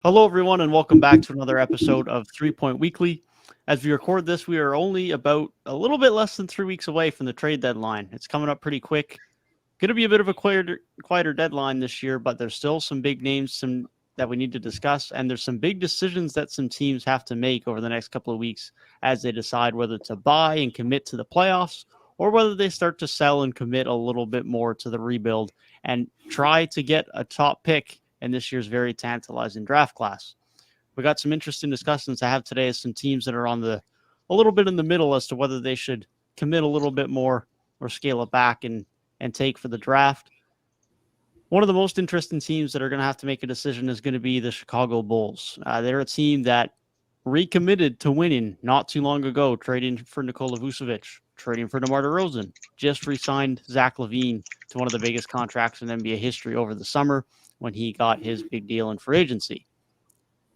Hello, everyone, and welcome back to another episode of 3 Point Weekly. As we record this, we are only about a little bit less than 3 weeks away from the trade deadline. It's coming up pretty quick. Going to be a bit of a quieter deadline this year, but there's still some big names that we need to discuss, and there's some big decisions that some teams have to make over the next couple of weeks as they decide whether to buy and commit to the playoffs or whether they start to sell and commit a little bit more to the rebuild and try to get a top pick in this year's very tantalizing draft class. We got some interesting discussions to have today as some teams that are a little bit in the middle as to whether they should commit a little bit more or scale it back and take for the draft. One of the most interesting teams that are going to have to make a decision is going to be the Chicago Bulls. They're a team that recommitted to winning not too long ago, trading for Nikola Vucevic, trading for DeMar Derozan, just re-signed Zach Lavine to one of the biggest contracts in NBA history over the summer when he got his big deal in free agency.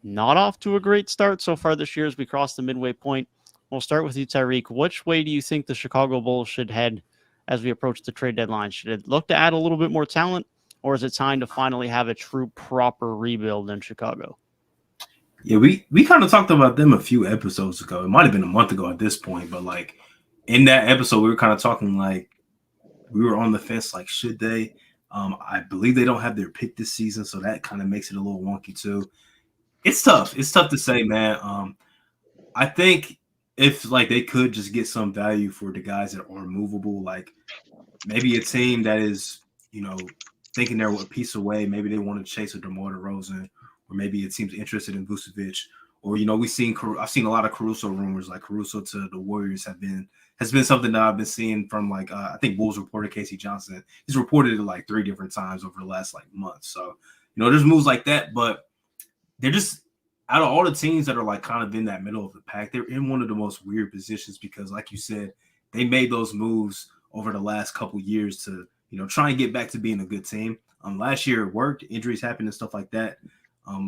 Not off to a great start so far this year as we cross the midway point. We'll start with you, Tyrik. Which way do you think the Chicago Bulls should head as we approach the trade deadline? Should it look to add a little bit more talent, or is it time to finally have a true proper rebuild in Chicago? Yeah, we kind of talked about them a few episodes ago. It might have been a month ago at this point, but like in that episode, we were kind of talking like we were on the fence, like should they? I believe they don't have their pick this season, so that kind of makes it a little wonky too. It's tough. It's tough to say, man. I think if like they could just get some value for the guys that are movable, like maybe a team that is, thinking they're a piece away. Maybe they want to chase a DeMar Derozan, or maybe it seems interested in Vucevic. Or I've seen a lot of Caruso rumors, like Caruso to the Warriors has been something that I've been seeing from like I think Bulls reporter Casey Johnson. He's reported it like 3 different times over the last like month. So there's moves like that, but they're just out of all the teams that are like kind of in that middle of the pack, they're in one of the most weird positions because, like you said, they made those moves over the last couple years to try and get back to being a good team. Last year it worked, injuries happened and stuff like that.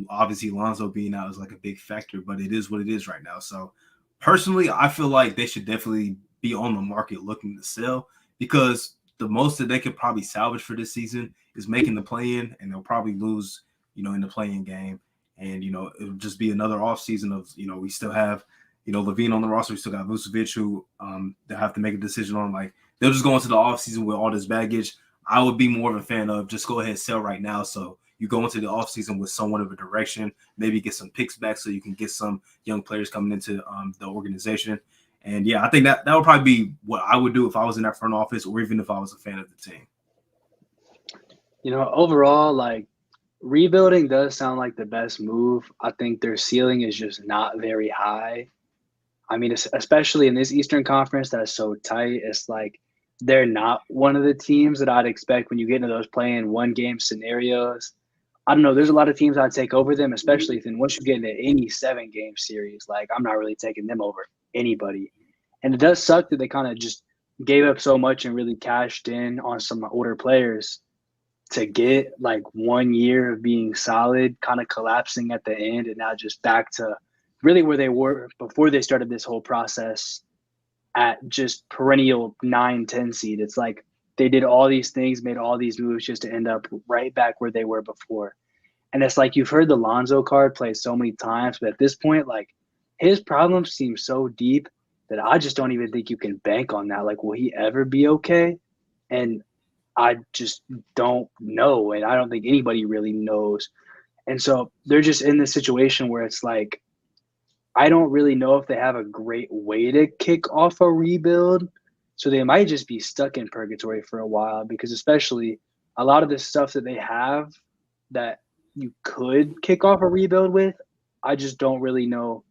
Obviously Lonzo being out is like a big factor, but it is what it is right now. So personally, I feel like they should definitely be on the market looking to sell because the most that they could probably salvage for this season is making the play-in, and they'll probably lose, in the play-in game. And, it'll just be another offseason of, we still have, Lavine on the roster. We still got Vucevic who they'll have to make a decision on. Like, they'll just go into the offseason with all this baggage. I would be more of a fan of just go ahead and sell right now. So you go into the offseason with somewhat of a direction, maybe get some picks back so you can get some young players coming into the organization. And, yeah, I think that would probably be what I would do if I was in that front office or even if I was a fan of the team. Overall, like, rebuilding does sound like the best move. I think their ceiling is just not very high. I mean, especially in this Eastern Conference that's so tight, it's like they're not one of the teams that I'd expect when you get into those playing one-game scenarios. I don't know. There's a lot of teams I'd take over them, especially once you get into any 7-game series. Like, I'm not really taking them over anybody. And it does suck that they kind of just gave up so much and really cashed in on some older players to get like 1 year of being solid, kind of collapsing at the end, and now just back to really where they were before they started this whole process at just perennial 9-10 seed. It's like they did all these things, made all these moves just to end up right back where they were before. And it's like you've heard the Lonzo card play so many times, but at this point, like his problems seem so deep that I just don't even think you can bank on that. Like, will he ever be okay? And I just don't know, and I don't think anybody really knows. And so they're just in this situation where it's like, I don't really know if they have a great way to kick off a rebuild. So they might just be stuck in purgatory for a while because especially a lot of the stuff that they have that you could kick off a rebuild with, I just don't really know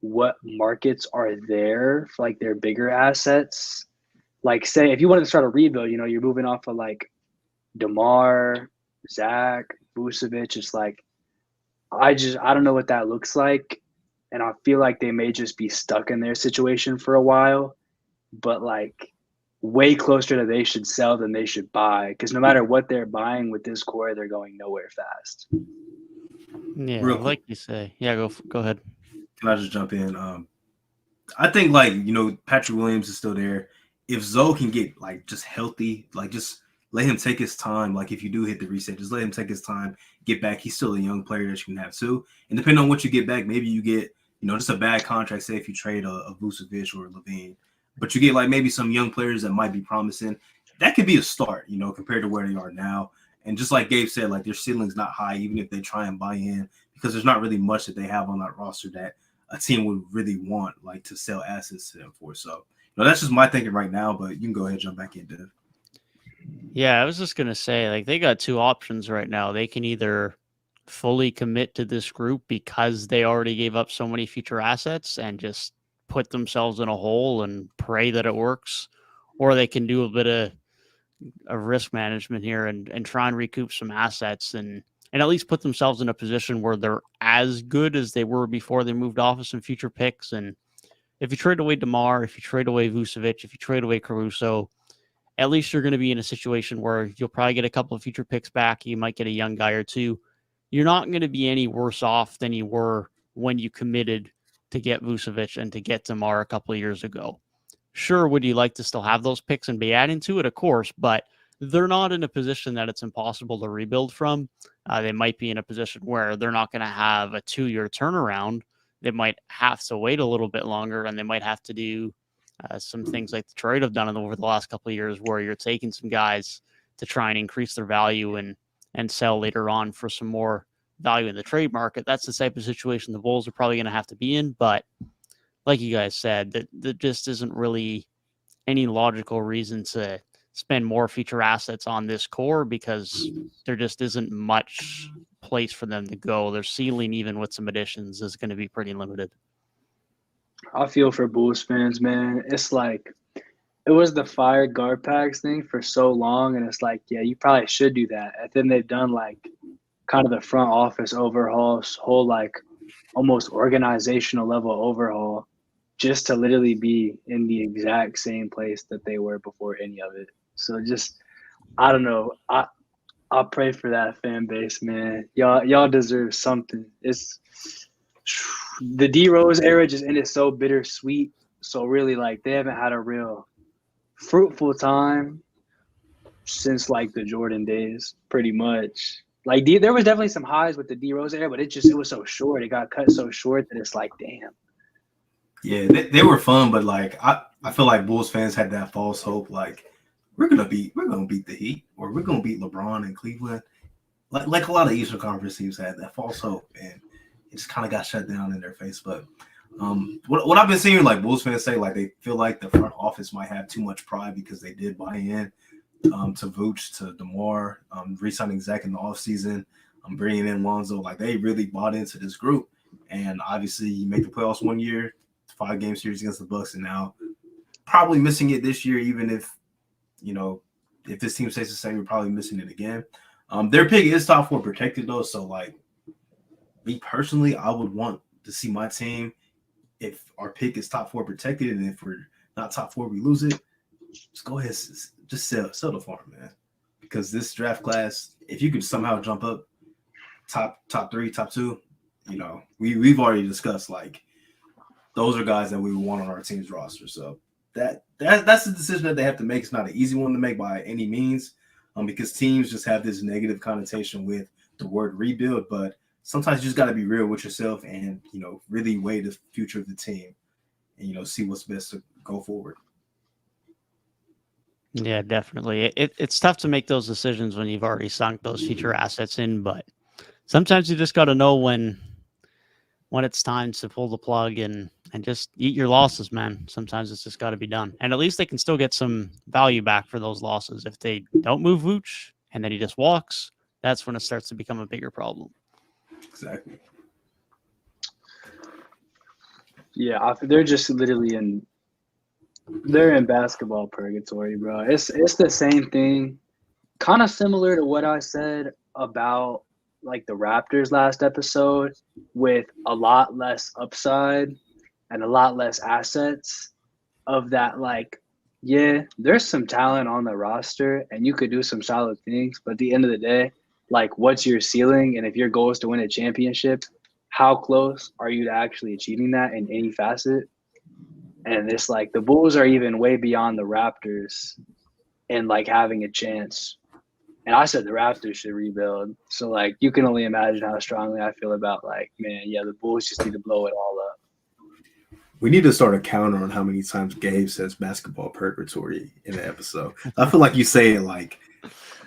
what markets are there for like their bigger assets. Like, say, if you wanted to start a rebuild, you're moving off of like DeMar, Zach, Vucevic. It's like, I don't know what that looks like. And I feel like they may just be stuck in their situation for a while, but like way closer to they should sell than they should buy. Because no matter what they're buying with this core, they're going nowhere fast. Yeah, like you say. Yeah, go ahead. Can I just jump in? I think like Patrick Williams is still there. If Zoe can get like just healthy, like just let him take his time. Like, if you do hit the reset, just let him take his time, get back. He's still a young player that you can have too. And depending on what you get back, maybe you get, just a bad contract. Say if you trade a Vucevic or a Lavine, but you get like maybe some young players that might be promising. That could be a start, compared to where they are now. And just like Gabe said, like their ceiling's not high, even if they try and buy in, because there's not really much that they have on that roster that a team would really want, like, to sell assets to them for. So, that's just my thinking right now, but you can go ahead and jump back in, Dev. Yeah, I was just going to say, like, they got two options right now. They can either fully commit to this group because they already gave up so many future assets and just put themselves in a hole and pray that it works, or they can do a bit of risk management here and try and recoup some assets and at least put themselves in a position where they're as good as they were before they moved off of some future picks. And if you trade away DeMar, if you trade away Vucevic, if you trade away Caruso, at least you're going to be in a situation where you'll probably get a couple of future picks back. You might get a young guy or two. You're not going to be any worse off than you were when you committed to get Vucevic and to get DeMar a couple of years ago. Sure, would you like to still have those picks and be adding to it? Of course, but they're not in a position that it's impossible to rebuild from. They might be in a position where they're not going to have a 2-year turnaround. They might have to wait a little bit longer, and they might have to do some things like Detroit have done over the last couple of years, where you're taking some guys to try and increase their value and sell later on for some more value in the trade market. That's the type of situation the Bulls are probably going to have to be in. But like you guys said, that just isn't really any logical reason to spend more future assets on this core, because there just isn't much place for them to go. Their ceiling, even with some additions, is going to be pretty limited. I feel for Bulls fans, man. It's like it was the fire guard packs thing for so long, and it's like, yeah, you probably should do that. And then they've done like kind of the front office overhaul, whole like almost organizational level overhaul, just to literally be in the exact same place that they were before any of it. So just, I don't know. I'll pray for that fan base, man. Y'all deserve something. It's the D Rose era just ended so bittersweet. So really, like, they haven't had a real fruitful time since like the Jordan days, pretty much. Like there was definitely some highs with the D Rose era, but it was so short. It got cut so short that it's like, damn. Yeah, they were fun, but like I feel like Bulls fans had that false hope, like we're gonna beat the Heat, or we're gonna beat LeBron in Cleveland. Like a lot of Eastern Conference teams had that false hope, and it just kind of got shut down in their face. But what I've been seeing, like, Bulls fans say, like, they feel like the front office might have too much pride because they did buy in to Vooch, to DeMar, re-signing Zach in the offseason, bringing in Lonzo. Like, they really bought into this group. And obviously, you make the playoffs one year, 5-game series against the Bucks, and now probably missing it this year. Even if if this team stays the same, you're probably missing it again. Their pick is top 4 protected, though. So, like, me personally, I would want to see my team, if our pick is top 4 protected, and if we're not top 4, we lose it, just go ahead, just sell the farm, man. Because this draft class, if you could somehow jump up top 3, top 2, we've already discussed, like, those are guys that we would want on our team's roster. So that's the decision that they have to make. It's not an easy one to make by any means, because teams just have this negative connotation with the word rebuild. But sometimes you just got to be real with yourself and, really weigh the future of the team and, see what's best to go forward. Yeah, definitely. It's tough to make those decisions when you've already sunk those future assets in, but sometimes you just got to know when it's time to pull the plug and just eat your losses, man. Sometimes it's just got to be done. And at least they can still get some value back for those losses. If they don't move Vooch and then he just walks, that's when it starts to become a bigger problem. Exactly. Yeah, they're just literally they're in basketball purgatory, bro. It's the same thing, kind of similar to what I said about like the Raptors last episode, with a lot less upside and a lot less assets. Of that, like, yeah, there's some talent on the roster and you could do some solid things, but at the end of the day, like, what's your ceiling? And if your goal is to win a championship, how close are you to actually achieving that in any facet? And it's like the Bulls are even way beyond the Raptors in like having a chance And I said the Raptors should rebuild. So, like, you can only imagine how strongly I feel about, like, man, yeah, the Bulls just need to blow it all up. We need to start a counter on how many times Gabe says basketball purgatory in the episode. I feel like you say it like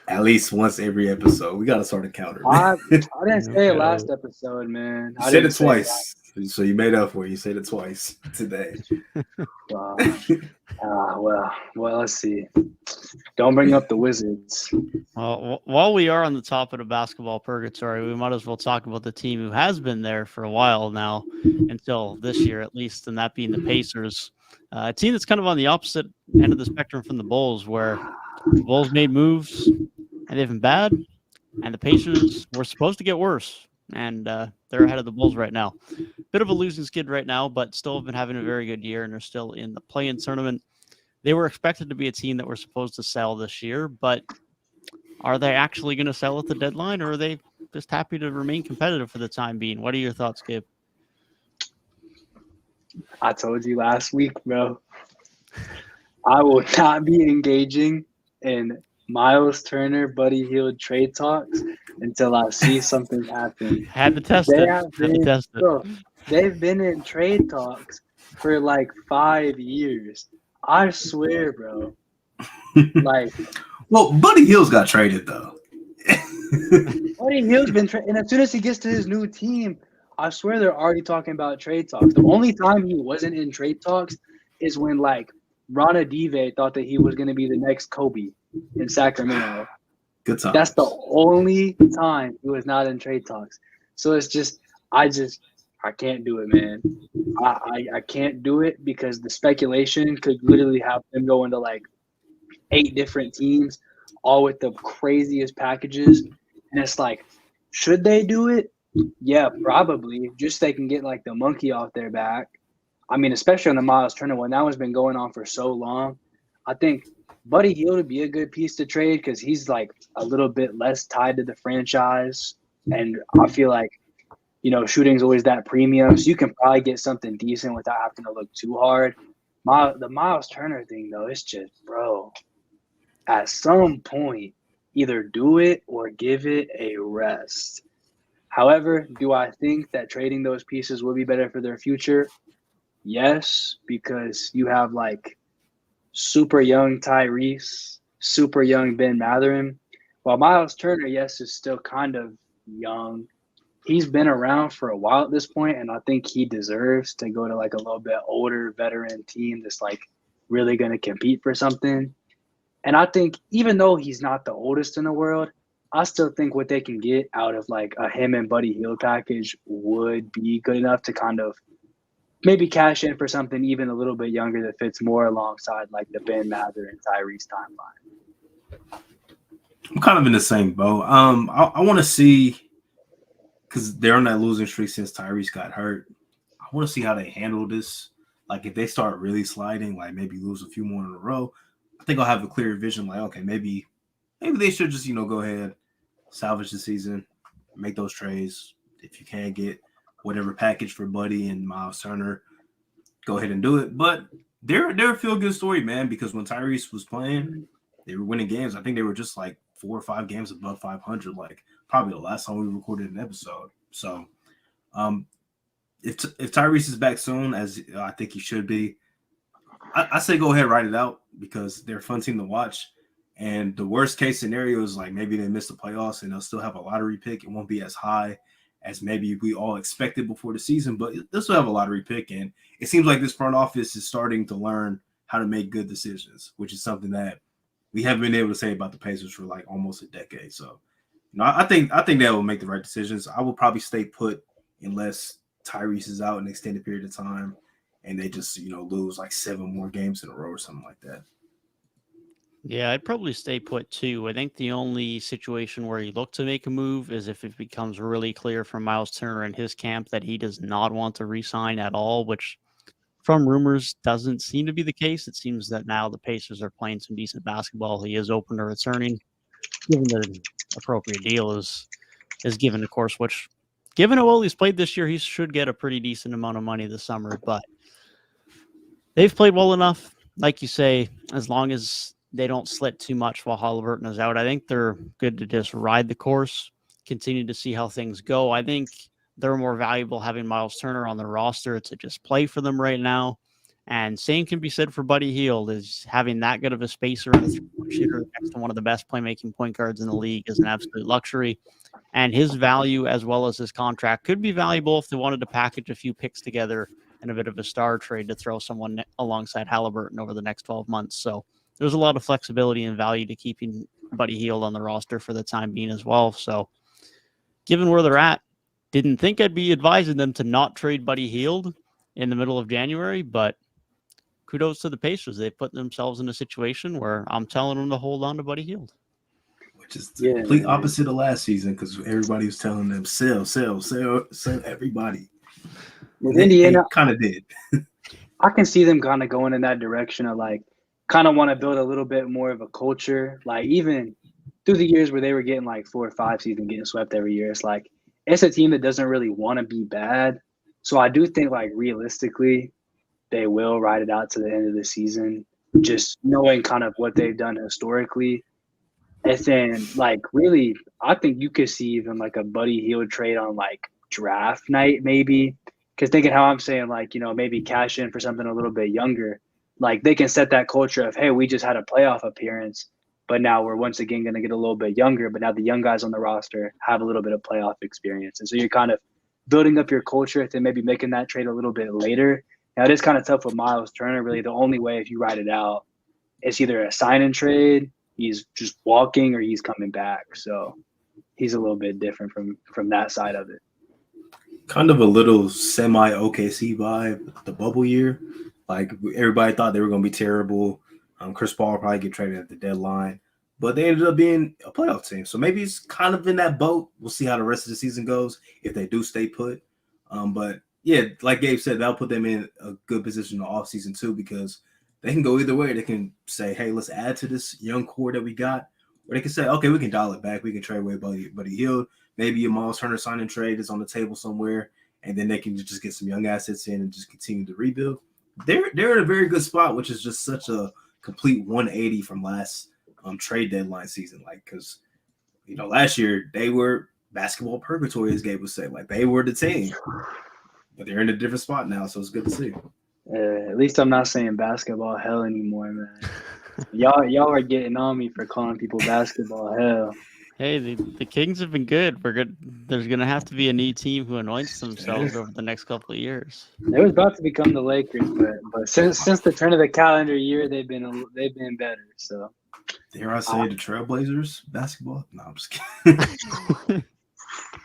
at least once every episode. We got to start a counter. I didn't say it last episode, man. You said it twice. So you made up for it. You said it twice today. Well, let's see. Don't bring up the Wizards. Well, while we are on the topic of basketball purgatory, we might as well talk about the team who has been there for a while now, until this year at least, and that being the Pacers. A team that's kind of on the opposite end of the spectrum from the Bulls, where the Bulls made moves and they've been bad, and the Pacers were supposed to get worse, and they're ahead of the Bulls right now. Bit of a losing skid right now, but still have been having a very good year, and are still in the play-in tournament. They were expected to be a team that were supposed to sell this year, but are they actually going to sell at the deadline, or are they just happy to remain competitive for the time being? What are your thoughts, Gabe? I told you last week, bro. I will not be engaging in Miles Turner, Buddy Hield trade talks until I see something happen. Had to test it. Bro, they've been in trade talks for like 5 years. I swear, bro. Like, well, Buddy Hield's got traded though. Buddy Hield's been traded, and as soon as he gets to his new team, I swear they're already talking about trade talks. The only time he wasn't in trade talks is when, like, Rana Dive thought that he was going to be the next Kobe in Sacramento. Good time. That's the only time he was not in trade talks. So it's just, I can't do it, man. I can't do it because the speculation could literally have them go into like 8 different teams, all with the craziest packages. And it's like, should they do it? Yeah, probably. Just so they can get like the monkey off their back. I mean, especially on the Miles Turner one, that one's been going on for so long. I think Buddy Hield would be a good piece to trade because he's like a little bit less tied to the franchise. And I feel like, you know, shooting's always that premium. So you can probably get something decent without having to look too hard. The Miles Turner thing, though, it's just, bro, at some point, either do it or give it a rest. However, do I think that trading those pieces will be better for their future? Yes, because you have like super young Tyrese, super young Ben Mathurin. While Miles Turner, yes, is still kind of young. He's been around for a while at this point, and I think he deserves to go to like a little bit older veteran team that's like really going to compete for something. And I think even though he's not the oldest in the world, I still think what they can get out of like a him and Buddy Hield package would be good enough to kind of maybe cash in for something even a little bit younger that fits more alongside like the Ben Mather and Tyrese timeline. I'm kind of in the same boat. I want to see, because they're on that losing streak since Tyrese got hurt. I want to see how they handle this. Like if they start really sliding, like maybe lose a few more in a row, I think I'll have a clear vision. Like, okay, maybe they should just, go ahead, salvage the season, make those trades. If you can get whatever package for Buddy and Miles Turner, go ahead and do it. But they're a feel-good story, man, because when Tyrese was playing, they were winning games. I think they were just like 4 or 5 games above 500, like probably the last time we recorded an episode. So if Tyrese is back soon, as I think he should be, I say go ahead, write it out, because they're a fun team to watch. And the worst case scenario is like maybe they miss the playoffs and they'll still have a lottery pick. It won't be as high as maybe we all expected before the season, but they'll still have a lottery pick. And it seems like this front office is starting to learn how to make good decisions, which is something that we haven't been able to say about the Pacers for like almost a decade. So, I think they will make the right decisions. I will probably stay put unless Tyrese is out an extended period of time and they just, lose like 7 more games in a row or something like that. Yeah, I'd probably stay put too. I think the only situation where you look to make a move is if it becomes really clear from Miles Turner and his camp that he does not want to re-sign at all, which from rumors doesn't seem to be the case. It seems that now the Pacers are playing some decent basketball. He is open to returning, given the appropriate deal is given, of course, which given how well he's played this year, he should get a pretty decent amount of money this summer. But they've played well enough, like you say, as long as they don't slit too much while Haliburton is out. I think they're good to just ride the course, continue to see how things go. I think they're more valuable having Miles Turner on the roster to just play for them right now. And same can be said for Buddy Hield, is having that good of a spacer and a three-point shooter next to one of the best playmaking point guards in the league is an absolute luxury. And his value, as well as his contract, could be valuable if they wanted to package a few picks together and a bit of a star trade to throw someone alongside Haliburton over the next 12 months. So there's a lot of flexibility and value to keeping Buddy Hield on the roster for the time being as well. So given where they're at, didn't think I'd be advising them to not trade Buddy Hield in the middle of January, but kudos to the Pacers. They've put themselves in a situation where I'm telling them to hold on to Buddy Hield. Which is the complete opposite of last season, because everybody was telling them, sell everybody. With Indiana, kind of did. I can see them kind of going in that direction of like, kind of want to build a little bit more of a culture. Like even through the years where they were getting like 4 or 5 seeds and getting swept every year, it's like, it's a team that doesn't really want to be bad. So I do think like realistically, they will ride it out to the end of the season, just knowing kind of what they've done historically. And then like really, I think you could see even like a Buddy Hield trade on like draft night maybe. Because thinking how I'm saying, like, you know, maybe cash in for something a little bit younger. Like they can set that culture of, hey, we just had a playoff appearance, but now we're once again going to get a little bit younger. But now the young guys on the roster have a little bit of playoff experience. And so you're kind of building up your culture and then maybe making that trade a little bit later. Now, it is kind of tough with Miles Turner. Really, the only way if you ride it out, it's either a sign and trade, he's just walking, or he's coming back. So he's a little bit different from that side of it. Kind of a little semi-OKC vibe, the bubble year. Like everybody thought they were going to be terrible. Chris Paul will probably get traded at the deadline, but they ended up being a playoff team. So maybe it's kind of in that boat. We'll see how the rest of the season goes if they do stay put. But yeah, like Gabe said, that'll put them in a good position in the offseason too, because they can go either way. They can say, hey, let's add to this young core that we got. Or they can say, okay, we can dial it back. We can trade away Buddy Hield. Maybe a Miles Turner sign and trade is on the table somewhere, and then they can just get some young assets in and just continue to rebuild. They're in a very good spot, which is just such a complete 180 from last trade deadline season. Like, because, you know, last year they were basketball purgatory, as Gabe would say. Like, they were the team. But they're in a different spot now, so it's good to see. At least I'm not saying basketball hell anymore, man. Y'all are getting on me for calling people basketball hell. Hey, the Kings have been good. We're good. There's gonna have to be a new team who anoints themselves over the next couple of years. They was about to become the Lakers, but since the turn of the calendar year, they've been better. So dare I say the Trailblazers basketball? No, I'm just kidding.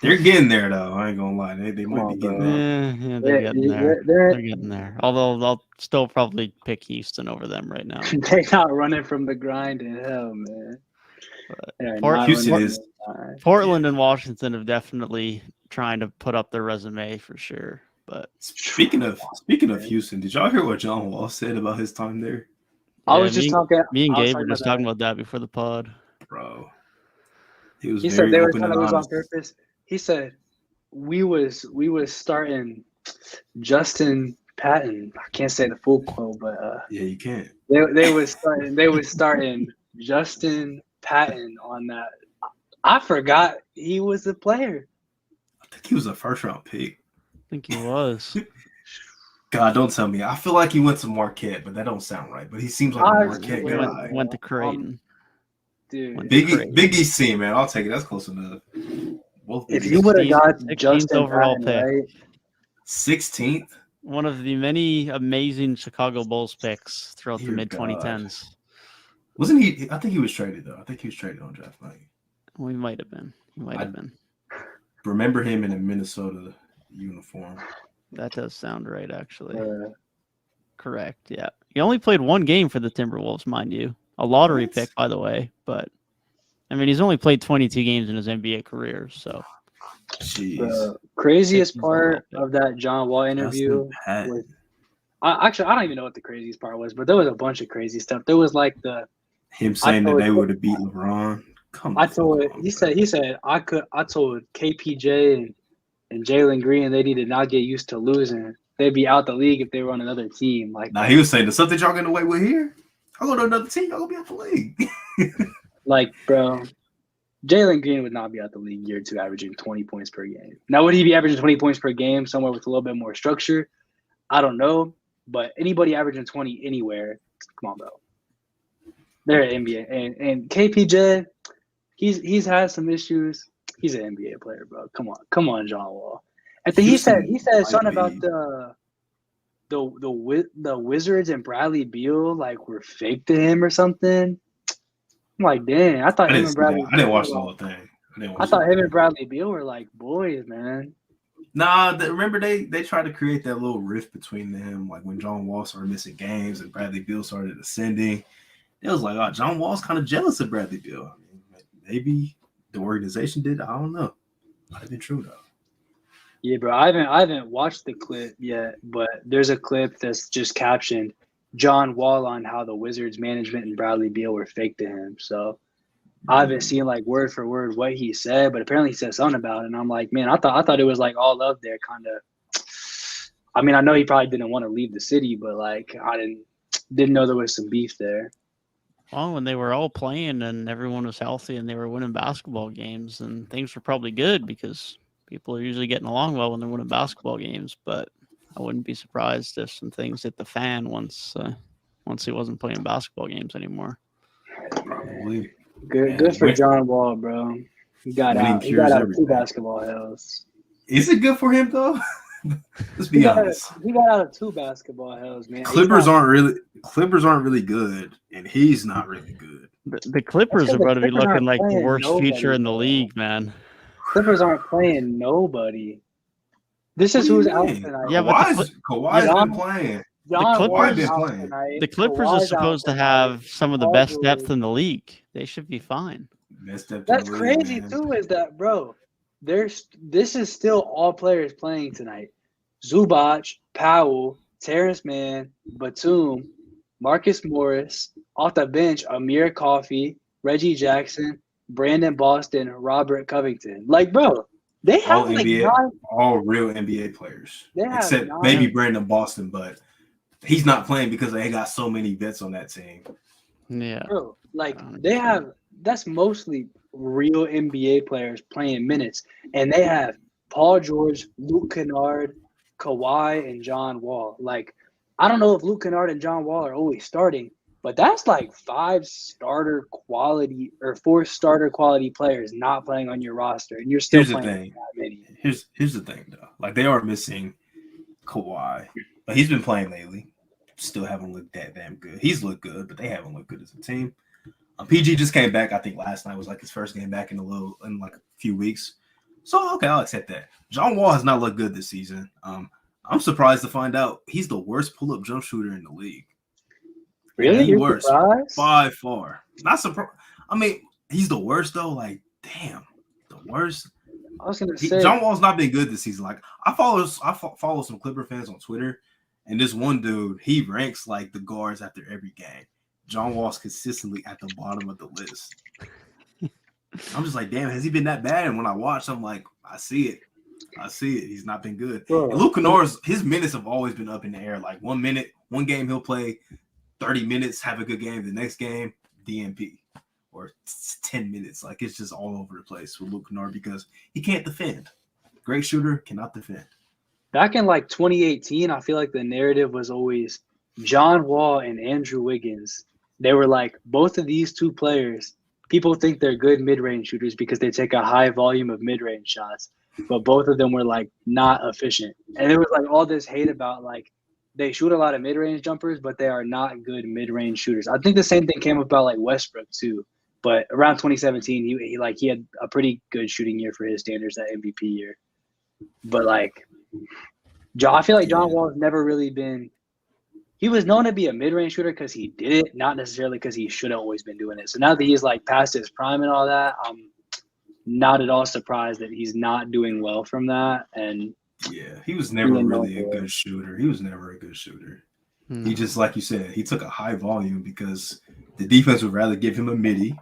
They're getting there though. I ain't gonna lie. They might be getting there. Yeah, they're getting there. They're getting there. Although I'll still probably pick Houston over them right now. They're not running from the grind in hell, man. Portland and Washington have definitely trying to put up their resume for sure. But speaking of Houston, did y'all hear what John Wall said about his time there? I was just talking. Me and Gabe were just talking about that before the pod. Bro, he said they were trying to lose on purpose. He said we was starting Justin Patton. I can't say the full quote, but yeah, you can't. They was starting Justin Patton on that. I forgot he was a player. I think he was a first-round pick. I think he was. God, don't tell me. I feel like he went to Marquette, but that don't sound right. But he seems like a Marquette guy. Went to Creighton. Dude, Big East team, man. I'll take it. That's close enough. If you would have got Justin overall pick, right? 16th. One of the many amazing Chicago Bulls picks throughout the mid-2010s. Wasn't he? I think he was traded, though. I think he was traded on draft night. Well, he might have been. Remember him in a Minnesota uniform. That does sound right, actually. Correct, yeah. He only played one game for the Timberwolves, mind you. A lottery pick, by the way. But, I mean, he's only played 22 games in his NBA career, so. Jeez. The craziest part of that John Wall interview was – actually, I don't even know what the craziest part was, but there was a bunch of crazy stuff. There was like him saying that they would have beat LeBron. He said I told KPJ and Jalen Green they needed not get used to losing. They'd be out the league if they were on another team. Like, he was saying the stuff that y'all getting away with here. I'll go to another team. I'll be out the league. Like, bro, Jalen Green would not be out the league year 2 averaging 20 points per game. Now, would he be averaging 20 points per game somewhere with a little bit more structure? I don't know. But anybody averaging 20 anywhere, come on, bro. They're an NBA. And KPJ, he's had some issues. He's an NBA player, bro. Come on, John Wall. And then he said something about the Wizards and Bradley Beal like were fake to him or something. I'm like, dang, I thought him and Bradley. I didn't watch the whole thing. I thought him and Bradley Beal were like boys, man. Nah, remember they tried to create that little rift between them, like when John Wall started missing games and Bradley Beal started ascending. It was like, oh, John Wall's kind of jealous of Bradley Beal. I mean, maybe the organization did. I don't know. Might have been true though. Yeah, bro. I haven't watched the clip yet, but there's a clip that's just captioned John Wall on how the Wizards management and Bradley Beal were fake to him. So I haven't seen like word for word what he said, but apparently he said something about it. And I'm like, man, I thought it was like all love there, kind of. I mean, I know he probably didn't want to leave the city, but like I didn't know there was some beef there. Well, when they were all playing and everyone was healthy and they were winning basketball games, and things were probably good because people are usually getting along well when they're winning basketball games. But I wouldn't be surprised if some things hit the fan once he wasn't playing basketball games anymore. Probably. Good for John Wall, bro. He got out of 2 basketball hells. Is it good for him though? Let's be honest. He got out of 2 basketball hells, man. Clippers aren't really good, and he's not really good. The Clippers are about to be looking like the worst future in the league, man. Clippers aren't playing nobody. This is who's out tonight. Yeah, Kawhi's been playing. The Clippers are supposed to have some of the best depth in the league. They should be fine. That's crazy too. Is that, bro? This is still all players playing tonight. Zubac, Powell, Terrence Mann, Batum, Marcus Morris, off the bench, Amir Coffey, Reggie Jackson, Brandon Boston, Robert Covington. Like, bro, they have all real NBA players. Except maybe Brandon Boston, but he's not playing because they got so many vets on that team. Yeah. Bro, like that's mostly real NBA players playing minutes. And they have Paul George, Luke Kennard, Kawhi, and John Wall. Like, I don't know if Luke Kennard and John Wall are always starting, but that's like 4 starter quality players not playing on your roster, and you're still playing that many. Here's the thing, though. Like, they are missing Kawhi, but he's been playing lately. Still haven't looked that damn good. He's looked good, but they haven't looked good as a team. PG just came back. I think last night was like his first game back in like a few weeks. So okay, I'll accept that. John Wall has not looked good this season. I'm surprised to find out he's the worst pull-up jump shooter in the league. Really? You're worst surprised? by far. Not surprised. I mean, he's the worst though. Like, damn, the worst. I was gonna say John Wall's not been good this season. Like, I follow some Clipper fans on Twitter, and this one dude, he ranks like the guards after every game. John Wall's consistently at the bottom of the list. I'm just like, damn, has he been that bad? And when I watch, I'm like, I see it. He's not been good. And Luke Kennard's, his minutes have always been up in the air. Like, 1 game he'll play 30 minutes, have a good game. The next game, DNP. Or 10 minutes. Like, it's just all over the place with Luke Kennard because he can't defend. Great shooter, cannot defend. Back in like 2018, I feel like the narrative was always John Wall and Andrew Wiggins. They were like, both of these 2 players, people think they're good mid-range shooters because they take a high volume of mid-range shots, but both of them were like not efficient. And there was like all this hate about like they shoot a lot of mid-range jumpers, but they are not good mid-range shooters. I think the same thing came about like Westbrook too. But around 2017, he had a pretty good shooting year for his standards, that MVP year. But like, I feel like John Wall has never really been. He was known to be a mid-range shooter because he did it, not necessarily because he should have always been doing it. So now that he's like past his prime and all that, I'm not at all surprised that he's not doing well from that. And yeah, he was never really a good shooter. He just, like you said, he took a high volume because the defense would rather give him a midi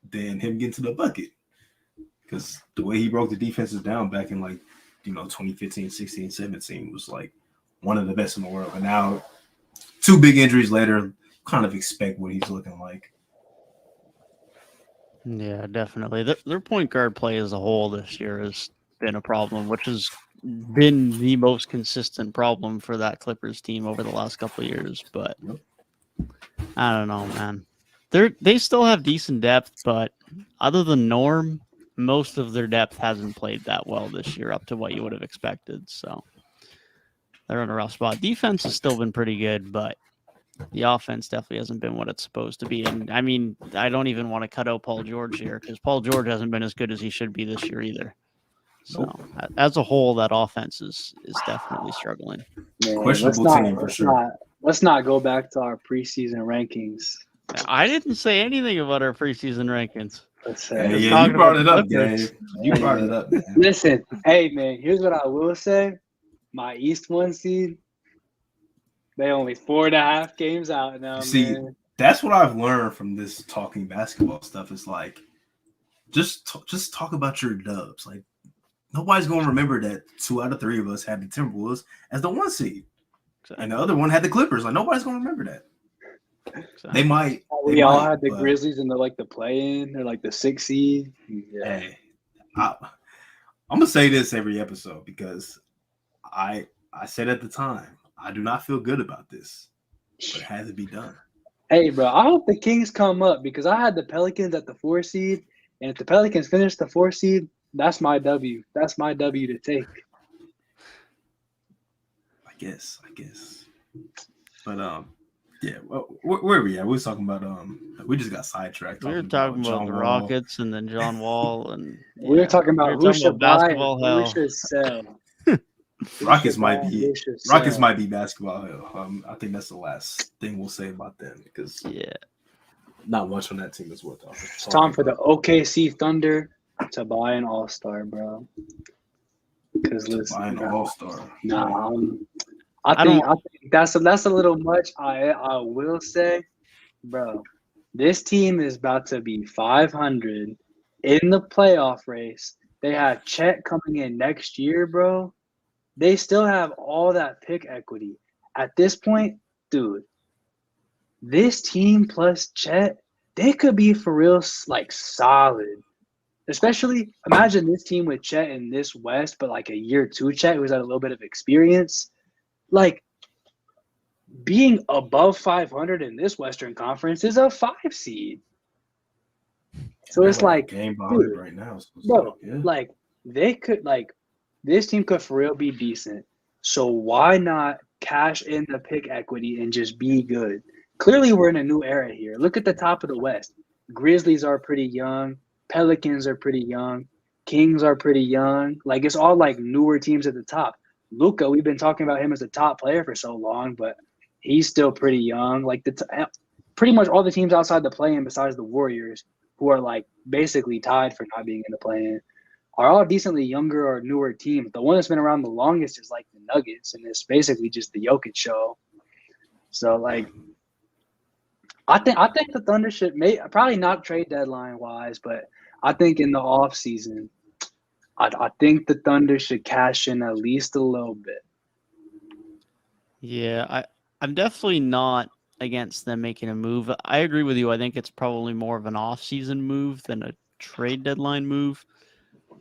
than him get to the bucket. Because the way he broke the defenses down back in 2015, 16, 17 was like one of the best in the world. And now 2 big injuries later, kind of expect what he's looking like. Yeah, definitely. Their point guard play as a whole this year has been a problem, which has been the most consistent problem for that Clippers team over the last couple of years. But I don't know, man. They still have decent depth, but other than Norm, most of their depth hasn't played that well this year, up to what you would have expected. So they're in a rough spot. Defense has still been pretty good, but the offense definitely hasn't been what it's supposed to be. And I mean, I don't even want to cut out Paul George here because Paul George hasn't been as good as he should be this year either. So as a whole, that offense is definitely struggling. Man, Questionable team for sure. Let's not go back to our preseason rankings. I didn't say anything about our preseason rankings. You brought it up, Gabe. You brought it up, man. Listen, hey, man, here's what I will say. My East 1 seed, they only 4.5 games out now, See, man. That's what I've learned from this talking basketball stuff. It's like, just talk about your dubs. Like, nobody's going to remember that 2 out of 3 of us had the Timberwolves as the 1 seed. Exactly. And the other one had the Clippers. Like, nobody's going to remember that. Exactly. They might. We all had the Grizzlies in the play-in or the 6 seed. Yeah. Hey, I'm going to say this every episode because I said at the time, I do not feel good about this, but it has to be done. Hey, bro, I hope the Kings come up because I had the Pelicans at the 4 seed, and if the Pelicans finish the 4 seed, that's my W. That's my W to take. I guess. But yeah. Where are we at? We were talking about we just got sidetracked. We were talking about the Rockets and then John Wall, and we were talking about who should buy and who should sell. Rockets might be basketball hell. I think that's the last thing we'll say about them because not much on that team is worth talking. It's time for the OKC Thunder to buy an all-star, bro. Because listen, buy an all-star. Nah, I think that's a little much. I will say, bro, this team is about to be 500 in the playoff race. They have Chet coming in next year, bro. They still have all that pick equity. At this point, dude, this team plus Chet, they could be for real solid. Especially, imagine this team with Chet in this West, but a year 2 Chet who's had a little bit of experience. Being above 500 in this Western Conference is a 5 seed. So it's game behind it right now. So bro, they could this team could for real be decent. So why not cash in the pick equity and just be good? Clearly, we're in a new era here. Look at the top of the West. Grizzlies are pretty young. Pelicans are pretty young. Kings are pretty young. It's all newer teams at the top. Luka, we've been talking about him as a top player for so long, but he's still pretty young. Pretty much all the teams outside the play-in besides the Warriors, who are basically tied for not being in the play-in, are all decently younger or newer teams. The one that's been around the longest is the Nuggets, and it's basically just the Jokic show. So I think the Thunder should probably not trade deadline wise, but I think in the off season, I think the Thunder should cash in at least a little bit. Yeah, I'm definitely not against them making a move. I agree with you. I think it's probably more of an off-season move than a trade deadline move.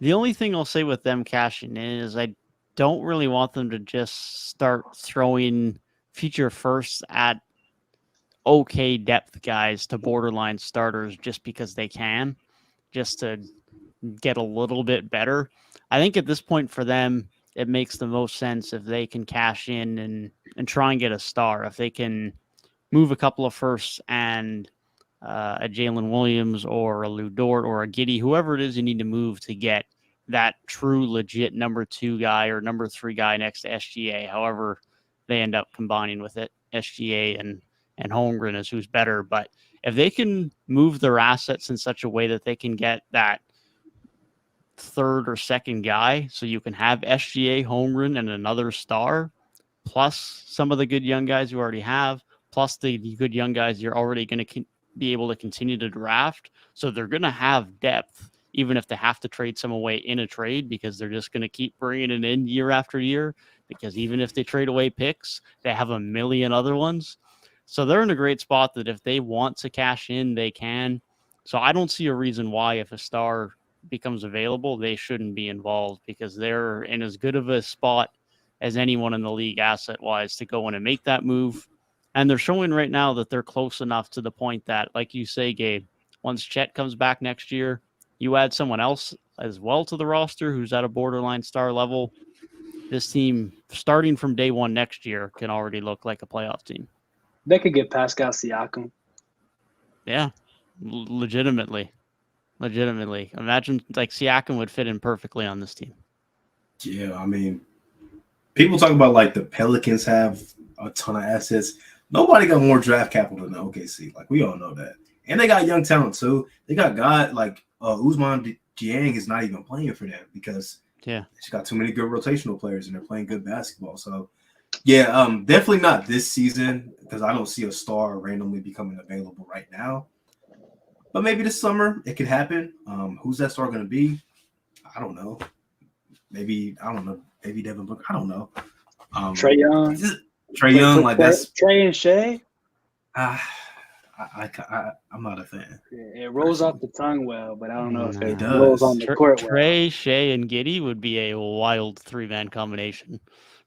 The only thing I'll say with them cashing in is I don't really want them to just start throwing future firsts at okay depth guys to borderline starters just because they can, just to get a little bit better. I think at this point for them, it makes the most sense if they can cash in and try and get a star. If they can move a couple of firsts and a Jalen Williams or a Lou Dort or a Giddey, whoever it is you need to move to get that true legit number 2 guy or number 3 guy next to SGA, however they end up combining with it, SGA and Holmgren is who's better. But if they can move their assets in such a way that they can get that third or second guy, so you can have SGA, Holmgren, and another star, plus some of the good young guys you already have, plus the good young guys you're already going to be able to continue to draft. So they're going to have depth, even if they have to trade some away in a trade, because they're just going to keep bringing it in year after year, because even if they trade away picks, they have a million other ones. So they're in a great spot that if they want to cash in, they can. So I don't see a reason why if a star becomes available, they shouldn't be involved because they're in as good of a spot as anyone in the league asset-wise to go in and make that move. And they're showing right now that they're close enough to the point that, like you say, Gabe, once Chet comes back next year, you add someone else as well to the roster who's at a borderline star level. This team, starting from day one next year, can already look like a playoff team. They could get Pascal Siakam. Yeah, legitimately. Imagine like Siakam would fit in perfectly on this team. Yeah, I mean, people talk about like the Pelicans have a ton of assets. Nobody got more draft capital than OKC. Like we all know that, and they got young talent too. They got guys like Ousmane Dieng is not even playing for them because they got too many good rotational players and they're playing good basketball. So yeah, definitely not this season because I don't see a star randomly becoming available right now. But maybe this summer it could happen. Who's that star going to be? I don't know. Maybe Devin Booker. I don't know. Trae Young. Trae Young, like that's Trae and Shea. I'm not a fan. It rolls off the tongue well, but I don't know if it does. rolls on the court well. Trey, Shea, and Giddey would be a wild three-man combination.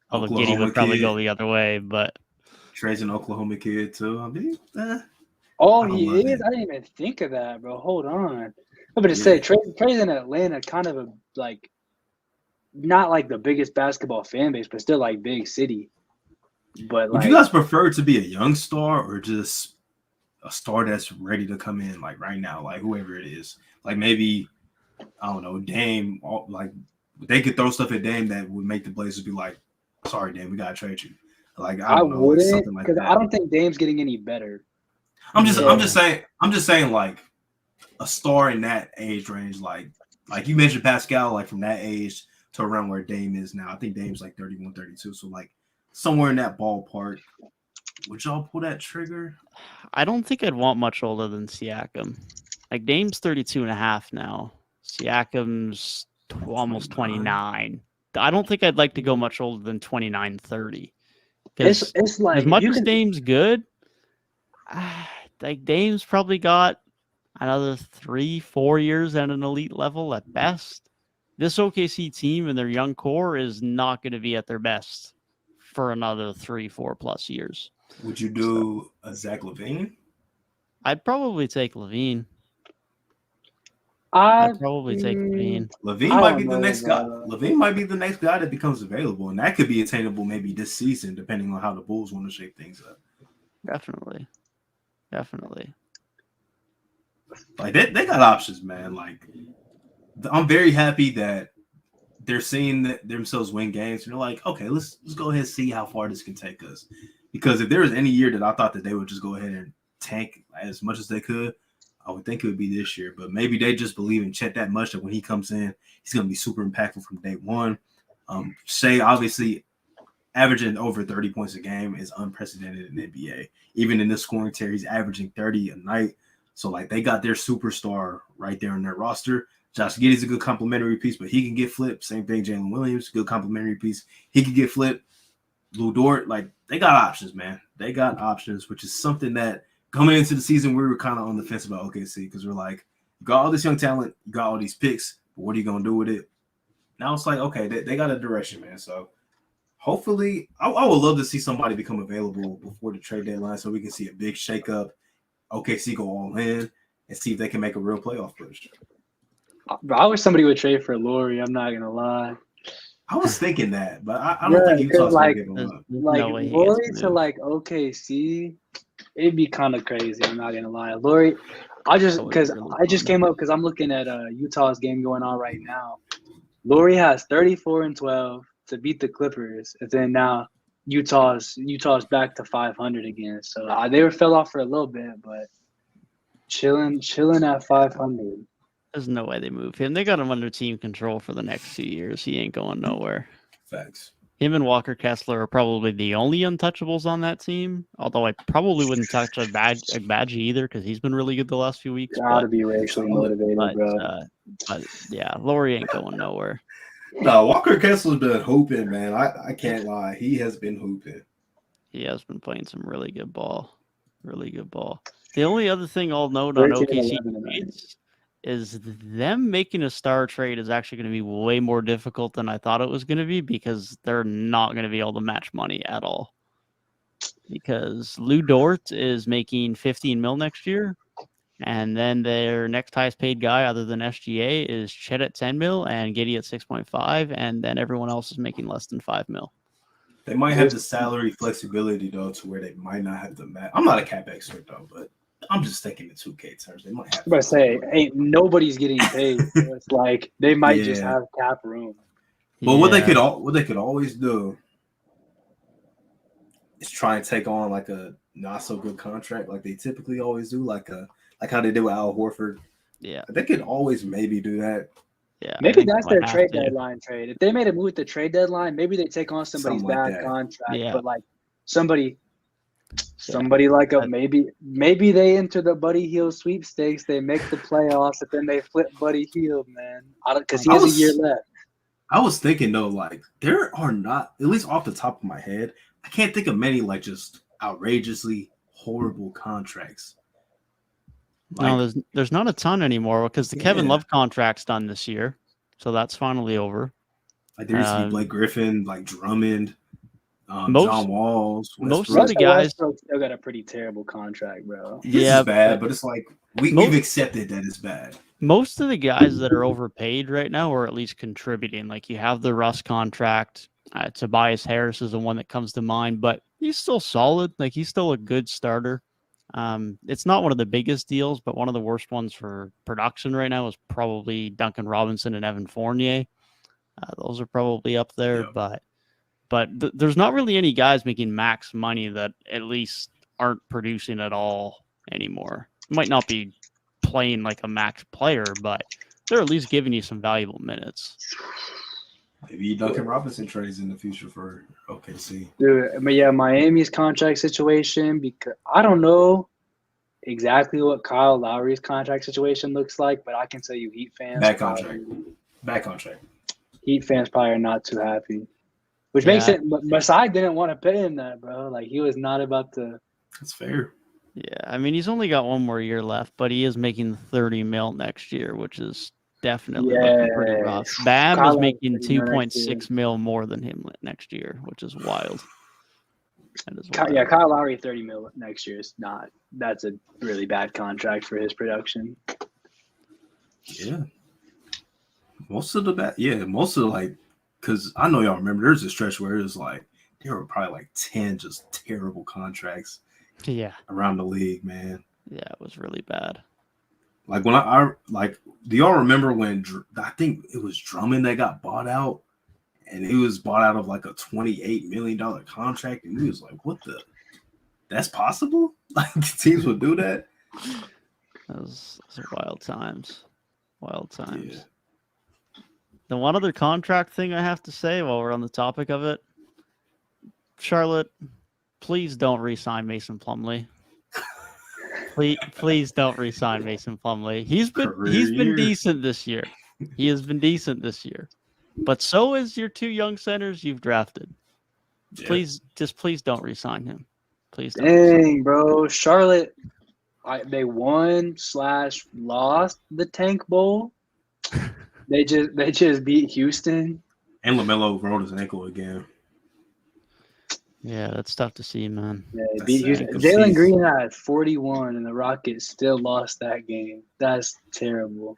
Although Giddey would probably go the other way, but Trey's an Oklahoma kid too. I mean, he is. I didn't even think of that, bro. Hold on. I'm going to say Trey's in Atlanta, kind of not like the biggest basketball fan base, but still like big city. But would you guys prefer to be a young star or just a star that's ready to come in like right now, like whoever it is? Like maybe I don't know, Dame. Like they could throw stuff at Dame that would make the Blazers be like, "Sorry, Dame, we gotta trade you." Like I wouldn't because I don't think Dame's getting any better. I'm just saying like a star in that age range, like you mentioned Pascal, like from that age to around where Dame is now. I think Dame's like 31, 32. So like somewhere in that ballpark. Would y'all pull that trigger? I don't think I'd want much older than Siakam. Like Dame's 32 and a half now. Siakam's almost 29. I don't think I'd like to go much older than 29, 30. It's like as much as Dame's good, like Dame's probably got another 3-4 years at an elite level at best. This OKC team and their young core is not going to be at their best for another 3-4 plus years. Would you do a Zach Lavine? I'd probably take Lavine. I'd probably take Lavine. Lavine might be the next guy. Lavine might be the next guy that becomes available, and that could be attainable maybe this season, depending on how the Bulls want to shape things up. Definitely. Like they got options, man. Like I'm very happy that they're seeing themselves win games, and they're like, okay, let's go ahead and see how far this can take us. Because if there was any year that I thought that they would just go ahead and tank as much as they could, I would think it would be this year. But maybe they just believe in Chet that much that when he comes in, he's going to be super impactful from day one. Shea, obviously, averaging over 30 points a game is unprecedented in the NBA. Even in this scoring tier, he's averaging 30 a night. So, like, they got their superstar right there in their roster. Josh Giddey's a good complimentary piece, but he can get flipped. Same thing, Jalen Williams, good complimentary piece. He can get flipped. Lou Dort, like, they got options, man. They got options, which is something that coming into the season, we were kind of on the fence about OKC because we're like, you got all this young talent, you got all these picks, but what are you going to do with it? Now it's like, okay, they got a direction, man. So hopefully, I would love to see somebody become available before the trade deadline so we can see a big shakeup. OKC go all in and see if they can make a real playoff push. I wish somebody would trade for Laurie. I'm not going to lie. I was thinking that, but I don't think Utah's going to give him up. Like, Laurie to, like, OKC, it'd be kind of crazy. I'm not going to lie. Laurie, I just came up because I'm looking at Utah's game going on right now. Laurie has 34-12 to beat the Clippers, and then now Utah's back to 500 again. So they fell off for a little bit, but chilling at 500. There's no way they move him. They got him under team control for the next 2 years. He ain't going nowhere. Facts. Him and Walker Kessler are probably the only untouchables on that team. Although I probably wouldn't touch Agbaji either because he's been really good the last few weeks. Gotta be racially motivated, bro. But yeah, Laurie ain't going nowhere. No, Walker Kessler's been hooping, man. I can't lie. He has been hooping. He has been playing some really good ball. Really good ball. The only other thing I'll note on 13 and OKC 11 tonight. trades is them making a star trade is actually going to be way more difficult than I thought it was going to be because they're not going to be able to match money at all. Because Lou Dort is making 15 mil next year, and then their next highest paid guy other than SGA is Chet at 10 mil and Giddey at 6.5, and then everyone else is making less than 5 mil. They might have the salary flexibility though, to where they might not have to match. I'm not a cap expert though, but I'm just thinking in 2K terms. They might have. I'm about to say, ain't nobody's getting paid. So it's like they might just have cap room. But what they could always do is try and take on like a not so good contract, like they typically always do, like how they did with Al Horford. Yeah, they could always maybe do that. Yeah, maybe that's their trade deadline trade. If they made a move at the trade deadline, maybe they take on somebody's bad contract. Yeah. But like somebody like a maybe they enter the Buddy Hield sweepstakes, they make the playoffs, and then they flip Buddy Hield, man. Because he has a year left. I was thinking though, like there are not, at least off the top of my head, I can't think of many like just outrageously horrible contracts. Like, no, there's not a ton anymore because the Kevin Love contract's done this year, so that's finally over. Like there used to be Blake Griffin, like Drummond, John Walls. Most of the guys still got a pretty terrible contract, bro. This is bad, but it's like we've accepted that it's bad. Most of the guys that are overpaid right now are at least contributing. Like you have the Russ contract. Tobias Harris is the one that comes to mind, but he's still solid. Like he's still a good starter. It's not one of the biggest deals, but one of the worst ones for production right now is probably Duncan Robinson and Evan Fournier. Those are probably up there, but there's not really any guys making max money that at least aren't producing at all anymore. Might not be playing like a max player, but they're at least giving you some valuable minutes. Maybe Duncan Robinson trades in the future for OKC. Dude, but yeah, Miami's contract situation, because I don't know exactly what Kyle Lowry's contract situation looks like, but I can tell you Heat fans. Bad contract. Heat fans probably are not too happy. Which makes it, Masai didn't want to pay him that, bro. Like, he was not about to. That's fair. Yeah, I mean, he's only got one more year left, but he is making 30 mil next year, which is definitely looking pretty rough. Bam is making 2.6 mil more than him next year, which is wild. Yeah, Kyle Lowry 30 mil next year is not. That's a really bad contract for his production. Yeah. Most of like, because I know y'all remember there's a stretch where it was like there were probably like 10 just terrible contracts. Yeah. Around the league, man. Yeah, it was really bad. Like when I do y'all remember when I think it was Drummond that got bought out, and he was bought out of like a $28 million contract, and he was like, "What the? That's possible? Like teams would do that?" Those are wild times. Wild times. Yeah. The one other contract thing I have to say while we're on the topic of it, Charlotte, please don't re-sign Mason Plumlee. Please don't re-sign Mason Plumlee. He's been decent this year. He has been decent this year. But so is your two young centers you've drafted. Yeah. Please don't re-sign him. Please don't. Dang, bro. Charlotte, they won/lost the Tank Bowl. They just beat Houston. And LaMelo rolled his ankle again. Yeah, that's tough to see, man. Yeah, they beat Houston. Jalen Green had 41, and the Rockets still lost that game. That's terrible.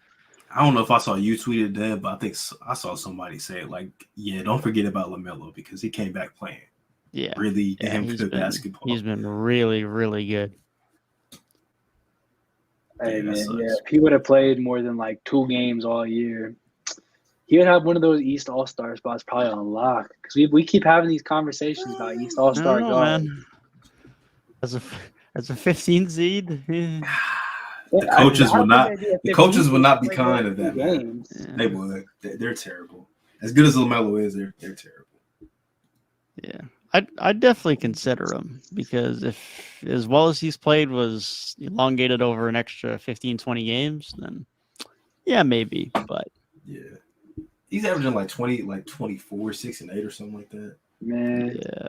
I don't know if I saw you tweeted that, but I think I saw somebody say it like, yeah, don't forget about LaMelo because he came back playing. Yeah. Really damn good basketball. He's been really, really good. Hey, man, if he would have played more than like 2 games all year, he would have one of those East All-Star spots probably on lock. Because we keep having these conversations about East All-Star guards. As a 15 seed, the coaches would not be kind of that. Yeah. They would. They're terrible. As good as LaMelo is, they're terrible. Yeah. I'd definitely consider him because if as well as he's played was elongated over an extra 15, 20 games, then yeah, maybe. But yeah. He's averaging like 20, like 24, 6 and 8 or something like that. Man. Yeah.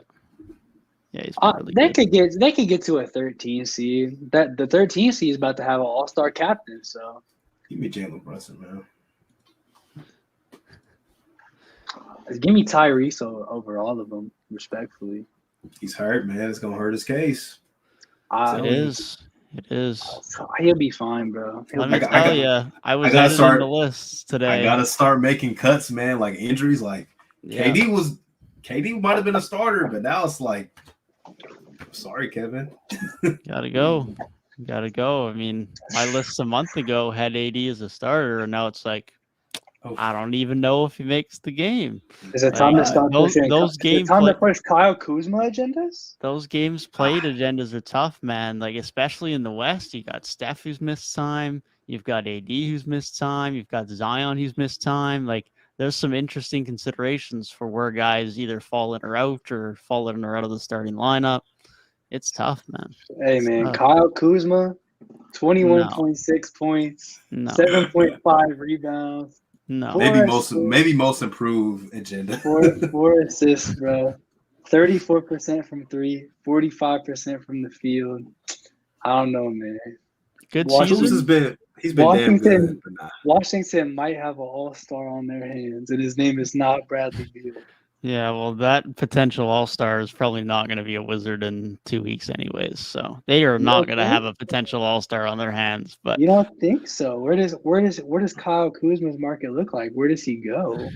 Yeah, been really they good. could get to a 13 seed. That the 13 seed is about to have an all-star captain. So Give me Jalen Brunson, man. give me Tyrese over all of them, respectfully. He's hurt, man. It's gonna hurt his case. It is. It is. He'll be fine, bro. Let me tell you, I was gotta editing start- the lists today. I gotta start making cuts, man. Like injuries, like Yeah. KD might have been a starter, but now it's like, sorry, Kevin. Gotta go. Gotta go. I mean, my list a month ago had AD as a starter, and now it's like, I don't even know if he makes the game. Is it time to start pushing? Those games to push Kyle Kuzma agendas? Those games played agendas are tough, man. Like, especially in the West, you got Steph who's missed time. You've got AD who's missed time. You've got Zion who's missed time. Like, there's some interesting considerations for where guys either fall in or out of the starting lineup. It's tough, man. Hey, man, Kyle Kuzma, 21.6 points, 7.5 rebounds. No, maybe most improved agenda. Four assists, bro. 34% from three, 45% from the field. I don't know, man. Good season. He's been damn good. Washington might have an all-star on their hands, and his name is not Bradley Beal. Yeah, well, that potential all-star is probably not going to be a Wizard in 2 weeks anyways. So they are not going to have a potential all-star on their hands. But you don't think so? Where does Kyle Kuzma's market look like? Where does he go?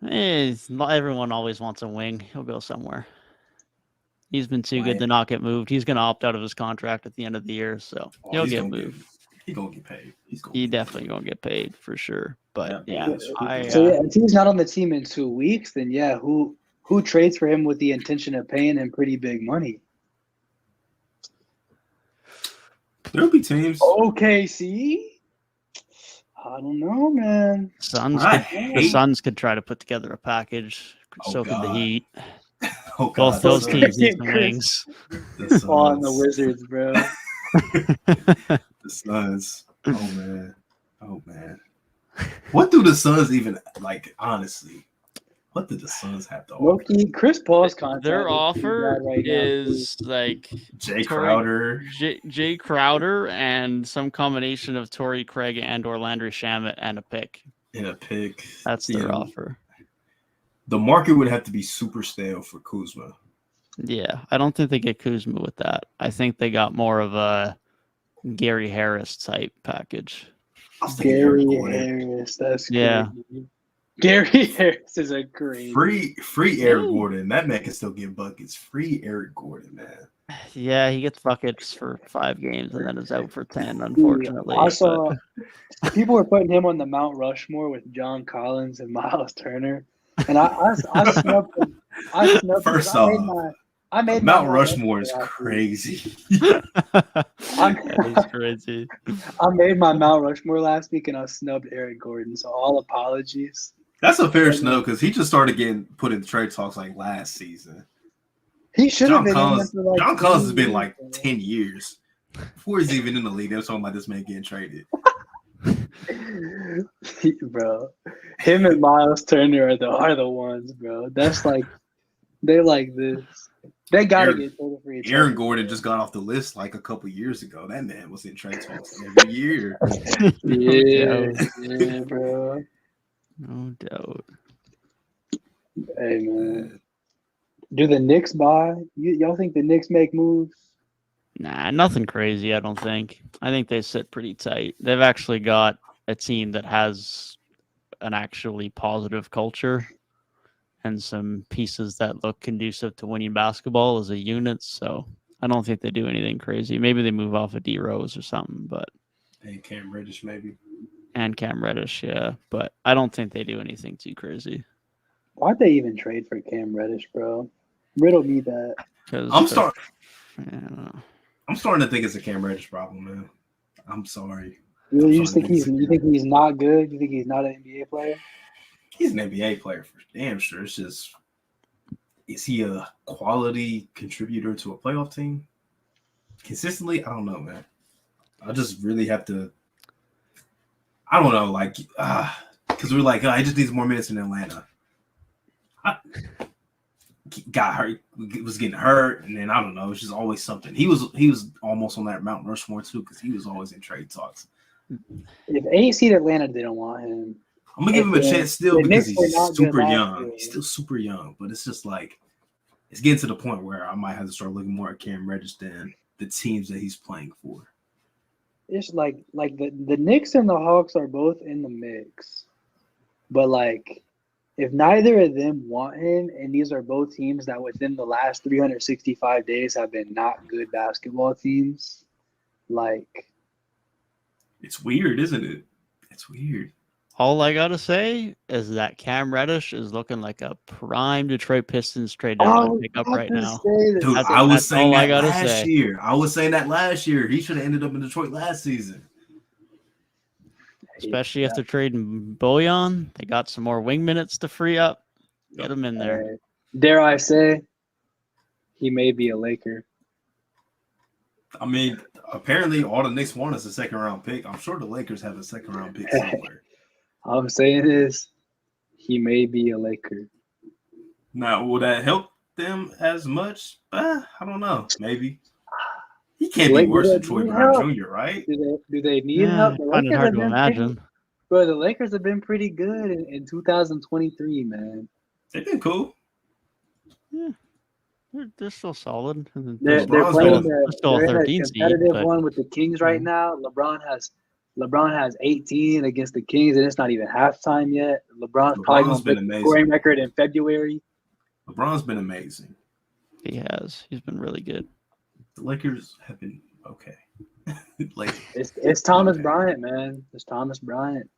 Everyone always wants a wing. He'll go somewhere. He's been too good to not get moved. He's going to opt out of his contract at the end of the year, so he'll get moved. He's going to get paid. He's definitely going to get paid for sure. But if he's not on the team in 2 weeks, then yeah, who trades for him with the intention of paying him pretty big money? There'll be teams. OKC? I don't know, man. The Suns could try to put together a package. So could the Heat. Both those teams need some wings. On the Wizards, bro. The Suns. Oh man. What do the Suns even like? Honestly, what did the Suns have to offer? Loki, Chris Paul's contract. Their offer is like Jay Crowder, Jay Crowder, and some combination of Torrey Craig and or Landry Shamet and a pick. That's their offer. The market would have to be super stale for Kuzma. Yeah, I don't think they get Kuzma with that. I think they got more of a Gary Harris type package. Gary Harris, that's crazy. Yeah. Gary Harris is a great free Eric Gordon. That man can still get buckets. Free Eric Gordon, man. Yeah, he gets buckets for 5 games and then is out for 10, unfortunately. I saw people were putting him on the Mount Rushmore with John Collins and Miles Turner. And I snubbed him. First off, Mount Rushmore is crazy. He's crazy. I made my Mount Rushmore last week and I snubbed Eric Gordon, so all apologies. That's a fair snub because he just started getting put in trade talks like last season. He should have been. John Collins has been like 10 years before he's even in the league. They were talking about this man getting traded. Bro, him and Miles Turner are the ones, bro. That's like they like this. They gotta get traded for each other. Aaron Gordon just got off the list like a couple years ago. That man was in trade talks every year. yeah, bro. No doubt. Hey man, do the Knicks buy? Y'all think the Knicks make moves? Nah, nothing crazy. I don't think. I think they sit pretty tight. They've actually got a team that has an actually positive culture and some pieces that look conducive to winning basketball as a unit. So I don't think they do anything crazy. Maybe they move off of D Rose or something, but and Cam Reddish maybe. And Cam Reddish, yeah. But I don't think they do anything too crazy. Why'd they even trade for Cam Reddish, bro? Riddle me that. I'm starting to think it's a Cam Reddish problem, man. I'm sorry. You think he's not good? You think he's not an NBA player? He's an NBA player for damn sure. It's just, is he a quality contributor to a playoff team? Consistently? I don't know, man. I just really have to. I don't know, like, because we're like, he just needs more minutes in Atlanta. got hurt, was getting hurt, and then I don't know. It's just always something. He was almost on that Mount Rushmore too because he was always in trade talks. If 8 seed Atlanta didn't want him, I'm gonna give him a chance still because Knicks were he's not super good last young. year. He's still super young, but it's just like it's getting to the point where I might have to start looking more at Cam Reddish than the teams that he's playing for. It's like the Knicks and the Hawks are both in the mix, but like if neither of them want him, and these are both teams that within the last 365 days have been not good basketball teams, like it's weird, isn't it? It's weird. All I gotta say is that Cam Reddish is looking like a prime Detroit Pistons trade deadline pickup right now. Dude, That's I was saying that last say. year. I was saying that last year. He should have ended up in Detroit last season. Especially if they're trading Bojan. They got some more wing minutes to free up. Get him in there. Dare I say, he may be a Laker. I mean, apparently all the Knicks want is a second-round pick. I'm sure the Lakers have a second-round pick somewhere. All I'm saying is he may be a Laker. Now, will that help them as much? I don't know. Maybe. He can't be worse than Troy Brown Jr., right? Do they need help? Kind of hard to imagine. Bro, the Lakers have been pretty good in 2023, man. They've been cool. Yeah. They're still solid. They're playing still a 13 competitive seed, one with the Kings right now. LeBron has 18 against the Kings, and it's not even halftime yet. LeBron's probably going to break the scoring record in February. LeBron's been amazing. He has. He's been really good. The Lakers have been okay. It's Thomas Bryant, man. It's Thomas Bryant.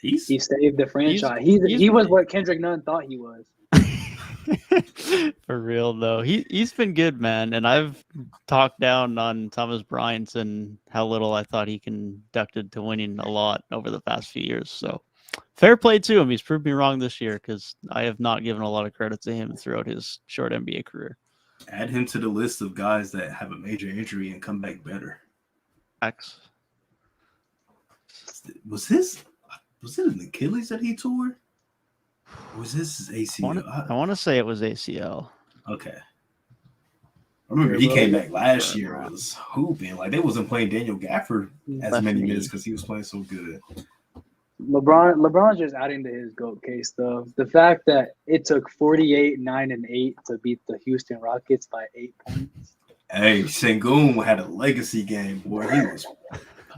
He saved the franchise. He was what Kendrick Nunn thought he was. For real though, he's been good, man. And I've talked down on Thomas Bryant and how little I thought he conducted to winning a lot over the past few years. So fair play to him. He's proved me wrong this year because I have not given a lot of credit to him throughout his short NBA career. Add him to the list of guys that have a major injury and come back better. X. Was it an Achilles that he tore? Or was this his ACL? I want to say it was ACL. Okay. I remember he came back last year and was hooping. Like, they wasn't playing Daniel Gafford as many minutes because he was playing so good. LeBron's just adding to his GOAT case, though. The fact that it took 48, 9, and 8 to beat the Houston Rockets by 8 points. Hey, Sengun had a legacy game, boy. He was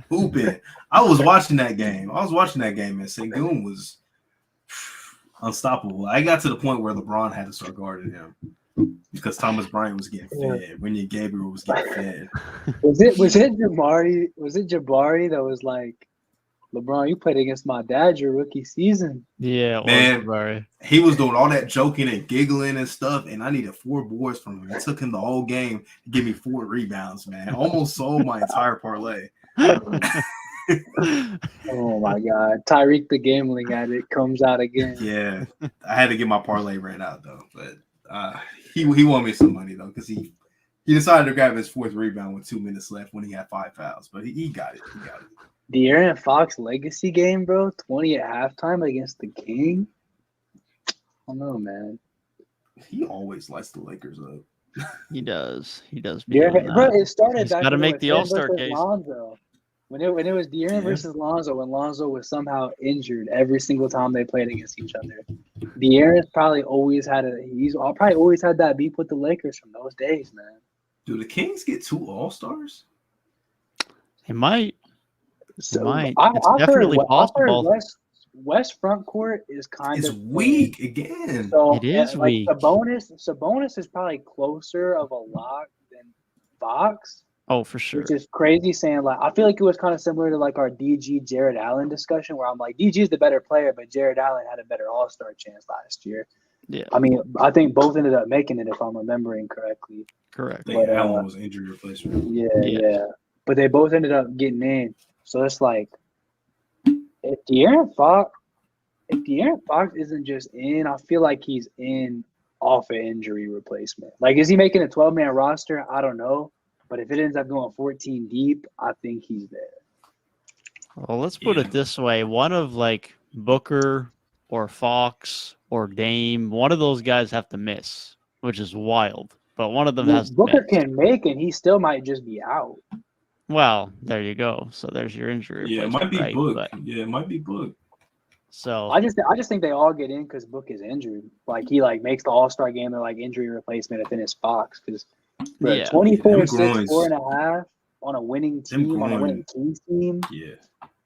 hooping. I was watching that game, and Sengun was unstoppable. I got to the point where LeBron had to start guarding him because Thomas Bryant was getting fed. When Gabriel was getting fed. Was it Jabari? Was it Jabari that was like, LeBron, you played against my dad your rookie season? Yeah, man. He was doing all that joking and giggling and stuff, and I needed 4 boards from him. It took him the whole game to give me 4 rebounds, man. I almost sold my entire parlay. Oh my God, Tyrik the gambling addict comes out again. Yeah, I had to get my parlay ran out though, but he won me some money though because he decided to grab his 4th rebound with 2 minutes left when he had 5 fouls, but he got it. De'Aaron Fox legacy game, bro. 20 at halftime against the King. I don't know, man. He always lights the Lakers up. He does. Yeah, bro. It started back. Got to make the All-Star case. Lonzo. When it was De'Aaron versus Lonzo, when Lonzo was somehow injured every single time they played against each other. De'Aaron's probably always had that beef with the Lakers from those days, man. Do the Kings get 2 All-Stars? It might. So it's definitely possible. West front court is kind of weak again. So it is weak. Sabonis is probably closer of a lock than Fox. Oh, for sure. Which is crazy saying, like, I feel like it was kind of similar to like our DG Jared Allen discussion where I'm like, DG is the better player, but Jared Allen had a better All-Star chance last year. Yeah. I mean, I think both ended up making it if I'm remembering correctly. Correct. I think Allen was injury replacement. Yeah. But they both ended up getting in. So it's like, if De'Aaron Fox isn't just in, I feel like he's in off an injury replacement. Like, is he making a 12-man roster? I don't know. But if it ends up going 14 deep, I think he's there. Well, let's put it this way. One of like Booker or Fox or Dame, one of those guys have to miss. which is wild. But one of them Well, has to Booker miss. can make, and he still might just be out. Well, there you go. So there's your injury Yeah, it replacement, might be right? Book. But Yeah, it might be Book. so I just think they all get in because Book is injured. Like he like makes the All-Star game, they're like injury replacement, and then it's Fox because yeah, 24, them 6, groins. 4.5 on a winning Them team, on a winning groin. Kings team. Yeah,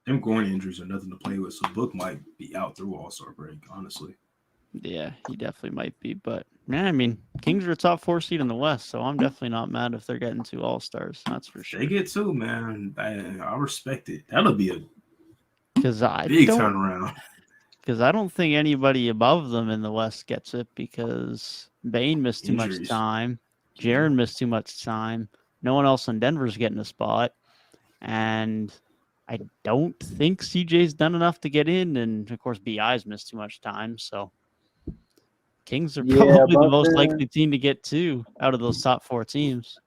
them groin injuries are nothing to play with. So Book might be out through All-Star break. Honestly, yeah, he definitely might be. But man, I mean, Kings are a top 4 seed in the West, so I'm definitely not mad if they're getting 2 All-Stars. That's for sure. they get two, man. I respect it. That'll be a Because I big don't, turnaround. because I don't think anybody above them in the West gets it because Bane missed too much Injuries. time, Jaren missed too much time. No one else in Denver's getting a spot, and I don't think CJ's done enough to get in, and of course BI's missed too much time. So Kings are Yeah, probably the but most then likely team to get 2 out of those top 4 teams.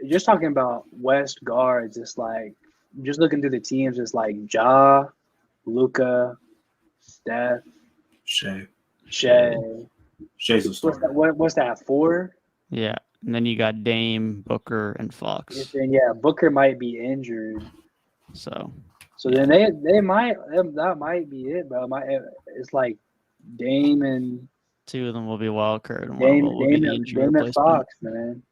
just talking about West guards, it's like just looking through the teams, it's like Ja, Luka, Steph, Shea. Shea. Shea's a What's starter. that? What's that? 4? Yeah, and then you got Dame, Booker, and And Fox. then yeah, Booker might be injured. So So yeah. then they might that might be it, bro. It's like Dame and 2 of them will be wild card, and one of Dame them will be the injury Dame and replacement. Fox, man.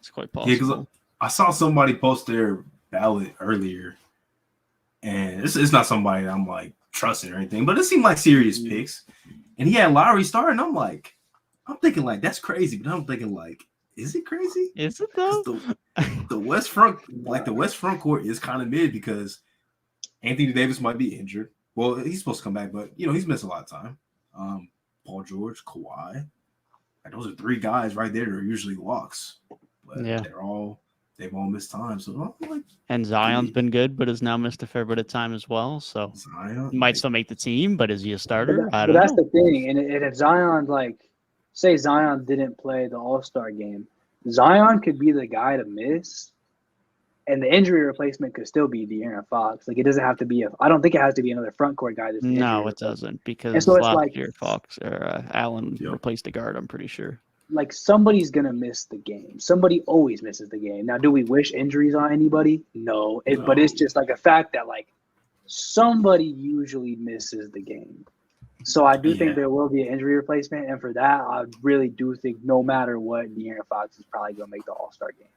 It's quite Yeah, because possible. I saw somebody post their ballot earlier, and it's not somebody I'm like trusting or anything, but it seemed like serious picks. And he had Lowry starting. I'm thinking like that's crazy, but I'm thinking like, is it crazy? Is it though? The West front, like the West front court, is kind of mid because Anthony Davis might be injured. Well, he's supposed to come back, but he's missed a lot of time. Paul George, Kawhi, like, those are 3 guys right there that are usually locks, but Yeah. they've all missed time. So I'm like, And Zion's been good, but has now missed a fair bit of time as well. So Zion he might still make the team, but is he a starter? I But don't that's know. the thing. And if Zion, like, say Zion didn't play the All-Star game, Zion could be the guy to miss, and the injury replacement could still be De'Aaron Fox. Like, it doesn't have to be I don't think it has to be another front court guy. That's the injury No, it replacement. doesn't And because so it's last like, year Fox or Allen replaced a guard. I'm pretty sure. like somebody's gonna miss the game. Somebody always misses the game. Now, do we wish injuries on anybody? No. But it's just like a fact that like somebody usually misses the game. So I do think there will be an injury replacement, and for that, I really do think no matter what, De'Aaron Fox is probably gonna make the All-Star game.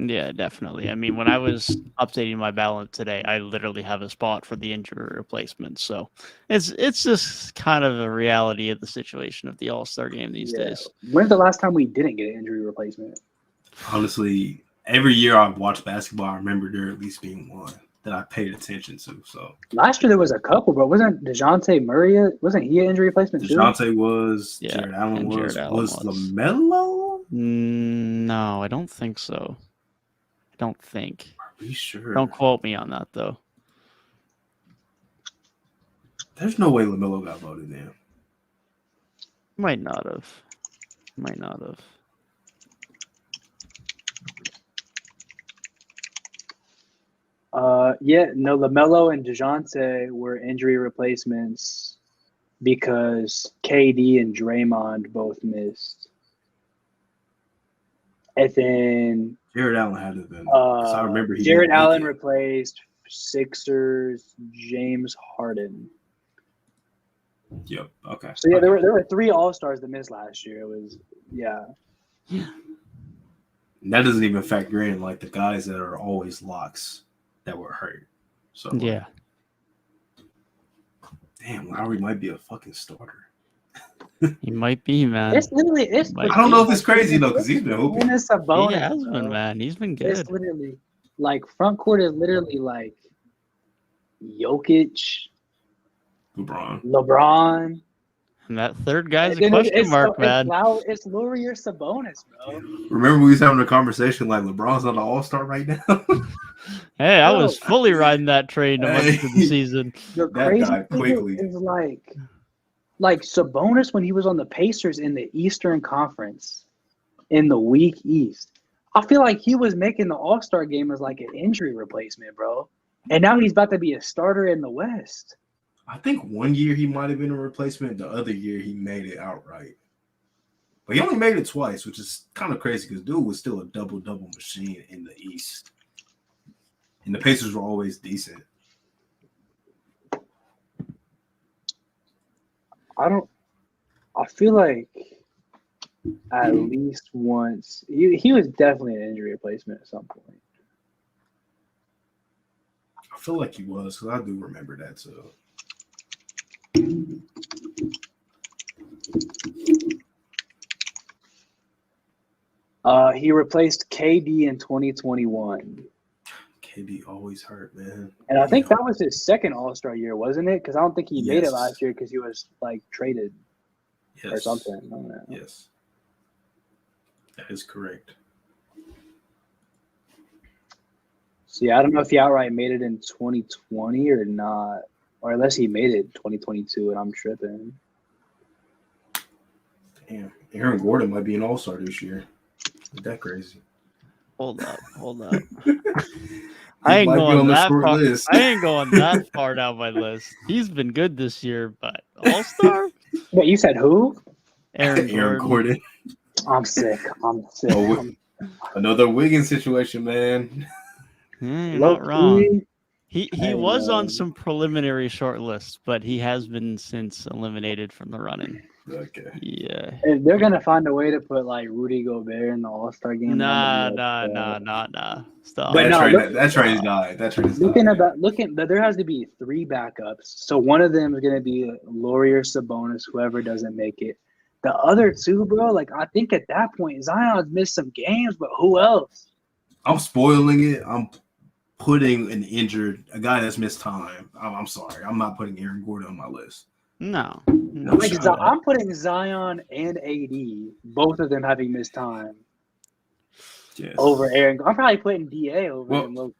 Yeah, definitely. I mean, when I was updating my ballot today, I literally have a spot for the injury replacement. So it's just kind of a reality of the situation of the All-Star game these days. When's the last time we didn't get an injury replacement? honestly, every year I've watched basketball, I remember there at least being one that I paid attention to. So Last year there was a couple, but wasn't DeJounte Murray? Wasn't he an injury replacement too? DeJounte was, Yeah, Jared Allen and was, Jared Allen was. LaMelo? No, I don't think so. I don't think. Are you sure? Don't quote me on that though. There's no way LaMelo got voted in. Might not have. Might not have. LaMelo and DeJounte were injury replacements because KD and Draymond both missed. And then Jared Allen had to have been. 'Cause I remember he Jared didn't make Allen it. replaced Sixers James Harden. Yep. Okay. So yeah, Okay. there were 3 All-Stars that missed last year. It was And that doesn't even factor in like the guys that are always locks that were hurt. So Yeah. damn, Lowry might be a fucking starter. He might be, man. It's literally Might I don't know if it's crazy though, because he's been hooping. And it's a bonus. He has been, bro. man. He's been It's good. literally like front court is literally like Jokic, LeBron. And that third guy's a Then question mark, man. It's Lowry or Sabonis, bro. Remember we was having a conversation like LeBron's not an all-star right now? Hey, I Bro. was fully riding that train a month into the season. The That crazy guy thing quickly. is like Sabonis when he was on the Pacers in the Eastern Conference in the weak East. I feel like he was making the All-Star game as like an injury replacement, bro. And now he's about to be a starter in the West. I think one year he might have been a replacement. The other year he made it outright. But he only made it twice, which is kind of crazy because dude was still a double-double machine in the East. And the Pacers were always decent. I feel like at least once he was definitely an injury replacement at some point. I feel like he was because I do remember that too. He replaced KD in 2021. KD always hurt, man. And I think that was his second All-Star year, wasn't it? Because I don't think he made it Yes. last year because he was like traded Yes. or something. I don't know. Yes. That is correct. So yeah, I don't know if he outright made it in 2020 or not, or unless he made it in 2022 and I'm tripping. Damn. Aaron Gordon might be an all-star this year. Is that crazy? Hold up. I ain't going that far. I ain't going that far down my list. He's been good this year, but all-star? Wait, you said who? Aaron Gordon. I'm sick. Oh, another Wiggins situation, man. Not wrong. He was on know. some preliminary short lists, but he has been since eliminated from the running. Okay. Yeah. If they're gonna find a way to put like Rudy Gobert in the All-Star game. Nah. Stop. But That train's died. But there has to be 3 backups. So one of them is gonna be Laurie or Sabonis, whoever doesn't make it. The other 2, bro, like I think at that point Zion's missed some games, but who else? I'm spoiling it. I'm putting a guy that's missed time. I'm sorry. I'm not putting Aaron Gordon on my list. No. I'm putting Zion and AD, both of them having missed time. Yes. Over Aaron. I'm probably putting DA over him.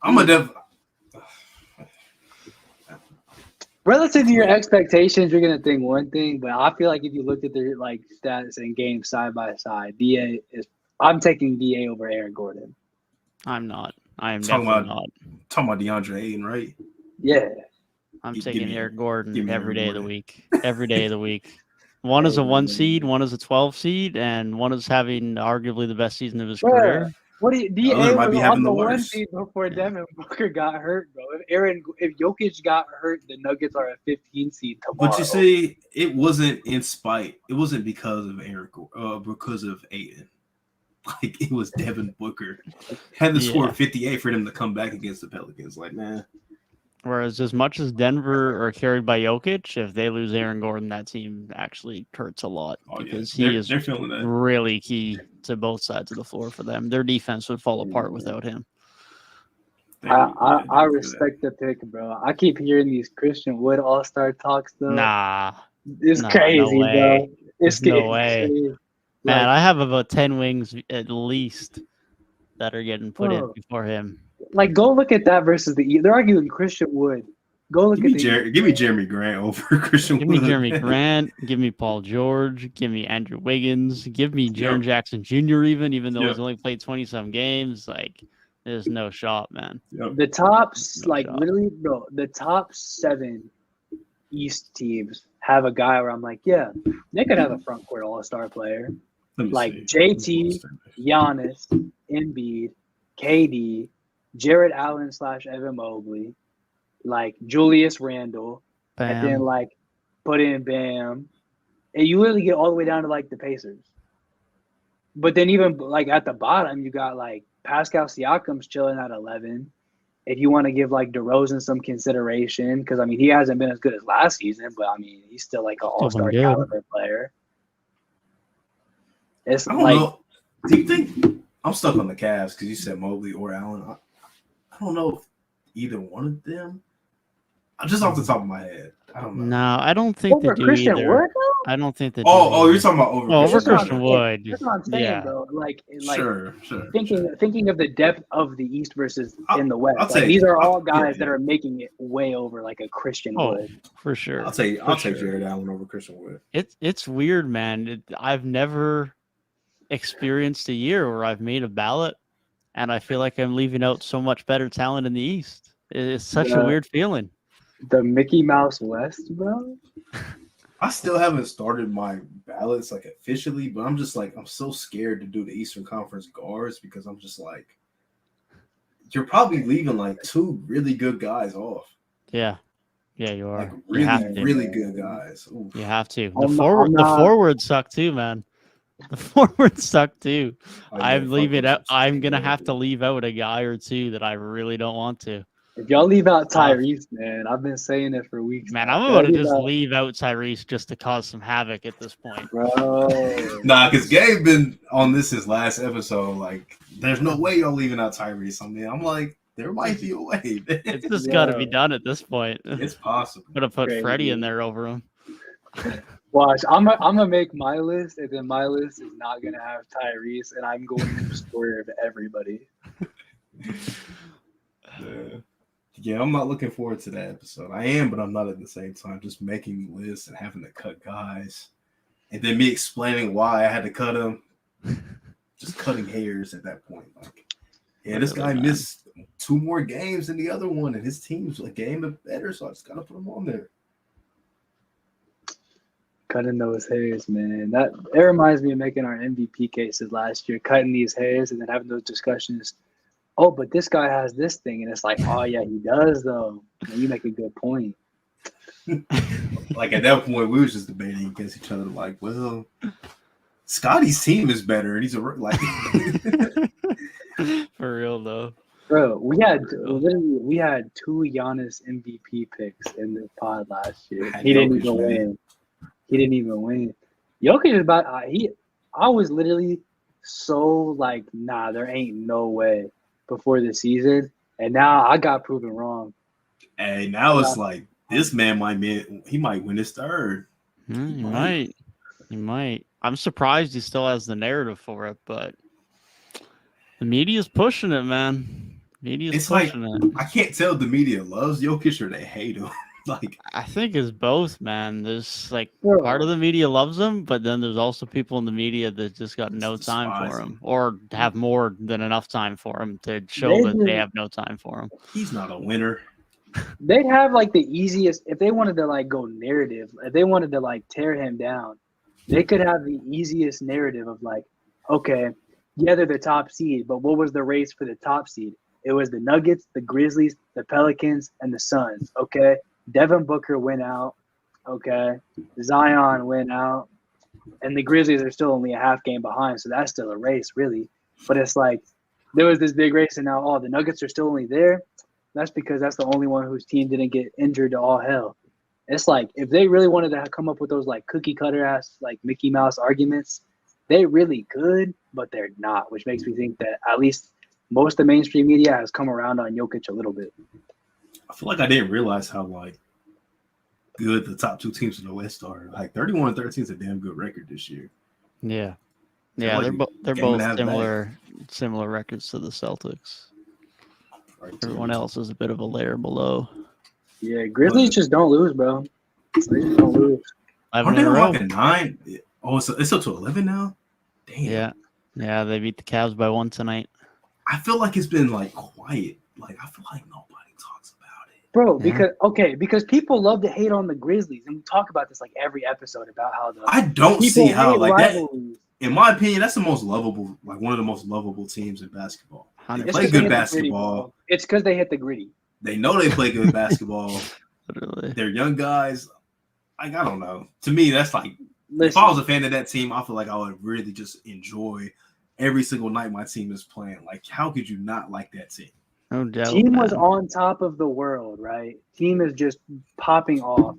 Relative to your expectations, you're gonna think one thing, but I feel like if you looked at their like stats and games side by side, I'm taking DA over Aaron Gordon. I'm not. I am definitely not. Talking about DeAndre Ayton, right? Yeah. I'm taking Eric Gordon every day of the week. Every day of the week. One is a 1 seed, one is a 12 seed, and one is having arguably the best season of his career. What do you? DA was on the 1 seed before Devin Booker got hurt, bro. If Jokic got hurt, the Nuggets are a 15 seed tomorrow. But you see, it wasn't in spite. It wasn't because of because of Ayton. Like it was Devin Booker had to score 58 for them to come back against the Pelicans. Like, man. Whereas as much as Denver are carried by Jokic, if they lose Aaron Gordon, that team actually hurts a lot because he is really key to both sides of the floor for them. Their defense would fall apart without him. I respect the pick, bro. I keep hearing these Christian Wood All-Star talks, though. Nah. It's crazy, bro. It's no way. Man, I have about 10 wings at least that are getting put in before him. Like, go look at that versus they're arguing Christian Wood. Go look give me Jeremy Grant over Christian Wood. Give me Jeremy Grant. Give me Paul George. Give me Andrew Wiggins. Give me Jaren Jackson Jr. Even though he's only played 20-some games. Like, there's no shot, man. The tops, literally, bro, the top 7 East teams have a guy where I'm like, yeah, they could have a front court all-star player. Like JT, Giannis, Embiid, KD, Jared Allen / Evan Mobley, like Julius Randle, and then like put in Bam. And you literally get all the way down to like the Pacers. But then even like at the bottom, you got like Pascal Siakam's chilling at 11. If you want to give like DeRozan some consideration, because I mean he hasn't been as good as last season, but I mean he's still like an all-star caliber player. It's I don't know. Do you think I'm stuck on the Cavs because you said Mobley or Allen? I don't know if either one of them. Just off the top of my head, I don't know. No, I don't think they do Christian either. Wood, I don't think they do. You're talking about over Christian Wood. That's what I'm saying, bro. Like sure. Thinking of the depth of the East versus in the West. These are all guys that are making it way over like a Christian Wood. For sure. I'll take Jared Allen over Christian Wood. It's weird, man. I've never experienced a year where I've made a ballot and I feel like I'm leaving out so much better talent in the East. It's such a weird feeling. The Mickey Mouse West, bro. I still haven't started my ballots like officially, but I'm just like I'm so scared to do the Eastern Conference guards because I'm just like you're probably leaving like two really good guys off. Yeah, you are. Like You have really, to. really good guys. Oof. You have to. I'm The not. forwards suck too, man. The forwards suck too. Oh, yeah, I'm fuck leaving those out. I'm gonna have to stupid. leave out a guy or two that I really don't want to. If y'all leave out Tough. Tyrese, man, I've been saying it for weeks. Man, now. I'm If y'all about to leave just out- leave out Tyrese just to cause some havoc at this point. bro. Nah, because Gabe been on this his last episode. Like, there's no way y'all leaving out Tyrese. I mean, I'm like, there might be a way. It's just Yeah. got to be done at this point. It's possible. Gonna put Crazy. Freddie in there over him. Watch, I'm gonna make my list, and then my list is not gonna have Tyrese, and I'm going to swerve everybody. Yeah, I'm not looking forward to that episode. I am, but I'm not at the same time. Just making lists and having to cut guys, and then me explaining why I had to cut them. Just cutting hairs at that point. Like, yeah, this guy missed 2 more games than the other one, and his team's a game better, so I just gotta put him on there. Cutting those hairs, man. It reminds me of making our MVP cases last year, cutting these hairs and then having those discussions. Oh, but this guy has this thing, and it's like, oh yeah, he does though. And you make a good point. Like at that point, we was just debating against each other. Like, well, Scotty's team is better, and he's a like. For real though, Bro, we had 2 Giannis MVP picks in the pod last year. He didn't even win. He didn't even win. Jokic is about I was literally so like, nah, there ain't no way before the season, and now I got proven wrong. Hey, now it's like this man might win his third. He might. I'm surprised he still has the narrative for it, but the media's pushing it, man. Media's pushing it. I can't tell if the media loves Jokic or they hate him. Like, I think it's both, man. There's like Bro. part of the media loves him, but then there's also people in the media that just got no time for him, or have more than enough time for him to show that they have no time for him. He's not a winner. They'd have like the easiest if they wanted to like go narrative. If they wanted to like tear him down, they could have the easiest narrative of like, okay, yeah, they're the top seed, but what was the race for the top seed? It was the Nuggets, the Grizzlies, the Pelicans, and the Suns. Okay, Devin Booker went out. Okay, Zion went out, and the Grizzlies are still only a half game behind, so that's still a race, really. But it's like there was this big race, and now the Nuggets are still only there. That's because that's the only one whose team didn't get injured to all hell. It's like if they really wanted to come up with those like cookie cutter ass like Mickey Mouse arguments, they really could, but they're not, which makes me think that at least most of the mainstream media has come around on Jokic a little bit. I feel like I didn't realize how like good the top 2 teams in the West are. Like 31-13 is a damn good record this year. Yeah, Like they're both similar records to the Celtics. Right, Everyone else is a bit of a layer below. Yeah, Grizzlies just don't lose, bro. They just don't lose. Aren't they like a 9? Oh, it's up to 11 now? Damn. Yeah, they beat the Cavs by 1 tonight. I feel like it's been like quiet. Like I feel like nobody talks about it. Bro, because people love to hate on the Grizzlies, and we talk about this like every episode about how I don't see how like rivalries. that. In my opinion, that's the most lovable, like one of the most lovable teams in basketball. They play good basketball. It's because they hit the gritty. They know they play good basketball. Literally. They're young guys. Like, I don't know. To me, that's like Listen, if I was a fan of that team, I feel like I would really just enjoy every single night my team is playing. Like, how could you not like that team? No doubt. Team was on top of the world, right? Team is just popping off,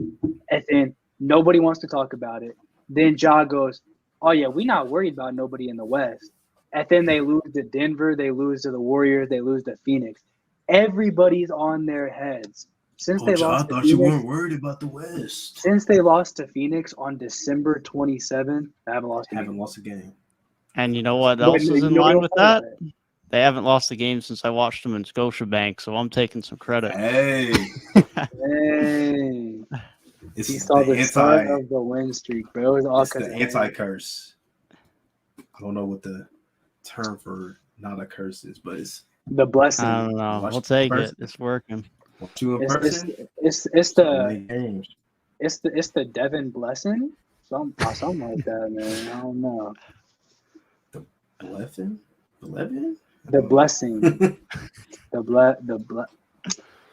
and then nobody wants to talk about it. Then Ja goes, "Oh yeah, we're not worried about nobody in the West." And then they lose to Denver, they lose to the Warriors, they lose to Phoenix. Everybody's on their heads. Since they lost I thought to you Phoenix, weren't worried about the West. Since they lost to Phoenix on December 27th, I haven't lost a game. And you know what else is in line with that? They haven't lost a game since I watched them in Scotiabank, so I'm taking some credit. Hey. Hey. He saw the start of the win streak, bro. It was all the anti-curse. I don't know what the term for not a curse is, but it's the blessing. I don't know. We'll take it. It's working. You in person? It's the It's the Devin blessing, something like that, man. I don't know. The blessing, the The blessing,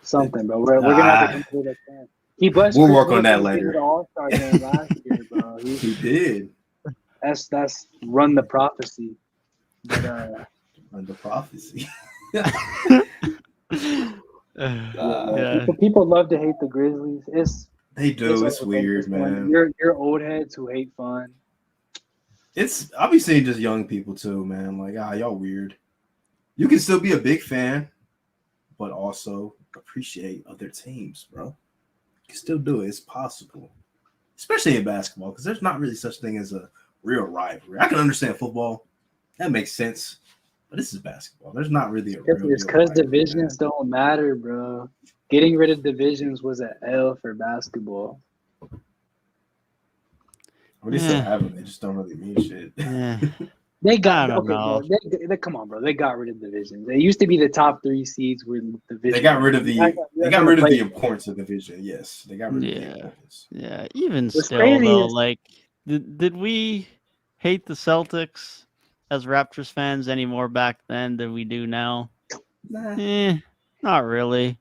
something, bro. We're gonna have to come up with a plan. He blessed. We'll Chris work on that Middleton later. with the All-Star game last year, bro. He did. That's run the prophecy. But On the prophecy. Yeah. people love to hate the Grizzlies. They do. It's overrated weird, at this point. man. You're old heads who hate fun. I'll be seeing just young people too, man. Like, y'all weird. You can still be a big fan, but also appreciate other teams, bro. You can still do it. It's possible. Especially in basketball, because there's not really such thing as a real rivalry. I can understand football. That makes sense. But this is basketball. There's not really a real It's deal because rivalry, divisions man. don't matter, bro. Getting rid of divisions was an L for basketball. When they still have them, they just don't really mean shit. Yeah. They got I don't know. bro. They come on, bro. They got rid of divisions. They used to be the top 3 seeds were divisions. They got rid of the importance of division. Yes, they got rid of the importance. Yeah. Even What's still, crazy though, is- like, did we hate the Celtics as Raptors fans any more back then than we do now? Nah, Not really.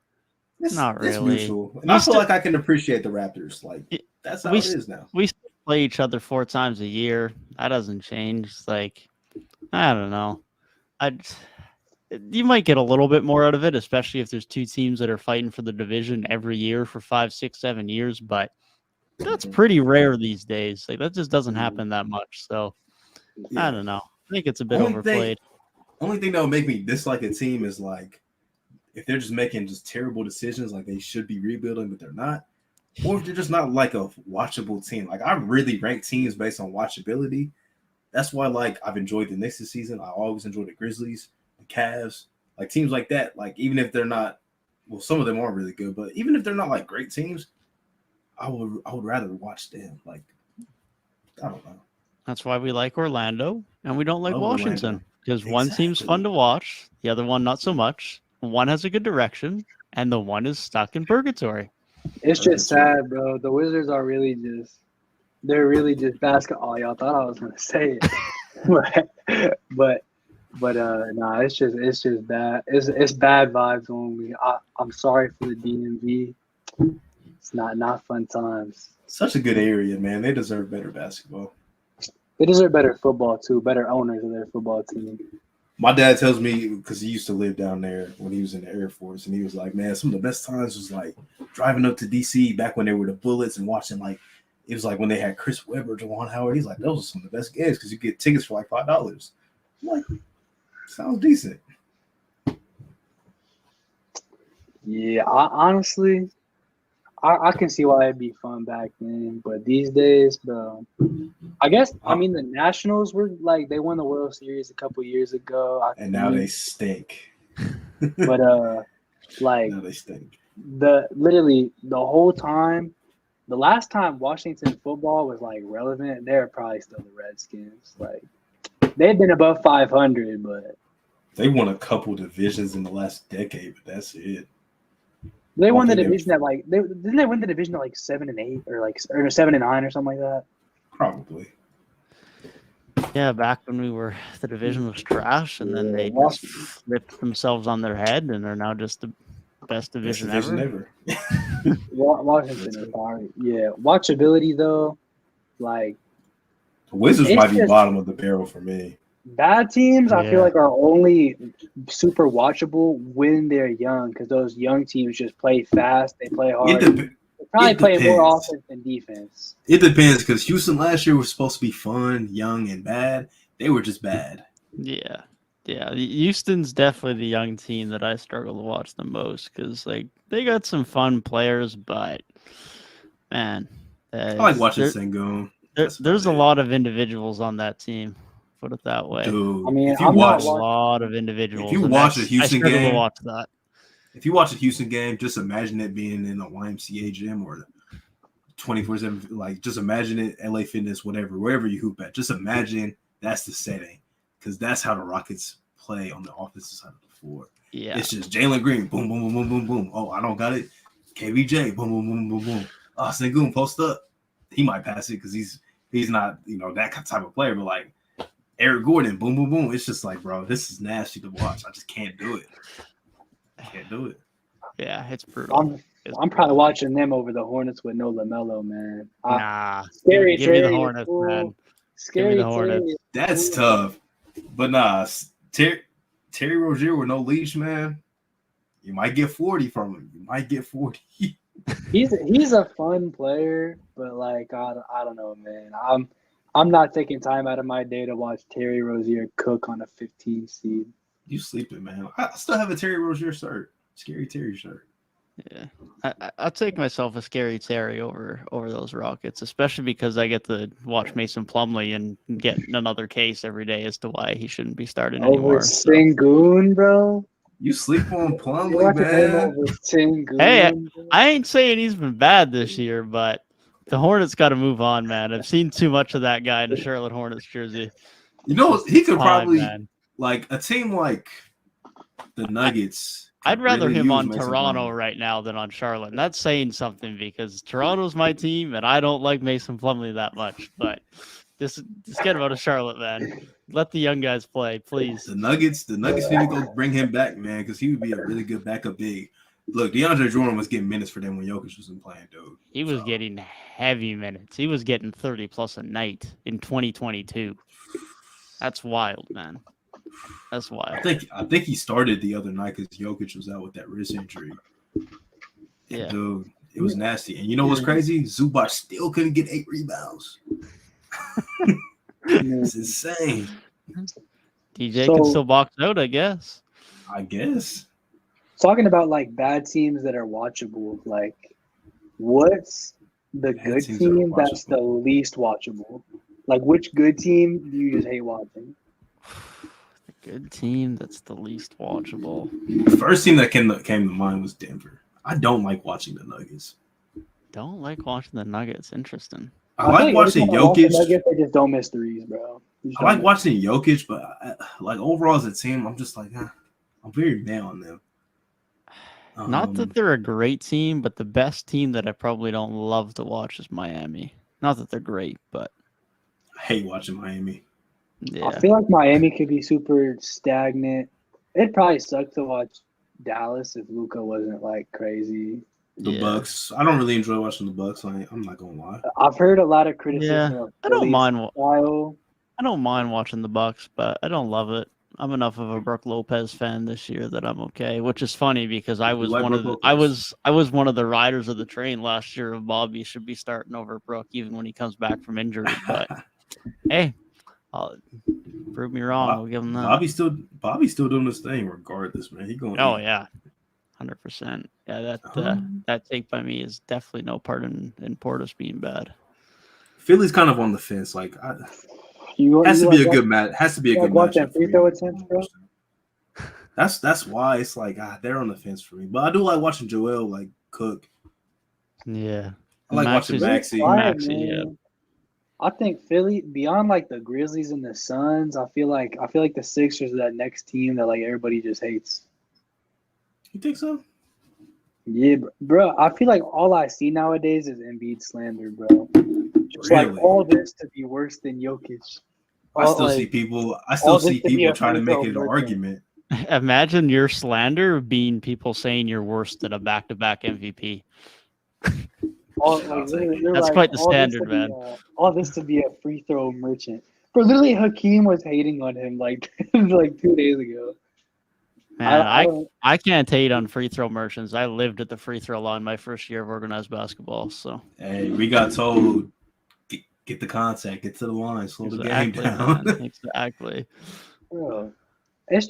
it's really. mutual. And I feel like I can appreciate the Raptors. Like, that's how it is now. We still play each other 4 times a year. That doesn't change. It's like, I don't know. You might get a little bit more out of it, especially if there's 2 teams that are fighting for the division every year for 5, 6, 7 years. But that's pretty rare these days. Like, that just doesn't happen that much. So I don't know. I think it's a bit overplayed. Only thing that would make me dislike a team is like if they're just making just terrible decisions, like they should be rebuilding, but they're not. Or if they're just not like a watchable team. Like I really rank teams based on watchability. That's why like I've enjoyed the Knicks this season. I always enjoy the Grizzlies, the Cavs, like teams like that. Like even if they're not, well, some of them are really good, but even if they're not like great teams, I would rather watch them. Like I don't know. That's why we like Orlando and we don't like Washington. Because one team's Exactly. fun to watch, the other one not so much. One has a good direction, and the one is stuck in purgatory. It's just sad, bro. The Wizards are they're really just basketball. Oh, y'all thought I was gonna say it, but nah, it's just bad. It's bad vibes only. I'm sorry for the DMV. It's not fun times. Such a good area, man. They deserve better basketball. They deserve better football too. Better owners of their football team. My dad tells me because he used to live down there when he was in the Air Force, and he was like, "Man, some of the best times was like driving up to DC back when they were the Bullets and watching like it was like when they had Chris Webber, Juwan Howard. He's like, those are some of the best games because you get tickets for like $5. I'm like, sounds decent. Yeah, honestly, I can see why it'd be fun back then, but these days, bro, I guess I mean the Nationals were like they won the World Series a couple years ago, and now they stink. But like now they stink. Literally the whole time, the last time Washington football was like relevant, they're probably still the Redskins. Like they've been above 500, but they won a couple divisions in the last decade, but that's it. They won the division at like didn't they win the division at like 7-8 or 7-9 or something like that? Probably. Yeah, back when the division was trash, and then they just flipped themselves on their head, and they're now just the best division ever. Washington is hard. Yeah, watchability though, like the Wizards might be bottom of the barrel for me. Bad teams, I feel like, are only super watchable when they're young because those young teams just play fast. They play hard. They probably play more offense than defense. It depends because Houston last year was supposed to be fun, young, and bad. They were just bad. Yeah. Houston's definitely the young team that I struggle to watch the most because like they got some fun players, but man, I like watching Sengun. There's a lot of individuals on that team. Put it that way. Dude, I mean, if you watch a lot of individuals. If you watch a Houston game, to watch that. If you watch a Houston game, just imagine it being in a YMCA gym or 24/7. Like, just imagine it, LA Fitness, wherever you hoop at. Just imagine that's the setting because that's how the Rockets play on the offensive side of the floor. Yeah, it's just Jalen Green, boom, boom, boom, boom, boom, boom. Oh, I don't got it. KBJ, boom, boom, boom, boom, boom. Sengun post up, he might pass it because he's not that type of player. But like Eric Gordon, boom, boom, boom. It's just like, bro, this is nasty to watch. I just can't do it. Can't do it. Yeah, it's brutal. I'm probably watching them over the Hornets with no LaMelo, man. Scary. Give me the Terry, Hornets, man. Scary Give me the Hornets. Terry. That's tough. But nah, Terry Rozier with no leash, man. You might get 40 from him. You might get 40. He's a fun player, but like I don't know, man. I'm not taking time out of my day to watch Terry Rozier cook on a 15 seed. You sleeping, man. I still have a Terry Rozier shirt. Scary Terry shirt. Yeah, I'll take myself a Scary Terry over those Rockets, especially because I get to watch Mason Plumlee and get another case every day as to why he shouldn't be starting anymore. Sengun, bro. You sleep on Plumlee, man. Hey, I ain't saying he's been bad this year, but the Hornets got to move on, man. I've seen too much of that guy in the Charlotte Hornets jersey. You know, he could probably like a team like the Nuggets. I'd rather him on Toronto right now than on Charlotte. And that's saying something because Toronto's my team, and I don't like Mason Plumlee that much. But just get him out of Charlotte, man. Let the young guys play, please. The Nuggets need to go bring him back, man, because he would be a really good backup big. Look, DeAndre Jordan was getting minutes for them when Jokic wasn't playing, dude. He was getting heavy minutes. He was getting 30-plus a night in 2022. That's wild, man. That's wild. I think he started the other night because Jokic was out with that wrist injury. Yeah, dude, it was nasty. And you know what's crazy? Zubac still couldn't get 8 rebounds. It's insane. DJ can still box out, I guess. I guess. Talking about like bad teams that are watchable, like what's the good team that's the least watchable? Like which good team do you just hate watching? Good team that's the least watchable. The first team that came to mind was Denver. I don't like watching the Nuggets. Don't like watching the Nuggets. Interesting. I like watching Jokic. Nuggets, they just don't miss threes, bro. I like watching Jokic, but like overall as a team, I'm just like, I'm very mad on them. Not that they're a great team, but the best team that I probably don't love to watch is Miami. Not that they're great, but I hate watching Miami. Yeah. I feel like Miami could be super stagnant. It'd probably suck to watch Dallas if Luka wasn't like crazy. The Bucks. I don't really enjoy watching the Bucks. I'm not gonna lie. I've heard a lot of criticism. Yeah, of I don't mind. style. I don't mind watching the Bucks, but I don't love it. I'm enough of a Brook Lopez fan this year that I'm okay. Which is funny because I was one of the riders of the train last year of Bobby should be starting over Brook even when he comes back from injury. But hey. Prove me wrong. I'll give him that. Bobby's still doing this thing regardless, man. He going. Oh yeah, 100%. Yeah, that take by me is definitely no part in Portis being bad. Philly's kind of on the fence. Like, has to be a good match. Has to be a good match. Free throw attempts, bro. That's why it's like they're on the fence for me. But I do like watching Joel like cook. Yeah, I like watching Maxey. Yeah. I think Philly, beyond like the Grizzlies and the Suns, I feel like the Sixers are that next team that like everybody just hates. You think so? Yeah, bro. I feel like all I see nowadays is Embiid slander, bro. Just really? like all this to be worse than Jokic. I still see people trying to make it an argument. Imagine your slander being people saying you're worse than a back-to-back MVP. That's quite the standard, man. All this to be a free throw merchant. But literally, Hakeem was hating on him like 2 days ago. Man, I can't hate on free throw merchants. I lived at the free throw line my first year of organized basketball. So hey, we got told get the contact, get to the line, slow the game down. Exactly. Bro,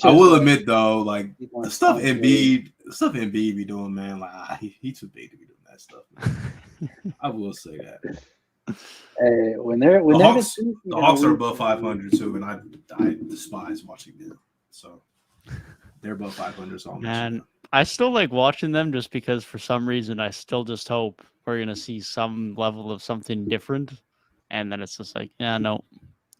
I will admit though, like the stuff Embiid be doing, man, like he too big to be doing that stuff. I will say that. Hey, the Hawks are above 500 too, and I despise watching them. So they're above 500. So man, I still like watching them just because for some reason I still just hope we're gonna see some level of something different, and then it's just like, yeah, no,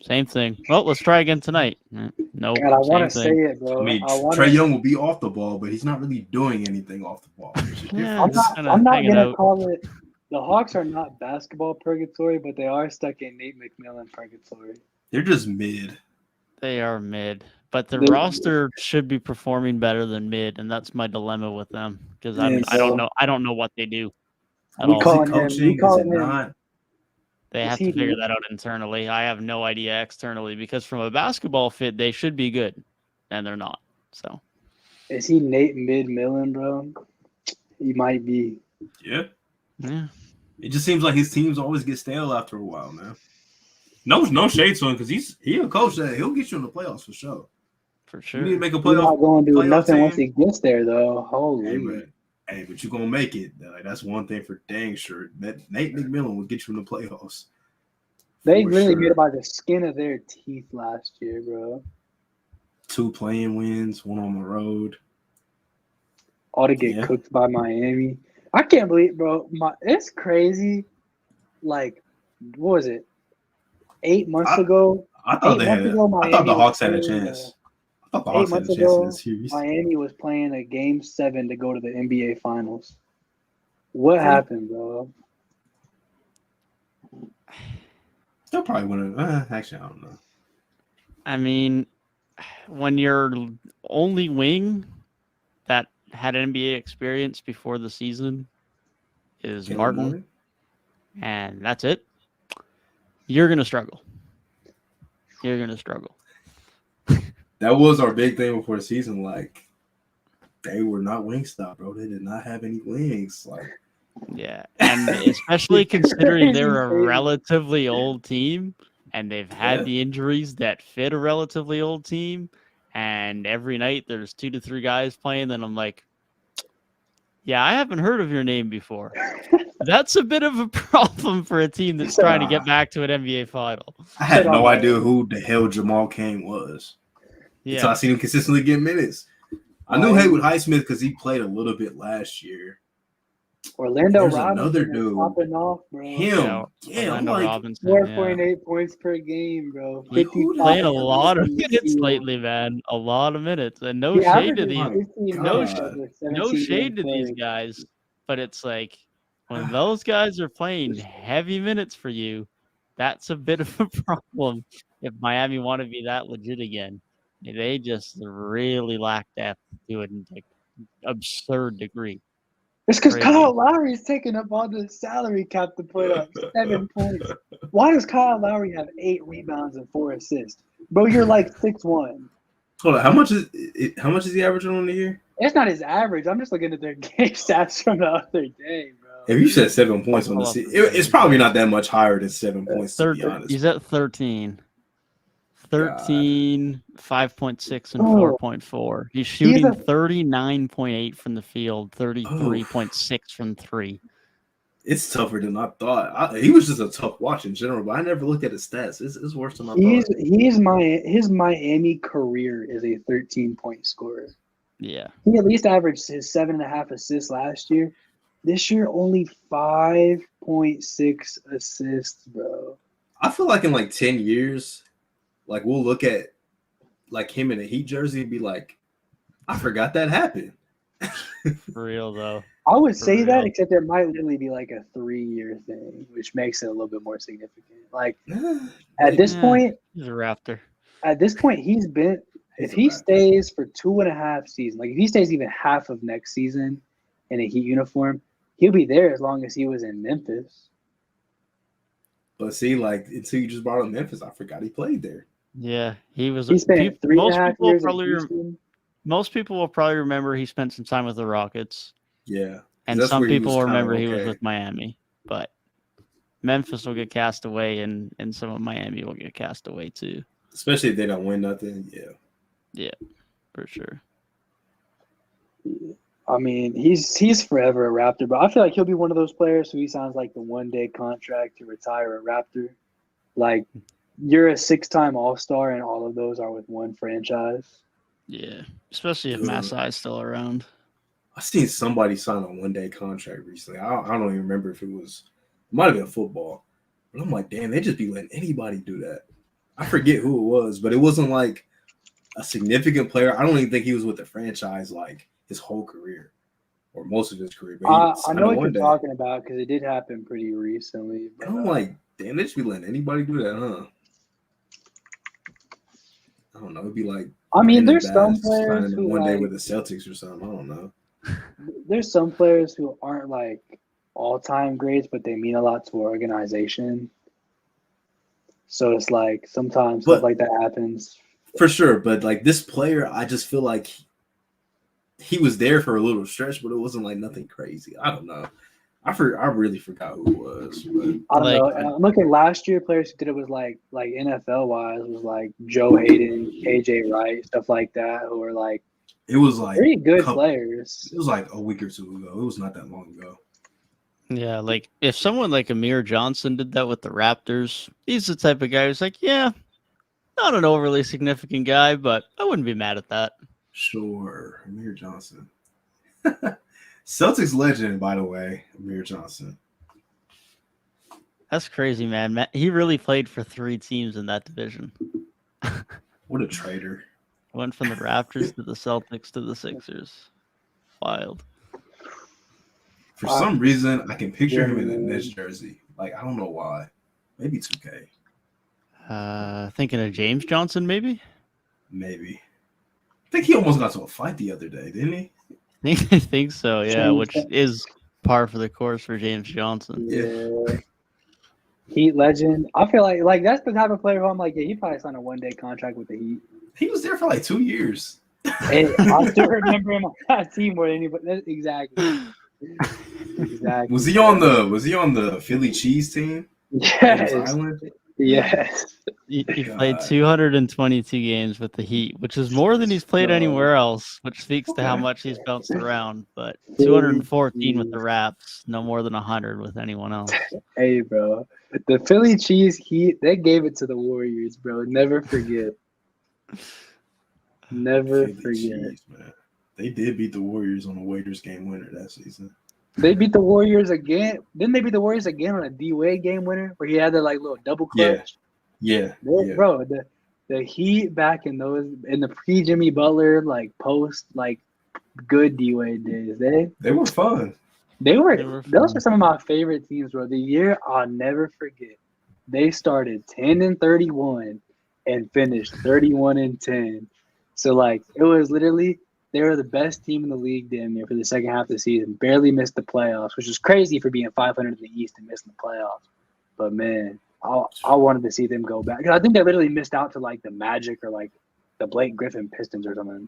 same thing. Well, let's try again tonight. Nope. God, I want to say it, bro. I mean, Trae Young will be off the ball, but he's not really doing anything off the ball. I'm not gonna call it The Hawks are not basketball purgatory, but they are stuck in Nate McMillan purgatory. They're just mid. They are mid, but the roster should be performing better than mid, and that's my dilemma with them because I don't know what they do at all. Is it coaching? Is it not? They have to figure that out internally. I have no idea externally because from a basketball fit, they should be good, and they're not. So, is he Nate McMillan, bro? He might be. Yeah. Yeah. It just seems like his teams always get stale after a while, man. No shade to him because he's a coach that he'll get you in the playoffs for sure. For sure. You need to make a playoff. He's not going to do nothing team. Once he gets there, though. Holy. Hey, but you're gonna make it. That's one thing for dang sure. That Nate McMillan will get you in the playoffs. They really made it by the skin of their teeth last year, bro. 2 playing wins, 1 on the road. All to get cooked by Miami. I can't believe, bro. It's crazy. Like, what was it? 8 months ago? I thought the Hawks had a chance. I thought the Hawks had a chance in this series. Miami was playing a Game 7 to go to the NBA Finals. What happened, bro? They'll probably win it. Actually, I don't know. I mean, when your only wing that had NBA experience before the season is Martin, and that's it, you're going to struggle. You're going to struggle. That was our big thing before the season. Like, they were not Wingstop, bro. They did not have any wings. Like, yeah, and especially considering they're a relatively old team, and they've had the injuries that fit a relatively old team, and every night there's 2 to 3 guys playing, then I'm like, yeah, I haven't heard of your name before. That's a bit of a problem for a team that's trying to get back to an NBA final. I had no idea who the hell Jamal Cain was. Yeah. So I seen him consistently get minutes. I knew Haywood Highsmith because he played a little bit last year. Orlando Robinson another dude. Popping off, bro. Him. Orlando Robinson. 4.8 points per game, bro. Playing a lot of minutes lately, man. A lot of minutes. And no shade to these guys. But it's like when those guys are playing heavy minutes for you, that's a bit of a problem if Miami want to be that legit again. They just really lack depth to an absurd degree. It's because Kyle Lowry is taking up all the salary cap to put up 7 points. Why does Kyle Lowry have 8 rebounds and 4 assists? Bro, you're like 6'1". Hold on, how much is he averaging on the year? It's not his average. I'm just looking at their game stats from the other day, bro. If you said 7 points on the season, it's probably not that much higher than 7 points, to be honest. He's at 13. 13, 5.6, and 4.4. He's shooting 39.8 from the field, 33.6 from 3. It's tougher than I thought. He was just a tough watch in general, but I never looked at his stats. It's worse than I thought. His Miami career is a 13-point scorer. Yeah. He at least averaged his 7.5 assists last year. This year, only 5.6 assists, bro. I feel like in like 10 years, like we'll look at like him in a Heat jersey and be like, I forgot that happened. For real though. I would say that, except it might literally be like a 3-year thing, which makes it a little bit more significant. Like at this point, he's a Raptor. At this point, if he stays for 2.5 seasons, like if he stays even half of next season in a Heat uniform, he'll be there as long as he was in Memphis. But see, like until you just brought up Memphis, I forgot he played there. Yeah, he was. He spent 3.5 years in Houston. Most people will probably remember he spent some time with the Rockets. Yeah. And some people will remember he was with Miami. But Memphis will get cast away, and some of Miami will get cast away too. Especially if they don't win nothing. Yeah. Yeah, for sure. I mean, he's forever a Raptor, but I feel like he'll be one of those players who he signs like the 1-day contract to retire a Raptor. Like, you're a 6-time All-Star, and all of those are with one franchise. Yeah, especially if Masai's still around. I seen somebody sign a 1-day contract recently. I don't even remember if it might have been football. But I'm like, damn, they just be letting anybody do that. I forget who it was, but it wasn't like a significant player. I don't even think he was with the franchise like his whole career. or most of his career. But I signed know on what you're one day. talking about because it did happen pretty recently. But, And I'm like, damn, they just be letting anybody do that, huh? I don't know. It'd be like I mean, Brandon there's some Bass players signing who one day like with the Celtics or something. I don't know. there's some players who aren't like all-time greats, but they mean a lot to our organization. So it's like sometimes stuff But like that happens. for sure, but like this player, I just feel like he was there for a little stretch, but it wasn't like nothing crazy. I don't know. I really forgot who it was. But I don't Like, know. I'm looking last year, players who did it was like NFL wise was like Joe Hayden, KJ Wright, stuff like that, who were like it was like pretty good players. It was like a week or two ago. It was not that long ago. yeah, like if someone like Amir Johnson did that with the Raptors, he's the type of guy who's like, yeah, not an overly significant guy, but I wouldn't be mad at that. Sure, Amir Johnson. Celtics legend, by the way, Amir Johnson. That's crazy, man. He really played for 3 teams in that division. What a traitor. Went from the Raptors to the Celtics to the Sixers. Wild. For some reason, I can picture him in a Nets jersey. Like, I don't know why. Maybe 2K. Thinking of James Johnson, maybe? Maybe. I think he almost got to a fight the other day, didn't he? I think so, yeah, which is par for the course for James Johnson. Yeah. Heat legend. I feel like that's the type of player who I'm like, yeah, he probably signed a one-day contract with the Heat. He was there for like 2 years. Hey, I still remember him on that team more than anybody. Exactly. Exactly. Was he on the Philly cheese team? Yes. Island? Yes. He played 222 games with the Heat, which is more than he's played anywhere else, which speaks to how much he's bounced around. But 214 with the Raps, no more than 100 with anyone else. Hey, bro. The Philly cheese Heat, they gave it to the Warriors, bro. Never forget. Never Philly forget. cheese, man. They did beat the Warriors on a Waiters game winner that season. They beat the Warriors again. Didn't they beat the Warriors again on a D-Wade game winner where he had that like little double clutch? Yeah. Bro, the Heat back in the pre-Jimmy Butler like post like good D-Wade days. They were fun. Those are some of my favorite teams, bro. The year I'll never forget. They started 10-31 and finished 31-10. So like it was literally they were the best team in the league damn near for the second half of the season. Barely missed the playoffs, which is crazy for being 500 in the East and missing the playoffs. But man, I wanted to see them go back. Because I think they literally missed out to like the Magic or like the Blake Griffin Pistons or something.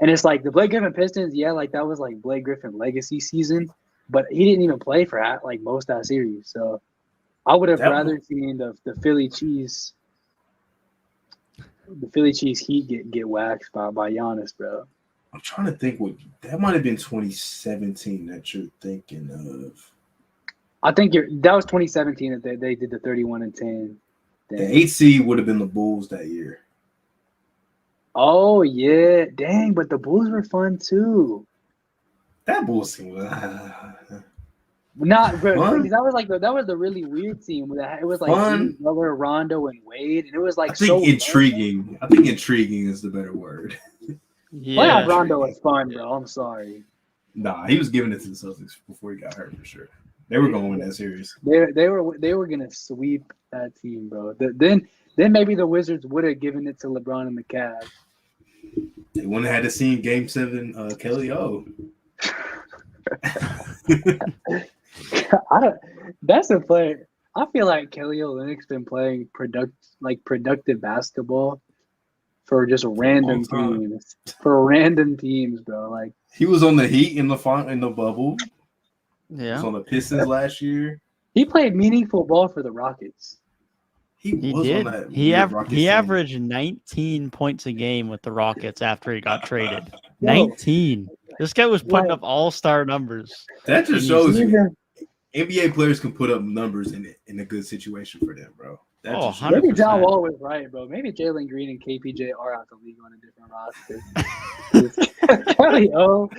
And it's like the Blake Griffin Pistons, yeah, like that was like Blake Griffin legacy season, but he didn't even play for like most of that series. So I would have rather seen the Philly cheese. The Philly cheese Heat get waxed by Giannis, bro. I'm trying to think that might have been 2017 that you're thinking of. I think that was 2017 that they did the 31-10. The 8 seed would have been the Bulls that year. Oh yeah, dang! But the Bulls were fun too. That Bulls team was not bro, because that was the really weird team. It was like Jimmy Butler, Rondo, and Wade, and it was like I think intriguing. I think intriguing is the better word. Yeah, Rondo was fun, bro. I'm sorry. Nah, he was giving it to the Celtics before he got hurt for sure. They were going to win that series. They were gonna sweep that team, bro. Then maybe the Wizards would have given it to LeBron and the Cavs. They wouldn't have had to see Game 7 Kelly O. That's a player. I feel like Kelly Olynyk's been playing productive basketball for just random teams. For random teams, bro. Like he was on the Heat in the bubble. Yeah. He was on the Pistons last year. He played meaningful ball for the Rockets. He did. He averaged 19 points a game with the Rockets after he got traded. 19. This guy was putting up all-star numbers. That just shows you NBA players can put up numbers in a good situation for them, bro. Maybe John Wall was right, bro. Maybe Jalen Green and KPJ are out the league on a different roster. Kelly O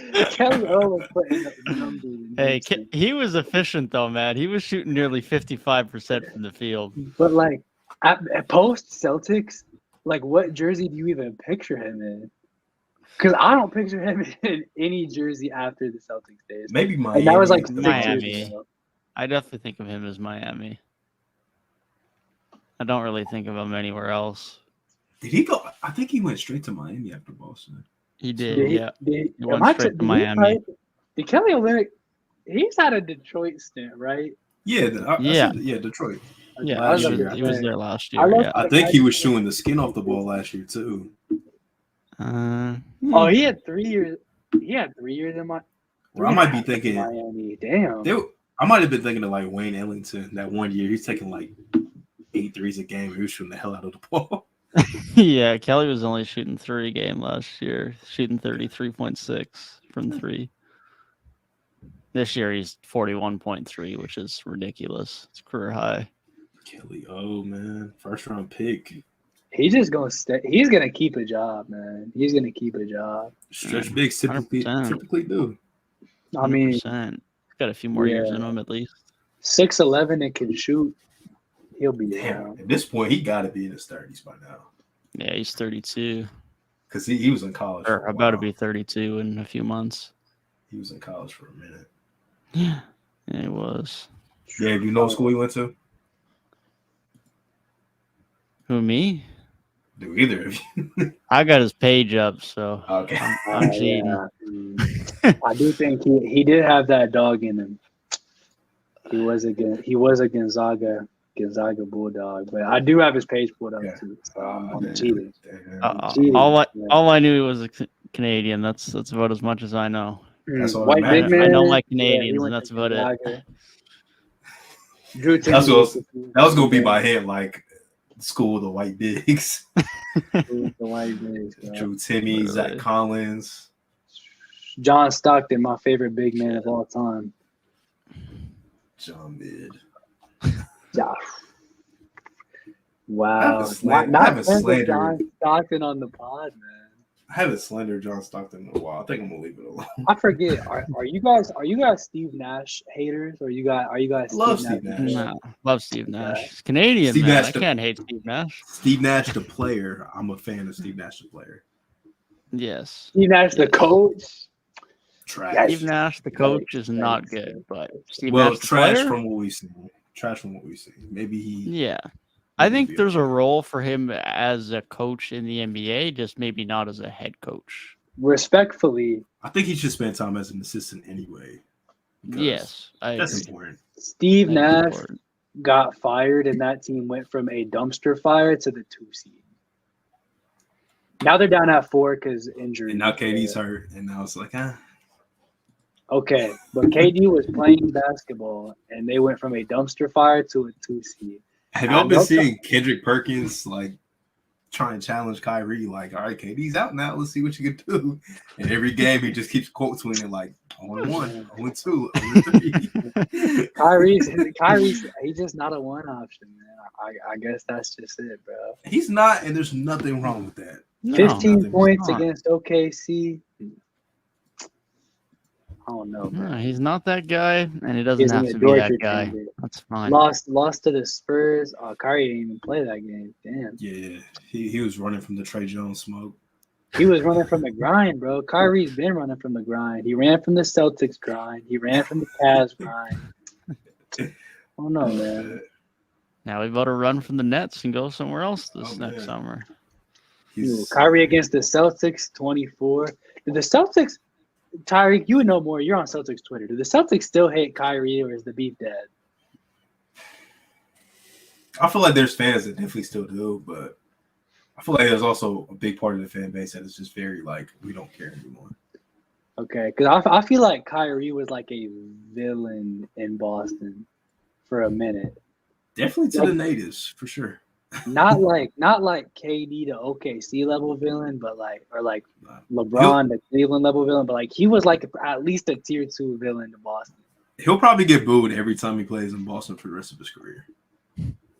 was putting up numbers. Hey, he was efficient though, man. He was shooting nearly 55% from the field. But like at post Celtics, like what jersey do you even picture him in? Because I don't picture him in any jersey after the Celtics days. Maybe Miami. And that was like is the 6 years Miami. ago. I definitely think of him as Miami. I don't really think of him anywhere else. Did he go? I think he went straight to Miami after Boston. He did, yeah. He Am went I straight did to he Miami. type- Did Kelly Olynyk? He's had a Detroit stint, right? Yeah, Yeah. Detroit. Yeah, I was last gonna year. he was say, there last I year. love Yeah. I think he was chewing the skin off the ball last year too. Oh, he had 3 years. He had 3 years in my. Well, I might be thinking. Miami. Damn. I might have been thinking of like Wayne Ellington that one year. He's taking like 8 threes a game. He was shooting the hell out of the ball. Yeah, Kelly was only shooting 3 a game last year, shooting 33.6 from 3. This year he's 41.3, which is ridiculous. It's career high. Kelly, oh man, first round pick. He's just gonna stay. He's gonna keep a job, man. He's gonna keep a job. Stretch bigs typically 100%. do. I mean, 100%. Got a few more years in him at least. 6'11" and can shoot. He'll be Damn, around. at this point, he got to be in his 30s by now. Yeah, he's 32. Because he was in college. Or about to be 32 in a few months. He was in college for a minute. Yeah, he was. Gabe, you know what school he went to? Who, me? Do either of you? I got his page up, so Okay. I'm cheating. Yeah. I do think he did have that dog in him. He was a Gonzaga Bulldog, but I do have his page pulled up too. So I'm cheating. All I knew he was a Canadian. That's about as much as I know. That's all White that big matters. man. I don't like Yeah, Canadians, he went and that's to about it. Gonzaga. Drew That Timme was gonna be my head, like school of the white bigs. the white bigs, bro. Drew Timme, Zach Collins, John Stockton, my favorite big man of all time. John Mid. Yeah. I Wow. haven't Not slandered. John Stockton on the pod, man. I haven't slandered John Stockton in a while. I think I'm gonna leave it alone. I forget. Are you guys Steve Nash haters, or are you guys Love Steve Steve Nash? Nash. No, love Steve Nash. He's Canadian, Steve man. Nash I the- can't hate Steve Nash. Steve Nash, the player. I'm a fan of Steve Nash, the player. Yes. Steve Nash, the coach. Trash. Steve Nash, the coach, is not good, but Steve Well, Nash, the trash player, from what we've seen. Trash from what we've seen. Maybe he. yeah. I think there's a role for him as a coach in the NBA, just maybe not as a head coach. Respectfully, I think he should spend time as an assistant anyway. because Yes, I That's agree. important. Steve That's Nash important. got fired, and that team went from a dumpster fire to the 2 seed. Now they're down at 4 because injury. And now KD's hurt, and now it's like, Okay, but KD was playing basketball, and they went from a dumpster fire to a 2 seed. Have y'all been seeing Kendrick Perkins like trying to challenge Kyrie? Like, all right, KD's out now. Let's see what you can do. And every game he just keeps quote tweeting like 0-1, 0-2, 0-3. Kyrie's he's just not a one option, man. I guess that's just it, bro. He's not, and there's nothing wrong with that. No, 15 points not. against OKC. I don't know, bro. No, he's not that guy, and he doesn't He's have in to the be that Georgia guy. team, That's fine. Lost to the Spurs. Oh, Kyrie didn't even play that game. Damn. Yeah, he was running from the Trey Jones smoke. He was running from the grind, bro. Kyrie's been running from the grind. He ran from the Celtics grind. He ran from the Cavs grind. Oh no, man. Now we better run from the Nets and go somewhere else this Oh, next man. summer. Kyrie against the Celtics, 24. Did the Celtics, Tyrik, you would know more. You're on Celtics Twitter. Do the Celtics still hate Kyrie, or is the beef dead? I feel like there's fans that definitely still do, but I feel like there's also a big part of the fan base that is just very like, we don't care anymore. Okay, because I feel like Kyrie was like a villain in Boston for a minute. Definitely to the natives, for sure. Not like KD to OKC level villain, but like LeBron to Cleveland level villain, but like he was like at least a tier 2 villain to Boston. He'll probably get booed every time he plays in Boston for the rest of his career.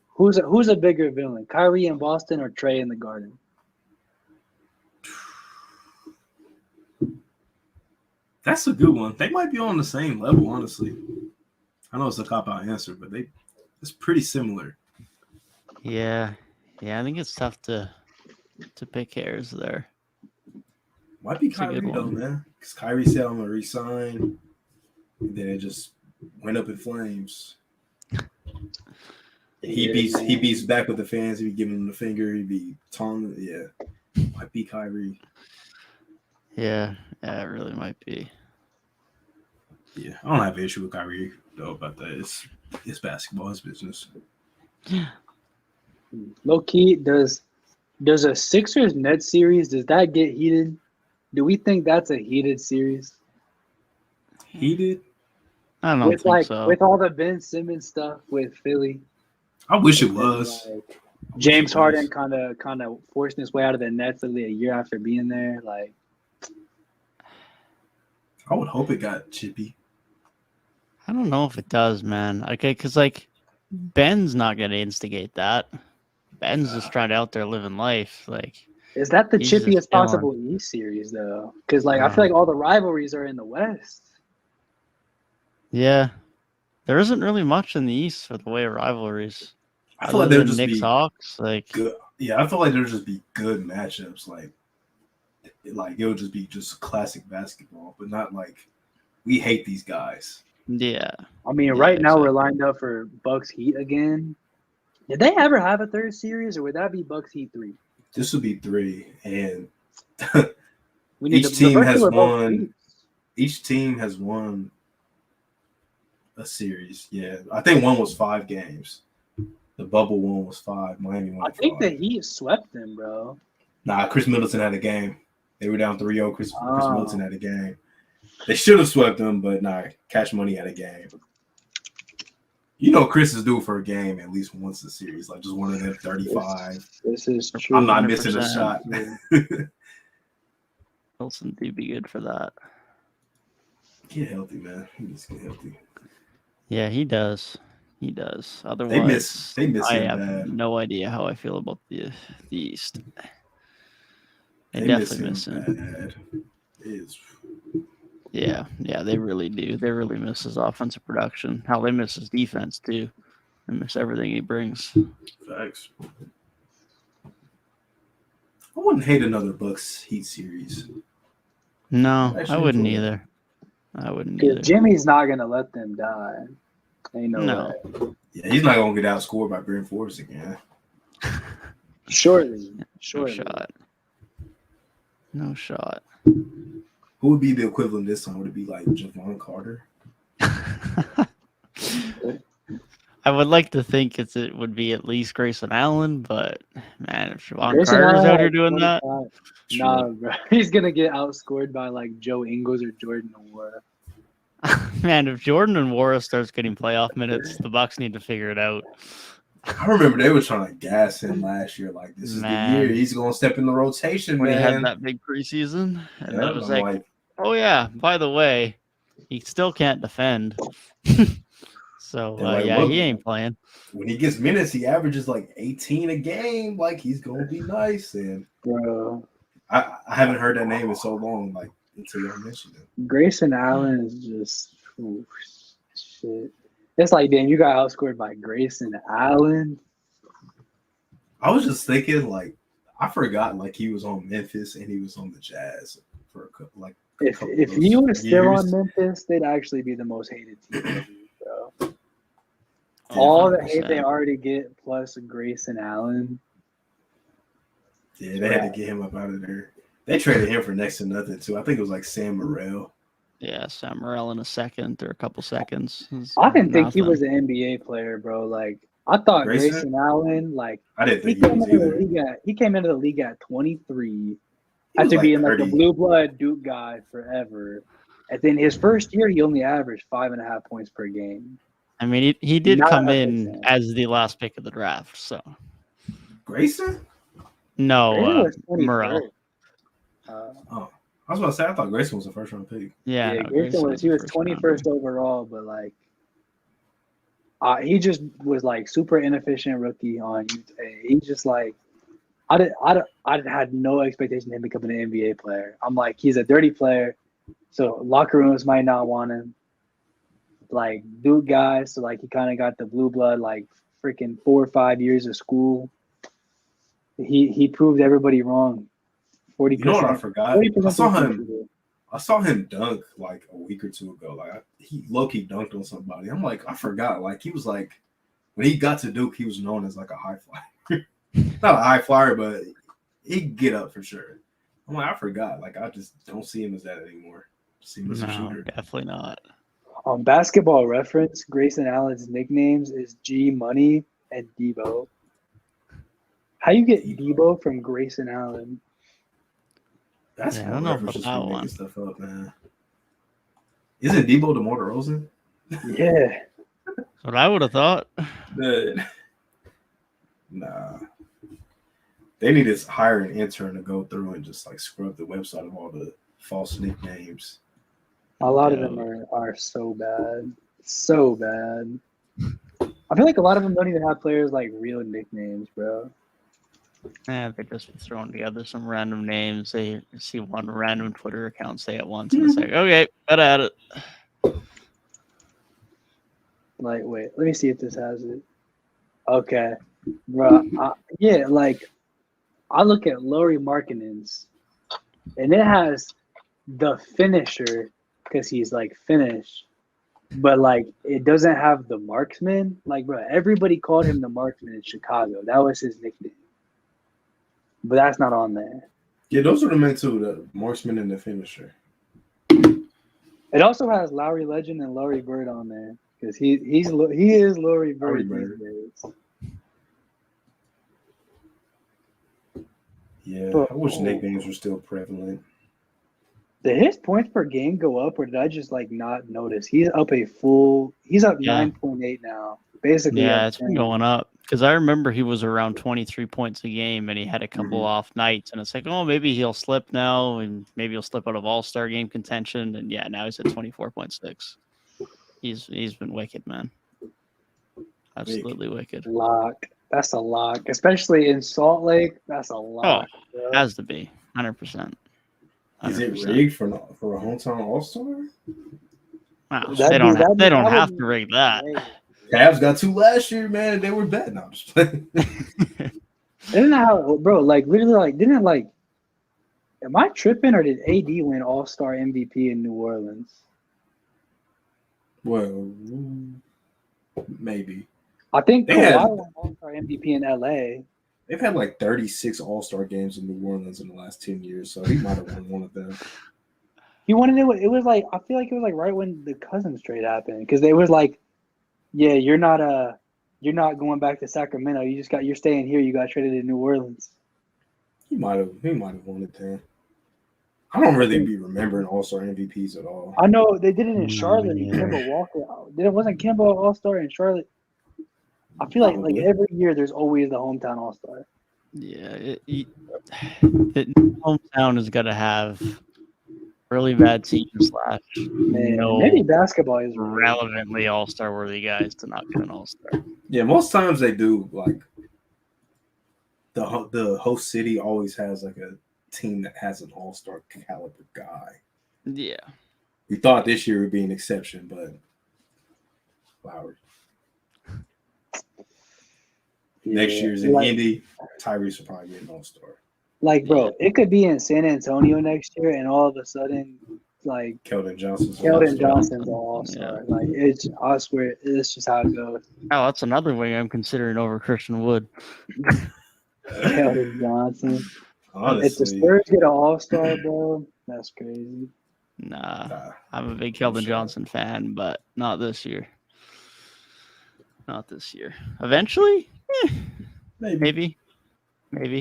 Who's a bigger villain, Kyrie in Boston or Trey in the Garden? That's a good one. They might be on the same level, honestly. I know it's a cop-out answer, but it's pretty similar. Yeah, I think it's tough to pick hairs there. Might be It's a good Kyrie though, one. man. Because Kyrie said I'm gonna resign, and then it just went up in flames. He beats back with the fans. He be giving them the finger. He be taunting. Yeah, might be Kyrie. Yeah, it really might be. Yeah, I don't have an issue with Kyrie though about that. It's basketball, it's business. Low key, does a Sixers Nets series, does that get heated? Do we think that's a heated series? Heated? I don't think so. With all the Ben Simmons stuff with Philly. I wish it was. Like, James Harden kind of forcing his way out of the Nets literally a year after being there. Like, I would hope it got chippy. I don't know if it does, man. Okay, because like Ben's not gonna instigate that. Ben's just trying out there living life. Like, is that the he's just chippiest chilling. possible East series though? Because like I feel like all the rivalries are in the West. Yeah, there isn't really much in the East for the way of rivalries. I feel like there would just Knicks be Hawks. Like, good. Yeah, I feel like there would just be good matchups. Like it would just be just classic basketball, but not like we hate these guys. yeah. I mean, right now we're lined up for Bucks Heat again. Did they ever have a third series, or would that be Bucks Heat 3? This would be 3, and Each team has won a series. Yeah, I think one was 5 games. The bubble one was 5. Miami won. I think the Heat swept them, bro. Nah, Chris Middleton had a game. They were down 3-0. Chris Middleton had a game. They should have swept them, but nah, Cash Money had a game. You know, Chris is due for a game at least once a series, like just one of them 35. This is true. I'm not missing a shot. Wilson would be good for that. Get healthy, man. He needs to get healthy. Yeah, he does. He does. Otherwise, they miss I him have bad. no idea how I feel about the East. They definitely miss him. Bad. It is. Yeah, they really do. They really miss his offensive production. How they miss his defense too. They miss everything he brings. Facts. I wouldn't hate another Bucks Heat series. No, I wouldn't either. Jimmy's not gonna let them die. Ain't no way. Yeah, he's not gonna get outscored by Bryn Forbes again. Surely. No shot. Who would be the equivalent this time? Would it be like Javon Carter? I would like to think it would be at least Grayson Allen, but man, if Javon Carter's out here doing that, nah, bro, he's gonna get outscored by like Joe Ingles or Jordan Nwora. Man, if Jordan Nwora starts getting playoff minutes, the Bucks need to figure it out. I remember they were trying to gas him last year. Like, this is the year he's gonna step in the rotation. When man. he had that big preseason, and that was like, oh yeah, by the way, he still can't defend. So he ain't playing. When he gets minutes, he averages like 18 a game. Like, he's gonna be nice. And bro, I haven't heard that name in so long. Like, until you mentioned it. Grayson Allen is just shit. It's like, damn, you got outscored by Grayson Allen. I was just thinking, like, I forgot, like, he was on Memphis and he was on the Jazz for a couple, like. If he was still on Memphis, they'd actually be the most hated team, bro. All the hate they already get, plus Grayson Allen. Yeah, they had to get him up out of there. They traded him for next to nothing, too. I think it was like Sam Morrell. Yeah, Sam Morrell in a second or a couple seconds. I didn't think he was an NBA player, bro. Like, I thought Grayson Allen, like, I didn't think he was either. He came into the league at 23 after being like the blue blood Duke guy forever. And then his first year, he only averaged 5.5 points per game. I mean, he did come in as the last pick of the draft. So Grayson? No, Morrell. I was about to say, I thought Grayson was a first round pick. Yeah, Grayson was 21st overall, but like he just was like super inefficient rookie on Utah. He just like I had no expectation of him becoming an NBA player. I'm like, he's a dirty player, so locker rooms might not want him. Like Duke guy, so like he kind of got the blue blood, like freaking 4 or 5 years of school. He proved everybody wrong. 40%. You know what I forgot? 40% I saw him dunk like a week or two ago. Like he low-key dunked on somebody. I'm like, I forgot. Like he was like when he got to Duke, he was known as like a high flyer. Not a high flyer, but he'd get up for sure. I'm like, I forgot. Like I just don't see him as that anymore. See him as a shooter. Definitely not. On Basketball Reference, Grayson Allen's nicknames is G Money and Debo. How you get Debo from Grayson Allen? That's I don't know about just that making one. stuff up, man. Isn't Debo DeMar DeRozan? Yeah. That's what I would have thought. Nah. They need to hire an intern to go through and just like scrub the website of all the false nicknames. A lot of them are so bad. So bad. I feel like a lot of them don't even have players like real nicknames, bro. Yeah, they just throwing together some random names. They see one random Twitter account say it once, and it's like, okay, bet at it. Like, wait, let me see if this has it. Okay, bro. Yeah, like I look at Lauri Markkanen's, and it has the finisher because he's like finished, but like it doesn't have the marksman. Like, bro, everybody called him the marksman in Chicago. That was his nickname. But that's not on there. Yeah, those are the men too, the marksman and the finisher. It also has Lowry Legend and Larry Bird on there because he is Larry Bird these days. Yeah, I wish nicknames were still prevalent. Did his points per game go up, or did I just like not notice? He's up 9.8 now. Basically, yeah, it's been going up. Because I remember he was around 23 points a game, and he had a couple off nights, and it's like, oh, maybe he'll slip now, and maybe he'll slip out of All-Star game contention, and yeah, now he's at 24.6. He's been wicked, man. Absolutely wicked. Lock. That's a lock, especially in Salt Lake. That's a lock. Oh, has to be 100%. Is it rigged for a hometown All-Star? Wow, they don't have to rig that. Cavs got 2 last year, man. They were bad. No, I'm just playing. Isn't that how, bro? Like literally, like didn't like. Am I tripping, or did AD win All-Star MVP in New Orleans? Well, maybe. I think Kawhi won All-Star MVP in LA. They've had like 36 All-Star games in New Orleans in the last 10 years, so he might have won one of them. He won it. It was like I feel like it was like right when the Cousins trade happened because they was like, yeah, you're not going back to Sacramento. You're staying here. You got traded to New Orleans. He might have won it then. I don't really be remembering All-Star MVPs at all. I know they did it in Charlotte. Kemba Walker. Wasn't Kemba All-Star in Charlotte? I feel like every year there's always the hometown All-Star. Yeah, the hometown is gonna have really bad teams / maybe basketball is relevantly All-Star worthy guys to not get an All-Star. Yeah, most times they do. Like the host city always has like a team that has an All-Star caliber guy. Yeah, we thought this year would be an exception, but Lowry. Next year's in Indy, Tyrese will probably get an All-Star. Like, bro, it could be in San Antonio next year, and all of a sudden, like Keldon Johnson's an All-Star. Yeah. Like, I swear, it's just how it goes. Oh, that's another wing I'm considering over Christian Wood. Keldon Johnson. Honestly, if the Spurs get an All-Star, bro, that's crazy. Nah, I'm a big Keldon Johnson fan, but not this year. Not this year. Eventually, maybe.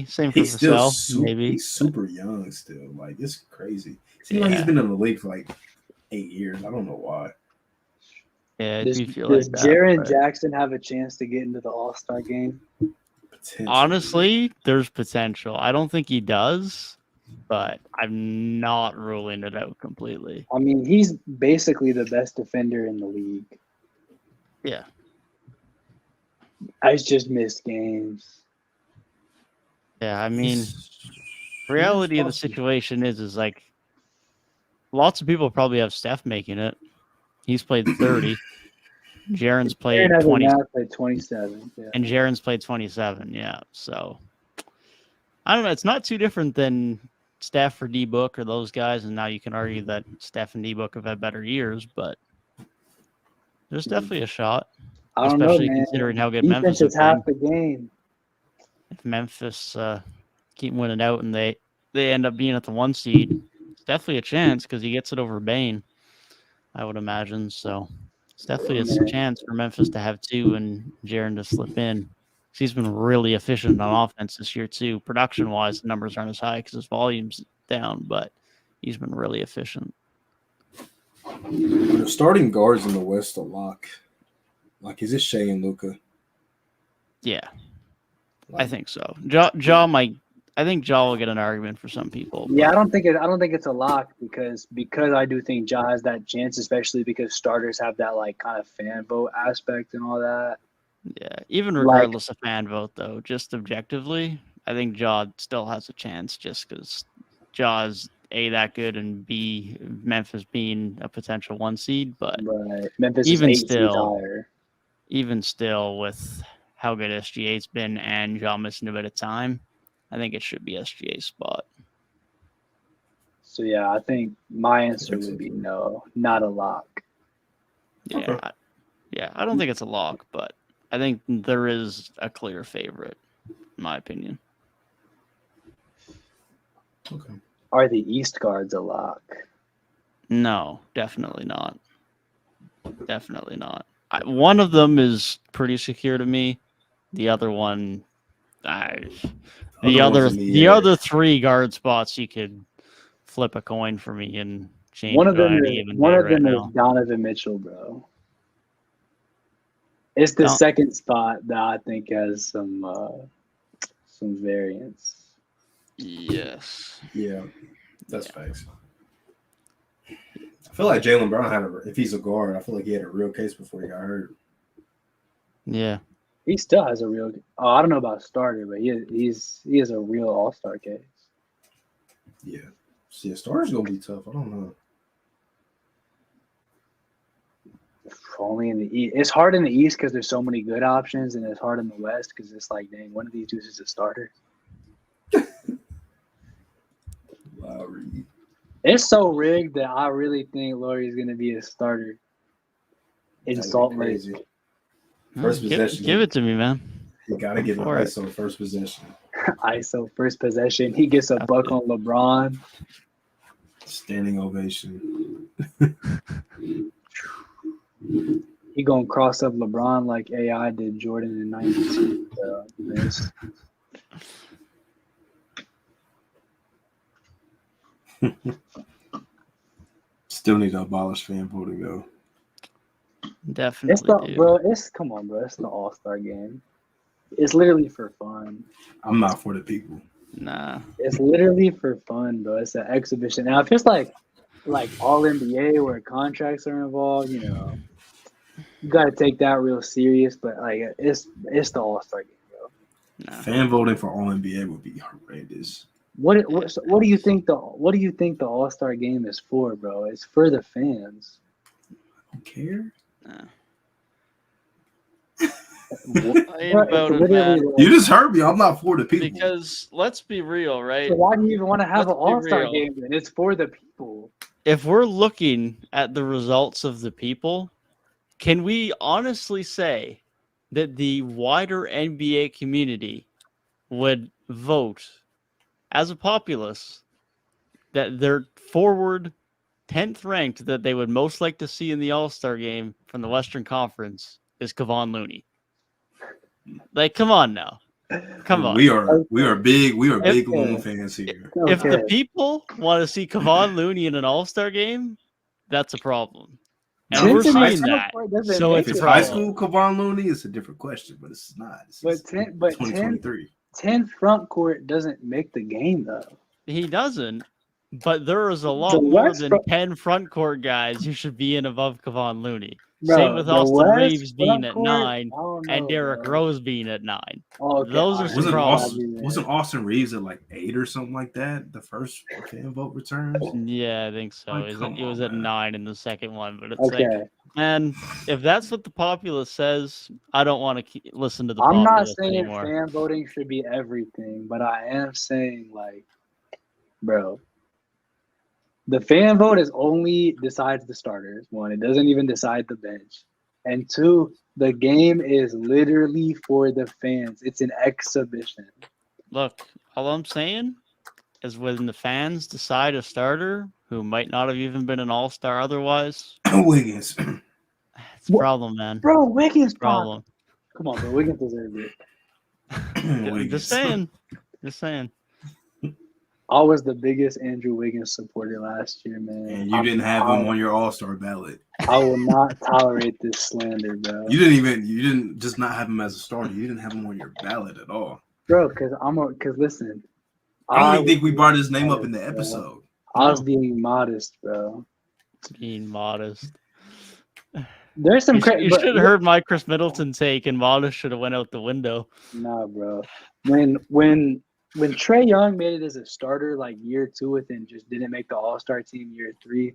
Same for Vassell. Maybe he's super young still. Like it's crazy. Seems like he's been in the league for like 8 years. I don't know why. Yeah, does Jaren Jackson have a chance to get into the All-Star game? Honestly, there's potential. I don't think he does, but I'm not ruling it out completely. I mean, he's basically the best defender in the league. Yeah. I just missed games. Yeah, I mean, reality of the situation is like lots of people probably have Steph making it. He's played 30. Jaren's played 20. Played 27. Yeah. And Jaren's played 27. Yeah, so I don't know. It's not too different than Steph or D-Book or those guys, and now you can argue that Steph and D-Book have had better years, but there's definitely a shot, I don't know, especially man. considering how good Defense Memphis has is half been. the game. If Memphis keep winning out and they end up being at the 1 seed, it's definitely a chance because he gets it over Bane, I would imagine. So it's definitely a chance for Memphis to have 2 and Jaren to slip in. He's been really efficient on offense this year too. Production-wise, the numbers aren't as high because his volume's down, but he's been really efficient. The starting guards in the West a lock. Like, is it Shea and Luka? Yeah, I think so. Ja might. I think Ja will get an argument for some people. Yeah, I don't think it's a lock because I do think Ja has that chance, especially because starters have that like kind of fan vote aspect and all that. Yeah, even regardless of fan vote, though, just objectively, I think Ja still has a chance just because Ja's A, that good, and B, Memphis being a potential 1 seed. But Memphis even is 8 seeds still, higher. even still, with how good SGA's been and Ja missing a bit of time, I think it should be SGA's spot. So, yeah, I think my answer would be no, not a lock. Yeah, I don't think it's a lock, but I think there is a clear favorite, in my opinion. Okay. Are the East guards a lock? No, definitely not. Definitely not. One of them is pretty secure to me. The other one, the other 3 guard spots, you could flip a coin for me and change. One of them right is Donovan Mitchell, bro. It's the second spot that I think has some variance. Yes. Yeah, that's facts. I feel like Jaylen Brown if he's a guard, I feel like he had a real case before he got hurt. Yeah. He still has a real. Oh, I don't know about starter, but he has a real all-star case. Yeah. See, a starter's gonna be tough. I don't know. Only in the East. It's hard in the East because there's so many good options, and it's hard in the West because it's like, dang, one of these dudes is a starter. Lowry. It's so rigged that I really think Lowry is going to be a starter in Salt Lake. First possession. Give it to me, man. You got to get an ISO first possession. ISO first possession. He gets a buck on LeBron. Standing ovation. He gonna cross up LeBron like AI did Jordan in '92. Still need to abolish fan voting though. Definitely. Come on, bro. It's the All-Star game. It's literally for fun. I'm not for the people. Nah. It's literally for fun, bro. It's an exhibition. Now, if it's like All NBA where contracts are involved, you know, you got to take that real serious. But like, it's the All-Star game, bro. Nah. Fan voting for All NBA would be horrendous. What do you think the All-Star game is for, bro? It's for the fans. I don't care. Nah. You just heard me. I'm not for the people. Because let's be real, right? So why do you even want to have an All-Star game then? It's for the people. If we're looking at the results of the people, can we honestly say that the wider NBA community would vote as a populace that their forward 10th ranked that they would most like to see in the All-Star game from the Western Conference is Kevon Looney? Like, come on now. Come on. We are big Loon fans here. Okay. If the people want to see Kevon Looney in an All-Star game, that's a problem. And we're seeing that. So If it's high school Kevon Looney, it's a different question, but it's not. It's 2023. 10 front court doesn't make the game though. He doesn't. But there is a lot more than 10 front court guys who should be in above Kevon Looney. Bro, same with Austin Reeves being at 9 and Derrick Rose being at 9. Okay. Those are some problems. Wasn't Austin Reeves at like 8 or something like that? The first fan vote returns? Yeah, I think so. Like, It was at 9 in the second one, but it's okay. like, and if that's what the populace says, I don't want to listen to the I'm not populace saying anymore. fan voting should be everything, but I am saying like bro. The fan vote is only decides the starters. One, it doesn't even decide the bench. And two, the game is literally for the fans. It's an exhibition. Look, all I'm saying is when the fans decide a starter who might not have even been an all-star otherwise, Wiggins. it's a problem, man. Bro, Wiggins Problem. Come on, bro. Wiggins deserved it. I'm just saying. Just saying. I was the biggest Andrew Wiggins supporter last year, man. And you didn't have him on your all-star ballot. I will not tolerate this slander, bro. You didn't just not have him as a starter. You didn't have him on your ballot at all. Bro, because listen. I don't even think we brought his name up in the episode. I was being modest, bro. Being modest. There's some You should have heard my Chris Middleton take, and modest should have went out the window. Nah, bro. When Trae Young made it as a starter like year 2 with and just didn't make the All-Star team year 3,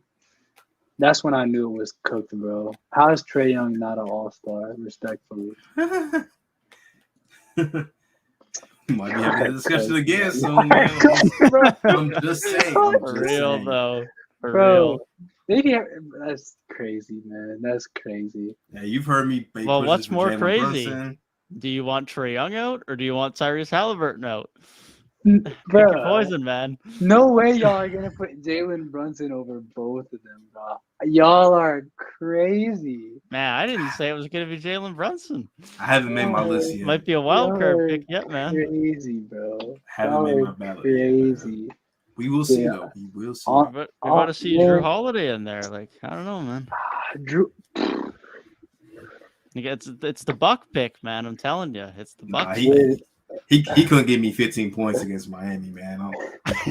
that's when I knew it was cooked, bro. How is Trae Young not an All-Star? Respectfully. Might be having a discussion again soon, man. I'm just saying. For real, though. For Bro, real. that's crazy, man. That's crazy. Yeah, you've heard me. Well, what's more Jalen crazy? Brunson. Do you want Trae Young out, or do you want Tyrese Halliburton out? Pick your Bro, poison, man. no way y'all are going to put Jalen Brunson over both of them, bro. Y'all are crazy. Man, I didn't say it was going to be Jalen Brunson. I haven't made my list yet. Might be a wild card pick yet, man. Crazy, bro. Haven't made my ballot. Crazy. Yet, we will see, though. We will see. We got to see Drew Holiday in there. Like, I don't know, man. Drew. It's the Buck pick, man. I'm telling you, it's the Buck. He couldn't give me 15 points against Miami, man. I'm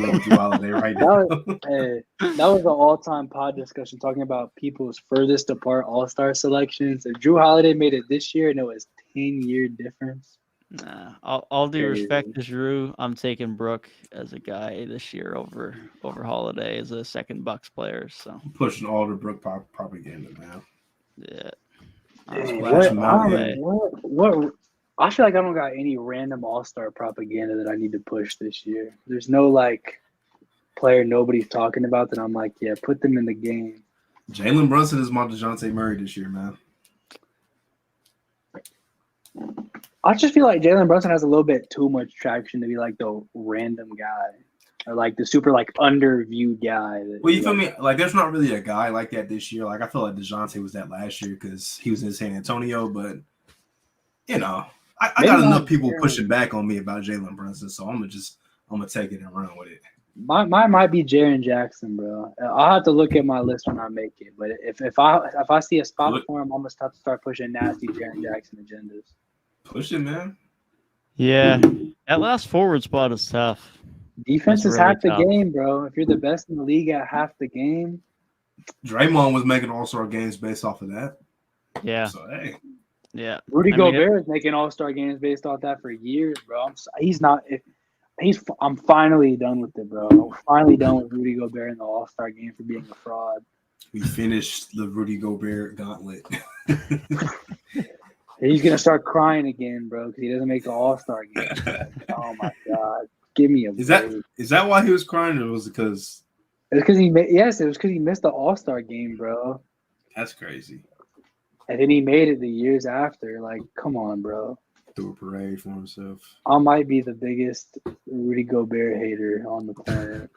with Drew Holiday right now. That was an all-time pod discussion talking about people's furthest apart all-star selections. If Drew Holiday made it this year, and it was 10-year difference. Nah, all due respect to Drew, I'm taking Brook as a guy this year over Holiday as a second Bucks player. So I'm pushing all the Brook propaganda, man. Yeah. What? I feel like I don't got any random all-star propaganda that I need to push this year. There's no like player nobody's talking about that I'm like, yeah, put them in the game. Jalen Brunson is my DeJounte Murray this year, man. I just feel like Jalen Brunson has a little bit too much traction to be like the random guy or like the super like underviewed guy. Well, you feel me? Like, there's not really a guy like that this year. Like, I feel like DeJounte was that last year because he was in San Antonio, but you know. I got enough people pushing back on me about Jalen Brunson, so I'm gonna take it and run with it. Mine might be Jaren Jackson, bro. I'll have to look at my list when I make it. But if I see a spot for him, I'm gonna have to start pushing nasty Jaren Jackson agendas. Push it, man. Yeah, that last forward spot is tough. Defense is really half the tough. game, bro. If you're the best in the league at half the game, Draymond was making all-star games based off of that. Yeah, So hey, yeah. Rudy Gobert is making all-star games based off that for years, bro. I'm finally done with it, bro. I'm finally done with Rudy Gobert in the all-star game for being a fraud. we finished the Rudy Gobert gauntlet. He's gonna start crying again, bro, because he doesn't make the all-star game. Oh my god, give me a break. Is that why he was crying, or was it because? It's because he missed the all-star game, bro. That's crazy. And then he made it the years after. Like, come on, bro. Threw a parade for himself. I might be the biggest Rudy Gobert hater on the planet.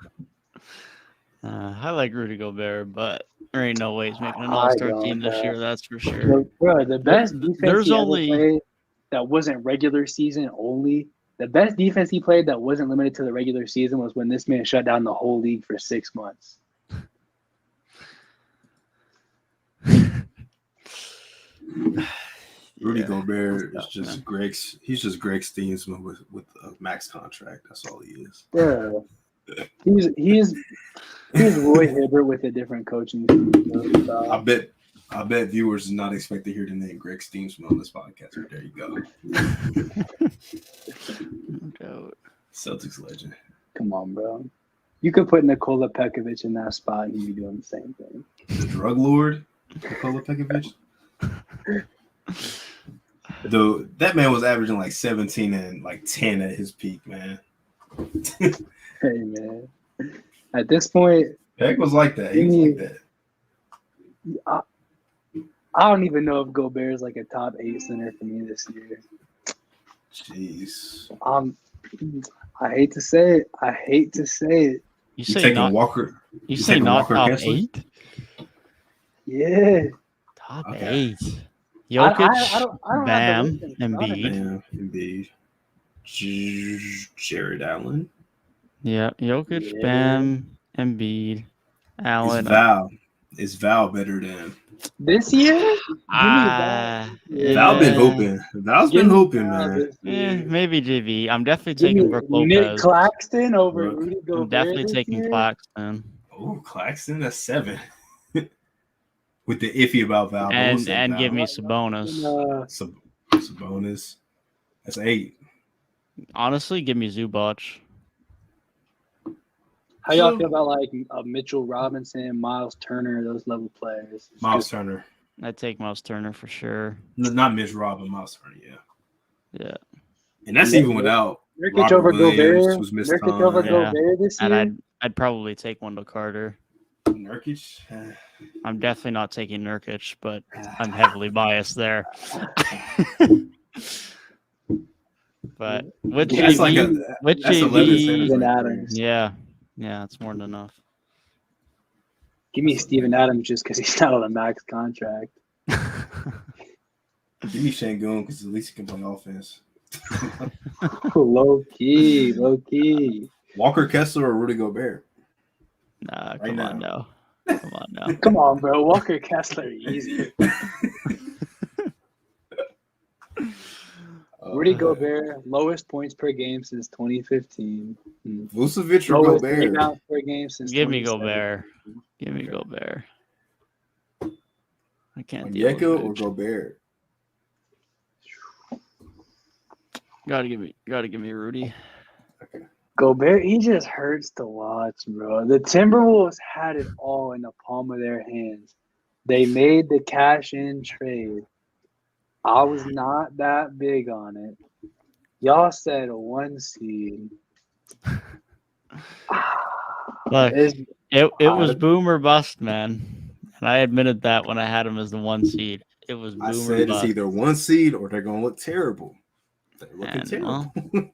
I like Rudy Gobert, but there ain't no way he's making an all-star team this year. That's for sure. Bro, the best defense he ever played that wasn't regular season only. The best defense he played that wasn't limited to the regular season was when this man shut down the whole league for 6 months. Rudy Gobert is just Greg's. He's just Greg Steensman with a max contract. That's all he is. Yeah, he's Roy Hibbert with a different coaching team. I bet viewers did not expect to hear the name Greg Steensman on this podcast. But there you go. Celtics legend. Come on, bro. You could put Nikola Pekovic in that spot and he'd be doing the same thing. The drug lord, Nikola Pekovic. Though that man was averaging like 17 and like 10 at his peak, man. Hey, man. At this point, Peck was like that. He was like that. I don't even know if Gobert is like a top 8 center for me this year. Jeez. I hate to say it. You You say taking not? Walker? You you say taking not Walker top Kessler? 8? Yeah. Top Okay. 8. Jokic, I don't have the Bam, list in front of me. Embiid. Yeah, indeed. Jared Allen. Yeah, Jokic, Yeah. Bam, Embiid, Allen. Is Val better than This year? Give me that. Val? Been hooping. Val's been hooping, man. Maybe JV. I'm definitely Give taking me Brook Nick Lopez. Claxton over Brook. Rudy I'm Gobert definitely this taking year? Claxton. Oh, Claxton, that's 7. With the iffy about Val, but we'll say And Val. give me Sabonis. Sabonis. That's 8. Honestly, give me Zubac. How y'all feel about like Mitchell Robinson, Miles Turner, those level players? Miles Turner. I'd take Miles Turner for sure. Not Mitch Robin, Miles Turner, yeah. Yeah. And that's even without Nurkic Robert over Williams, Gobert. who's missed Nurkic time. over Yeah. Gobert this year. And I'd probably take Wendell Carter. Nurkic? I'm definitely not taking Nurkic, but I'm heavily biased there. But with That's JV, like with that's 11 centers JV, Steven right Adams. yeah, that's more than enough. Give me Steven Adams just because he's not on a max contract. Give me Şengün because at least he can play offense. Low key. Walker Kessler or Rudy Gobert? Nah, Right come now. on now. Come on now. Come on, bro. Walker Kessler, easy. Rudy Gobert, lowest points per game since 2015. Vucevic or Lowest Gobert? rebounds per game since Give me 2017. Gobert. Give me Gobert. I can't deal with Onyeka or Vooch. Gobert? Gotta give me Rudy. Gobert, he just hurts to watch, bro. The Timberwolves had it all in the palm of their hands. They made the cash-in trade. I was not that big on it. Y'all said a 1 seed. Look, it was boom or bust, man. And I admitted that when I had him as the 1 seed. It was boom I or said bust. it's either 1 seed or they're going to look terrible. They're looking terrible. Well,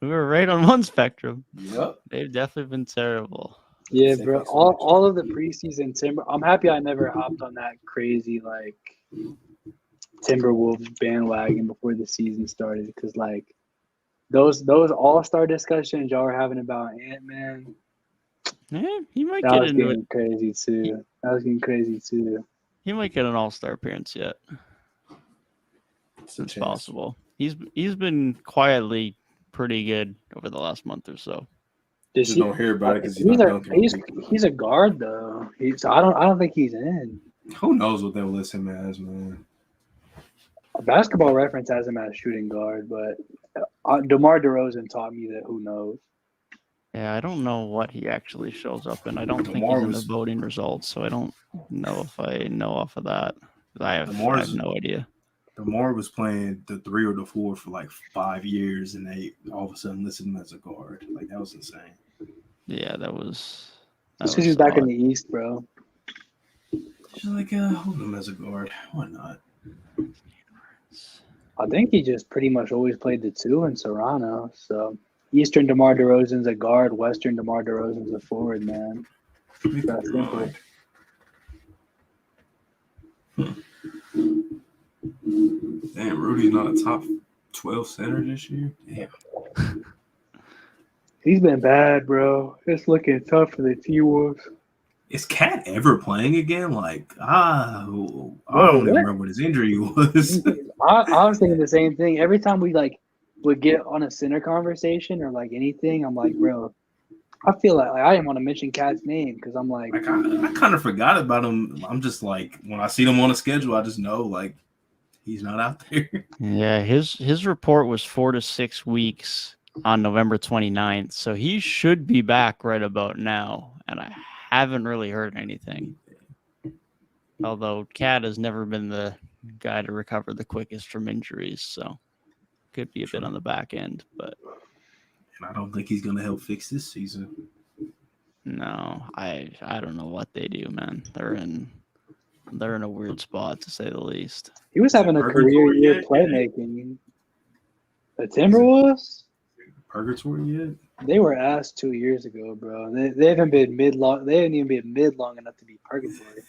we were right on one spectrum. Yep. They've definitely been terrible. Yeah, bro. All of the preseason Timber. I'm happy I never hopped on that crazy like Timberwolves bandwagon before the season started because like those all-star discussions y'all were having about Ant-Man. Yeah, he might That get was into getting it. crazy too. That was getting crazy too. He might get an all-star appearance yet. It's a It's chance. possible. He's been quietly pretty good over the last month or so. Just don't hear about it because he's not dunking. He's a guard though. I don't think he's in. Who knows what they'll list him as, man? Basketball Reference has him as shooting guard, but DeMar DeRozan taught me that who knows. Yeah, I don't know what he actually shows up in. I don't think DeMar he's in the was- voting results, so I don't know if I know off of that. I have no idea. DeMar was playing the 3 or the 4 for like 5 years, and they all of a sudden listed him as a guard. Like that was insane. Yeah, that was. Just because he's back in the East, bro. Just like hold him as a guard. Why not? I think he just pretty much always played the 2 in Serrano. So Eastern DeMar DeRozan's a guard, Western DeMar DeRozan's a forward, man. That's simple. Damn, Rudy's not a top 12 center this year. Damn. He's been bad, bro. It's looking tough for the T-Wolves. Is Cat ever playing again? Like, I don't even remember what his injury was. I was thinking the same thing. Every time we like would get on a center conversation or like anything, I'm like, bro, I feel like I didn't want to mention Cat's name because I'm like I kind of forgot about him. I'm just like, when I see him on the schedule, I just know like he's not out there. Yeah, his report was 4 to 6 weeks on November 29th, so he should be back right about now, and I haven't really heard anything. Although Cat has never been the guy to recover the quickest from injuries, so could be a bit on the back end, but And I don't think he's going to help fix this season. No, I don't know what they do, man. They're in a weird spot to say the least. He was having a career year playmaking. The Timberwolves, Purgatory yet? they were asked 2 years ago, bro. They haven't been mid long. They haven't even been mid long enough to be purgatory.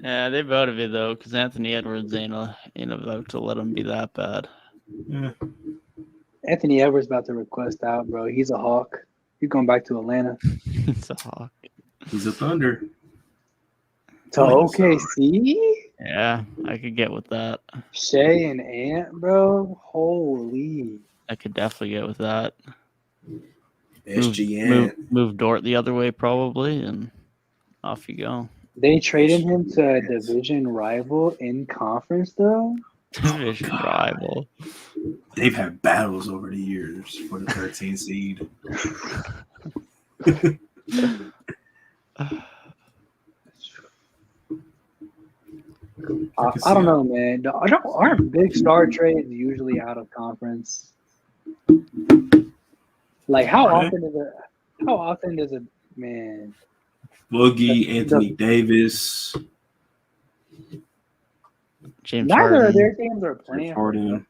Yeah, they about to be though, because Anthony Edwards ain't about to let him be that bad. Yeah. Anthony Edwards about to request out, bro. He's a Hawk. He's going back to Atlanta. It's a Hawk. He's a Thunder. To OKC? Yeah, I could get with that. Shea and Ant, bro. Holy. I could definitely get with that. SGN. Move Dort the other way probably, and off you go. They traded him to a division rival in conference, though. Division rival. They've had battles over the years for the 13th seed. I don't know, man. Aren't big star trades usually out of conference? Like, how often does it, man? Boogie, Anthony Davis. James Neither Harden. of their teams are playing. Harden.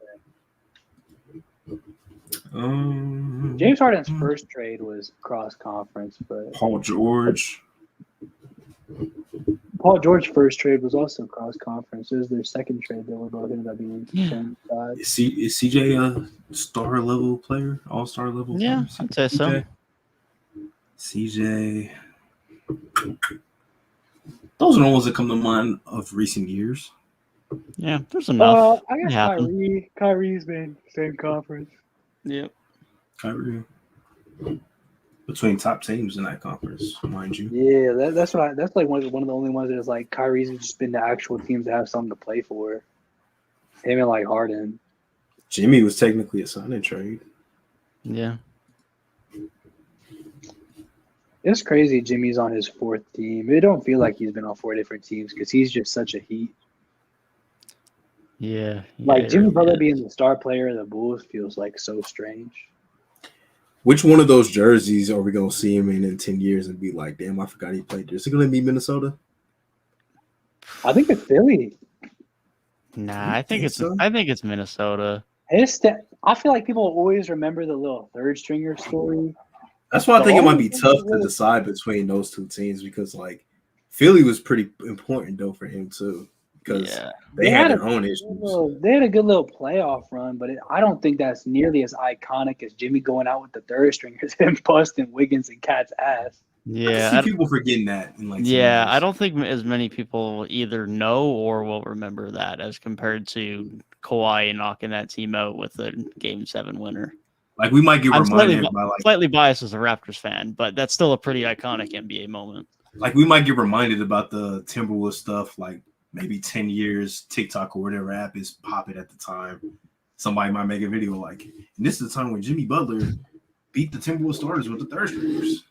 James Harden's first trade was cross conference, but Paul George. Paul George's first trade was also cross conference. It was their second trade that were both ended up being same side. Is CJ a star level player? All star level? Yeah, player? I'd say so. CJ. Those are the ones that come to mind of recent years. Yeah, there's enough. I guess Kyrie's been same conference. Yep. Kyrie. Between top teams in that conference, mind you. Yeah, that's like one of the only ones that is like Kyrie's just been the actual teams that have something to play for. Him and like Harden. Jimmy was technically a sign and trade. Yeah. It's crazy Jimmy's on his fourth team. It don't feel like he's been on 4 different teams because he's just such a heat. Yeah. Like Jimmy Butler being the star player of the Bulls feels like so strange. Which one of those jerseys are we gonna see him in 10 years and be like, damn, I forgot he played there? Is it gonna be Minnesota? I think it's Philly. Nah, I think it's Minnesota. I feel like people always remember the little third stringer story. That's why I think it might be tough to decide between those two teams because like Philly was pretty important though for him too. Because they had their own issues. They had a good little playoff run, but I don't think that's nearly as iconic as Jimmy going out with the third stringers and busting Wiggins and Cat's ass. Yeah, I see people forgetting that. I don't think as many people either know or will remember that as compared to Kawhi knocking that team out with a Game 7 winner. Like we might get reminded slightly biased as a Raptors fan, but that's still a pretty iconic NBA moment. Like we might get reminded about the Timberwolves stuff, like maybe 10 years, TikTok or whatever app is popping at the time. Somebody might make a video like, and this is the time when Jimmy Butler beat the Timberwolves starters with the third stringers.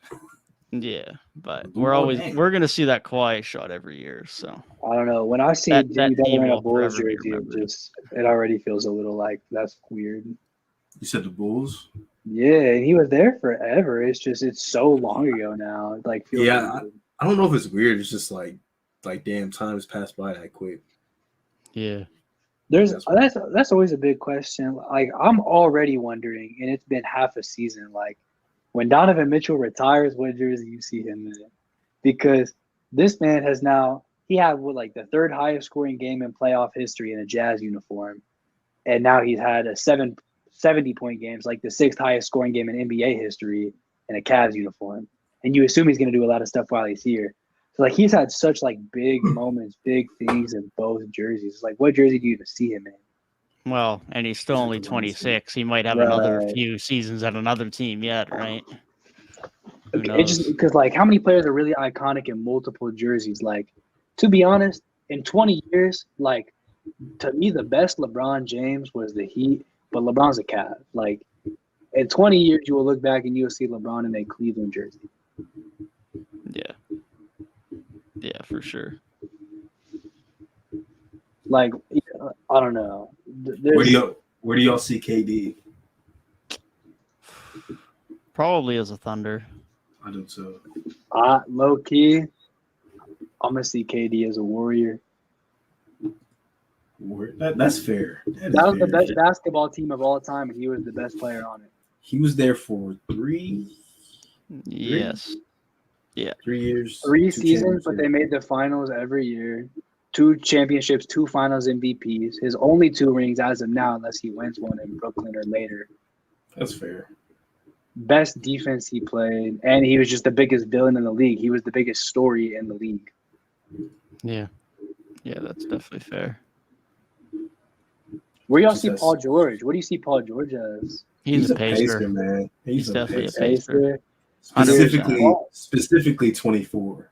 Yeah, but we're gonna see that Kawhi shot every year. So I don't know. When I see Jimmy Butler in a Bulls jersey, it already feels a little like that's weird. You said the Bulls? Yeah, he was there forever. It's so long ago now. It like feels I don't know if it's weird. It's just like damn, time has passed by that quick. Yeah. That's always a big question. Like I'm already wondering, and it's been half a season, like when Donovan Mitchell retires, what jersey you see him in? Because this man has now he had the third highest scoring game in playoff history in a Jazz uniform. And now he's had a 70-point games, like the sixth highest scoring game in NBA history in a Cavs uniform. And you assume he's gonna do a lot of stuff while he's here. So he's had such big moments, big things in both jerseys. It's like, what jersey do you even see him in? Well, and he's still only 26. He might have another few seasons at another teme yet, right? It's just because how many players are really iconic in multiple jerseys? To be honest, in 20 years, to me the best LeBron James was the Heat, but LeBron's a Cav. In 20 years, you will look back and you will see LeBron in a Cleveland jersey. Yeah. Yeah, for sure. I don't know. Where do y'all see KD? probably as a Thunder. I do too. Low key, I'm gonna see KD as a Warrior. That's fair. That was the best basketball team of all time, and he was the best player on it. He was there for 3. Yes. Yeah. 3 years. 3 seasons, but they made the finals every year. 2 championships, 2 finals MVPs. His only 2 rings as of now, unless he wins one in Brooklyn or later. That's fair. Best defense he played, and he was just the biggest villain in the league. He was the biggest story in the league. Yeah. Yeah, that's definitely fair. Where y'all see Paul George? What do you see Paul George as? He's a pacer, man. He's definitely a pacer. Specifically 24.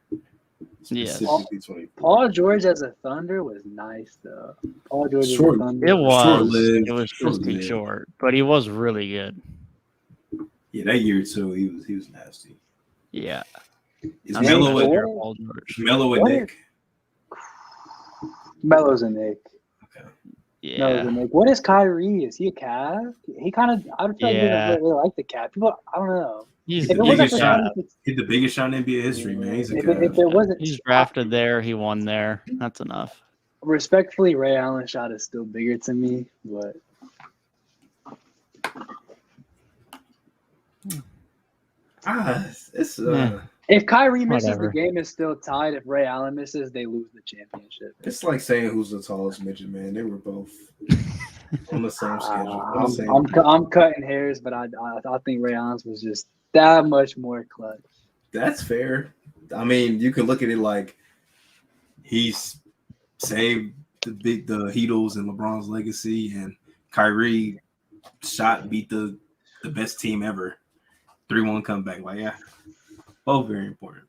Yes. Specifically 24. Paul George as a Thunder was nice, though. Paul George as a Thunder. It was. Short-lived. It was just too short, but he was really good. Yeah, that year too, he was nasty. Yeah. Is Melo and Nick? Melo's a Nick. Okay. Yeah. Melo's a Nick. What is Kyrie? Is he a Cav? He kind of. I feel like he doesn't really like the Cav. People, I don't know. He's the biggest shot in NBA history, man. He's a Cav. He's drafted there. He won there. That's enough. Respectfully, Ray Allen's shot is still bigger to me, but. If Kyrie misses, the game is still tied. If Ray Allen misses, they lose the championship. It's like saying who's the tallest midget, man. They were both on the same schedule. I'm cutting hairs, but I think Ray Allen's was just that much more clutch. That's fair. I mean, you can look at it like he's saved the Heatles and LeBron's legacy, and Kyrie beat the best team ever. 3-1 comeback. Like, yeah, both very important.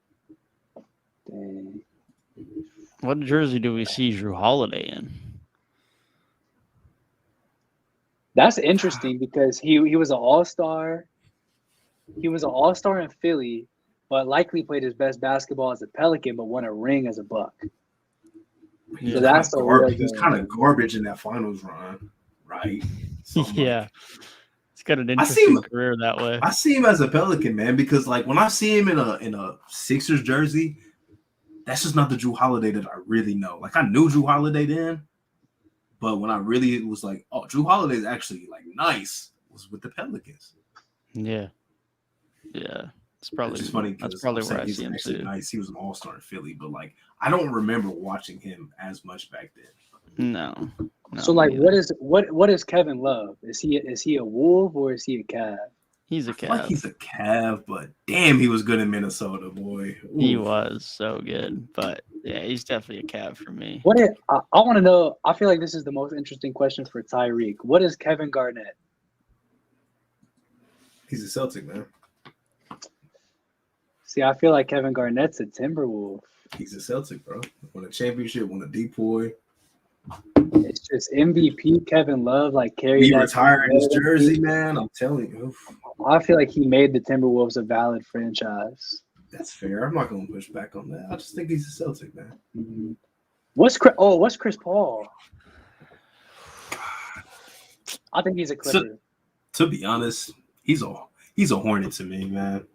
Dang. What jersey do we see Drew Holiday in? That's interesting because he was an all-star. He was an all-star in Philly, but likely played his best basketball as a Pelican, but won a ring as a Buck. Yeah, so that's garbage. He was kind of garbage in that finals run, right? Yeah. He's got an interesting career that way. I see him as a Pelican, man, because like when I see him in a Sixers jersey, that's just not the Drew Holiday that I really know. Like I knew Drew Holiday then, but when I really was like, oh, Drew Holiday is actually like nice, was with the Pelicans. Yeah. Yeah. It's probably just funny. That's probably where I see him too. Nice. He was an all-star in Philly, but like I don't remember watching him as much back then. No. So like, what is Kevin Love? Is he a Wolf or is he a Cav? He's a Cav. I feel like he's a Cav, but damn, he was good in Minnesota, boy. Ooh. He was so good, but yeah, he's definitely a Cav for me. I want to know. I feel like this is the most interesting question for Tyrik. What is Kevin Garnett? He's a Celtic, man. See, I feel like Kevin Garnett's a Timberwolf. He's a Celtic, bro. Won a championship, won a depoy. It's just MVP Kevin Love, like carried. He retired his jersey, man. I'm telling you. I feel like he made the Timberwolves a valid franchise. That's fair. I'm not going to push back on that. I just think he's a Celtic, man. Mm-hmm. What's Chris Paul? I think he's a Clipper. To be honest, he's a Hornet to me, man.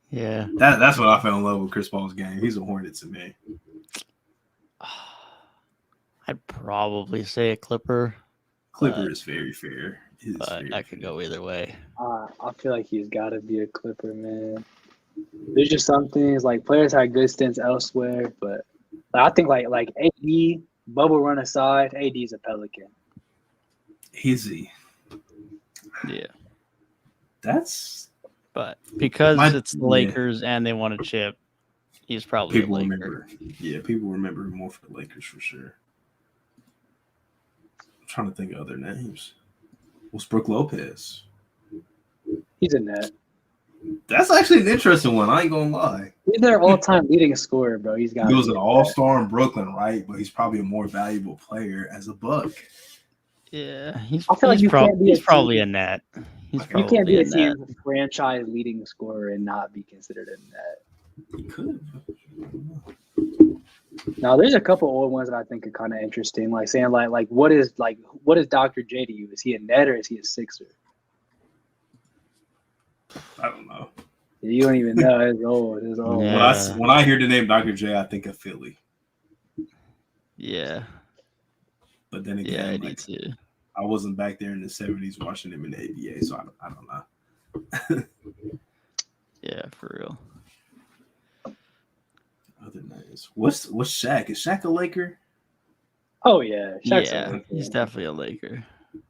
Yeah, that's what I fell in love with Chris Paul's game. He's a Hornet to me. I'd probably say a Clipper. Clipper is very fair. But I could go either way. I feel like he's got to be a Clipper, man. There's just some things like players had good stints elsewhere, but I think like AD, bubble run aside, AD's a Pelican. Is he? Yeah. But because it's the Lakers and they want a chip, he's probably people a Laker. Remember. Yeah, people remember him more for the Lakers for sure. I'm trying to think of other names. What's Brook Lopez? He's a net. That's actually an interesting one. I ain't gonna lie. He's their all-time leading scorer, bro. He was an all-star in Brooklyn, right? But he's probably a more valuable player as a Buck. Yeah, I feel like he's probably a net. You can't be a team franchise leading scorer and not be considered a net. He could. Now, there's a couple old ones that I think are kind of interesting, like saying like what is Dr. J to you? Is he a net or is he a Sixer? I don't know. You don't even know. It's old. It's old. Yeah. When I hear the name Dr. J, I think of Philly. Yeah. But then Yeah, again, I do like, too. I wasn't back there in the 70s watching him in the ABA, so I don't know. Yeah, for real. Other names. What's Shaq? Is Shaq a Laker? Oh yeah, Shaq's a Yeah, Laker. he's definitely a Laker.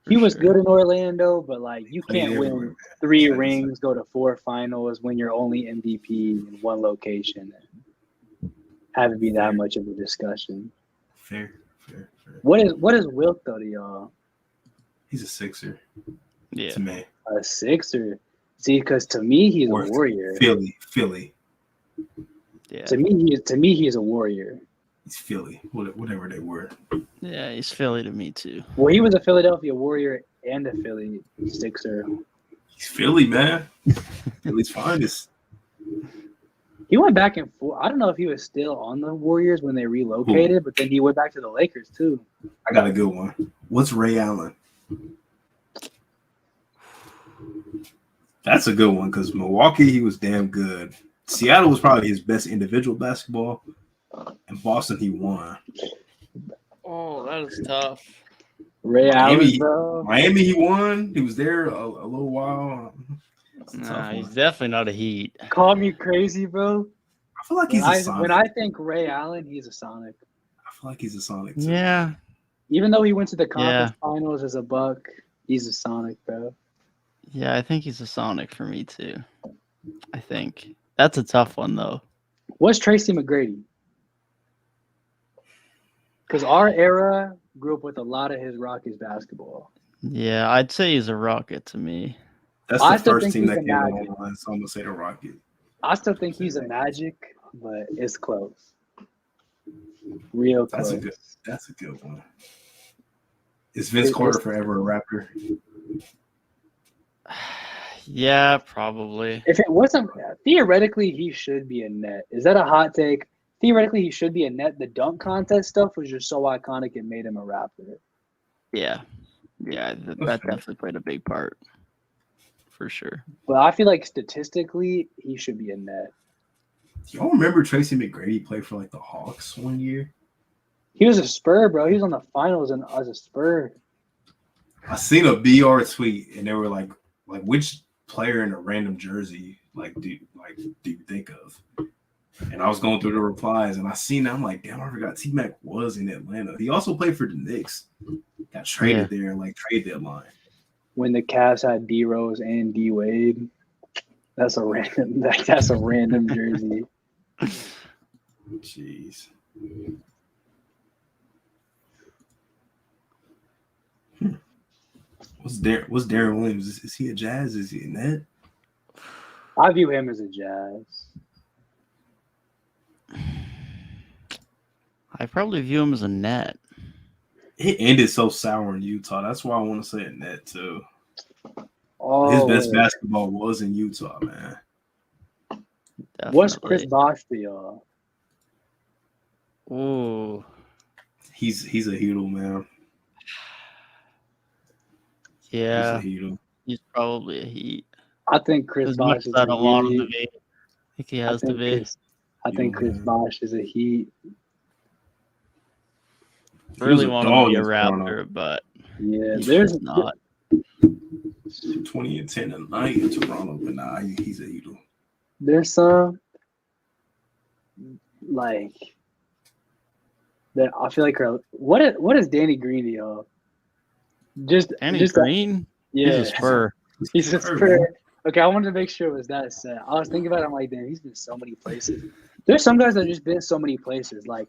He for was sure. good in Orlando, but like you Played can't everywhere, win man. 3 Shaq is- rings, go to 4 finals, when you're only MVP in one location, and have it be that much of a discussion. Fair. What is Wilt though to y'all? He's a Sixer Yeah. to me. A Sixer? See, because to me he's Or a Warrior. Philly. Yeah. To me he's a Warrior. He's Philly. Whatever they were. Yeah, he's Philly to me too. Well, he was a Philadelphia Warrior and a Philly Sixer. He's Philly, man. Philly's finest. He went back and forth. I don't know if he was still on the Warriors when they relocated, but then he went back to the Lakers too. I got a good one. What's Ray Allen? That's a good one because Milwaukee, he was damn good. Seattle was probably his best individual basketball. And Boston, he won. Oh, that is tough. Ray Miami, Allen, bro. Miami, he won. He was there a little while. It's a tough Nah, one. he's definitely not a Heat. Call me crazy, bro. I feel like he's a Sonic. When I think Ray Allen, he's a Sonic. I feel like he's a Sonic too. Yeah. Even though he went to the conference finals as a Buck, he's a Sonic, bro. Yeah, I think he's a Sonic for me too. I think. That's a tough one though. What's Tracy McGrady? Because our era grew up with a lot of his Rockies basketball. Yeah, I'd say he's a Rocket to me. That's I the still first think team he's that a came to Magic. my mind, so I'm gonna say the Rocket. I still think he's a Magic, but it's close. Real close. That's a good one. Is Vince Carter forever a Raptor? Yeah, probably. If it wasn't, theoretically, he should be a net. Is that a hot take? Theoretically, he should be a net. The dunk contest stuff was just so iconic it made him a Raptor. Yeah. Yeah, that definitely played a big part. For sure. But I feel like statistically, he should be a net. Do y'all remember Tracy McGrady played for like the Hawks one year? He was a Spur, bro. He was on the finals and as a Spur. I seen a BR tweet and they were like which player in a random jersey do you think of? And I was going through the replies and I seen that. I'm like, damn, I forgot T-Mac was in Atlanta. He also played for the Knicks. Got traded there like trade deadline. When the Cavs had D Rose and D Wade, that's a random jersey. Jeez. What's Darren Williams? Is he a Jazz? Is he a net? I view him as a Jazz. I probably view him as a net. It ended so sour in Utah. That's why I want to say a net too. Oh, His best basketball was in Utah, man. Definitely. What's Chris Bosh for y'all? Ooh. He's a Heedle, man. Yeah. He's a Heedle. He's probably a Heat. I think Chris As much Bosh as is I a don't want him Heat. to be. I think he has to be. I think Chris Bosh is a Heat. Really want him to be a Toronto. Raptor, but Yeah, there's not. 20 and 10 a night in Toronto, but nah, he's a Heedle. There's some like that. I feel like what is Danny Green to y'all? Danny Green? Yeah, He's a Spur. He's a Spur. Okay, I wanted to make sure it was that set. I was thinking about it. I'm like, damn, he's been so many places. There's some guys that have just been so many places. Like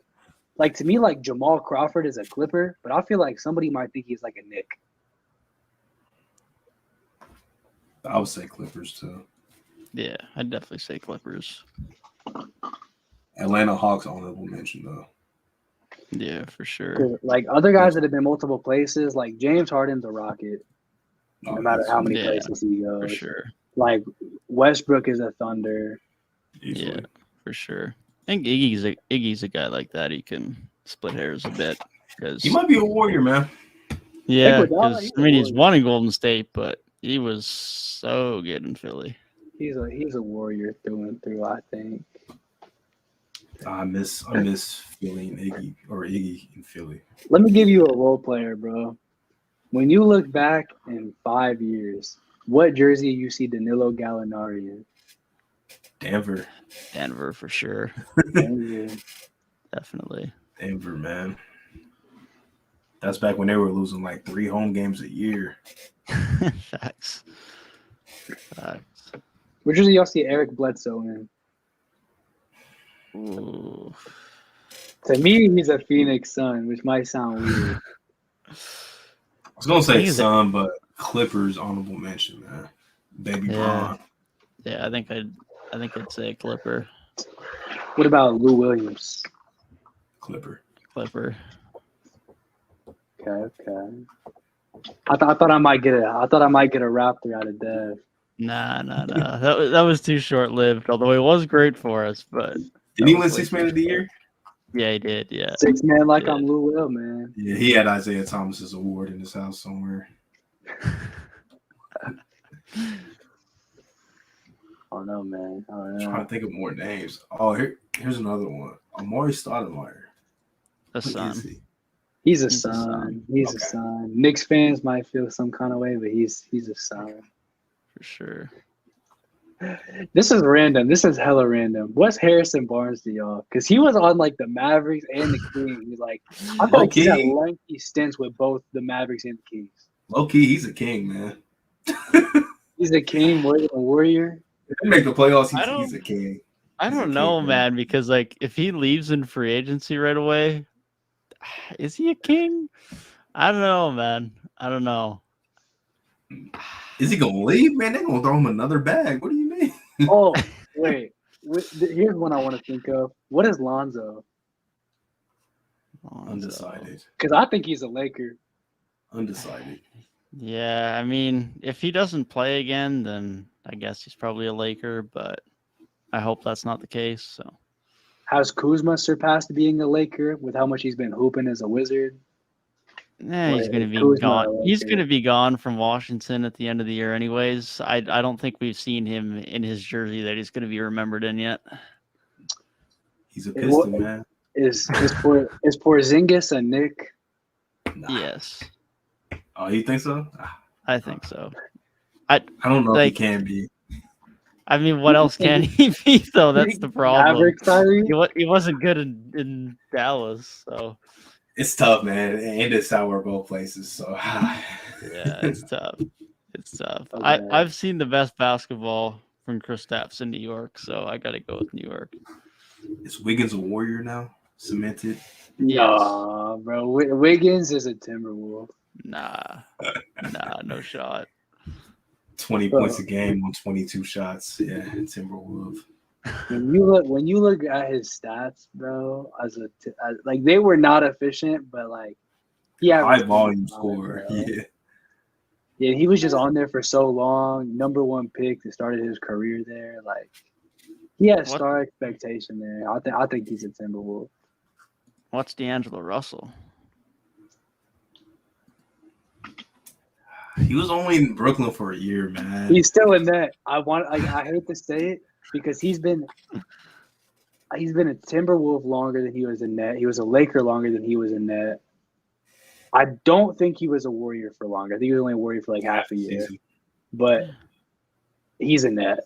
to me, like Jamal Crawford is a Clipper, but I feel like somebody might think he's like a Knick. I would say Clippers too. Yeah, I'd definitely say Clippers. Atlanta Hawks honorable mention though. Yeah, for sure. Like other guys that have been multiple places, like James Harden's a Rocket, no matter how many places he goes. For sure. Like Westbrook is a Thunder. Easily. Yeah, for sure. I think Iggy's a guy like that. He can split hairs a bit because He might be a Warrior, man. yeah, Iguodala, because he's I mean a he's Warrior. won in Golden State, but he was so good in Philly. He's a warrior through and through, I think. I miss feeling Iggy in Philly. Let me give you a role player, bro. When you look back in 5 years, what jersey you see Danilo Gallinari in? Denver for sure. Denver. Definitely. Denver, man. That's back when they were losing like 3 home games a year. Facts. What jersey y'all see Eric Bledsoe in? Ooh. To me, he's a Phoenix Sun, which might sound weird. I was gonna say He's Sun, but Clippers honorable mention, man. Baby Bron. Yeah, I think I'd say Clipper. What about Lou Williams? Clipper. Okay. I thought I might get a Raptor out of Dev. Nah. That was too short lived. Although it was great for us, but Did he win 6 Man of the Year? Yeah, he did. Yeah, 6 man like I'm Lou Will, man. Yeah, he had Isaiah Thomas's award in his house somewhere. Oh no, man. I'm trying to think of more names. Oh, here's another one. Amari Stoudemire. a Who son. is he? He's a He's a son. son. He's a son. Knicks fans might feel some kind of way, but he's a son. For sure. This is random. This is hella random. What's Harrison Barnes to y'all? Because he was on like the Mavericks and the Kings. Like I feel like he's had lengthy stints with both the Mavericks and the Kings. Low key, he's a king, man. He's a king more than a warrior. If they make the playoffs, I don't- he's a king. I He's a don't king, know, man, because like if he leaves in free agency right away, is he a king? I don't know, man. I don't know. Is he gonna leave, man? They're gonna throw him another bag. What do you mean? Oh, wait. Here's one I want to think of. What is Lonzo? Undecided. Because I think he's a Laker. Undecided. Yeah, I mean, if he doesn't play again, then I guess he's probably a Laker, but I hope that's not the case. So Has Kuzma surpassed being a Laker with how much he's been hooping as a Wizard? he's going to be Kuzma, gone. He's Laker. going to be gone from Washington at the end of the year, anyways. I don't think we've seen him in his jersey that he's going to be remembered in yet. He's a Piston, man. Is Porzingis a Nick? Nah. Yes, Oh, you think so? I think so. I don't know if he Like- can be. I mean, what else can he be, though? That's the problem. Mavericks, Tyrik? He wasn't good in Dallas, so It's tough, man. And it's sour both places. So yeah, it's tough. It's tough. Okay. I've seen the best basketball from Kristaps in New York, so I got to go with New York. is Wiggins a Warrior now? Cemented? Nah, bro. Wiggins is a Timberwolf. Nah, no shot. 20 points a game on 22 shots. Yeah, Timberwolf. When you look at his stats, bro, as like they were not efficient, but like he had High volume scorer. bro. Yeah. He was just on there for so long. Number 1 pick that started his career there. Like he had star expectation there. I think he's a Timberwolf. What's D'Angelo Russell? He was only in Brooklyn for a year, man. He's still in that. I hate to say it because he's been a Timberwolf longer than he was in net. He was a Laker longer than he was in net. I don't think he was a Warrior for longer. I think he was only a Warrior for like half a year. But he's in net.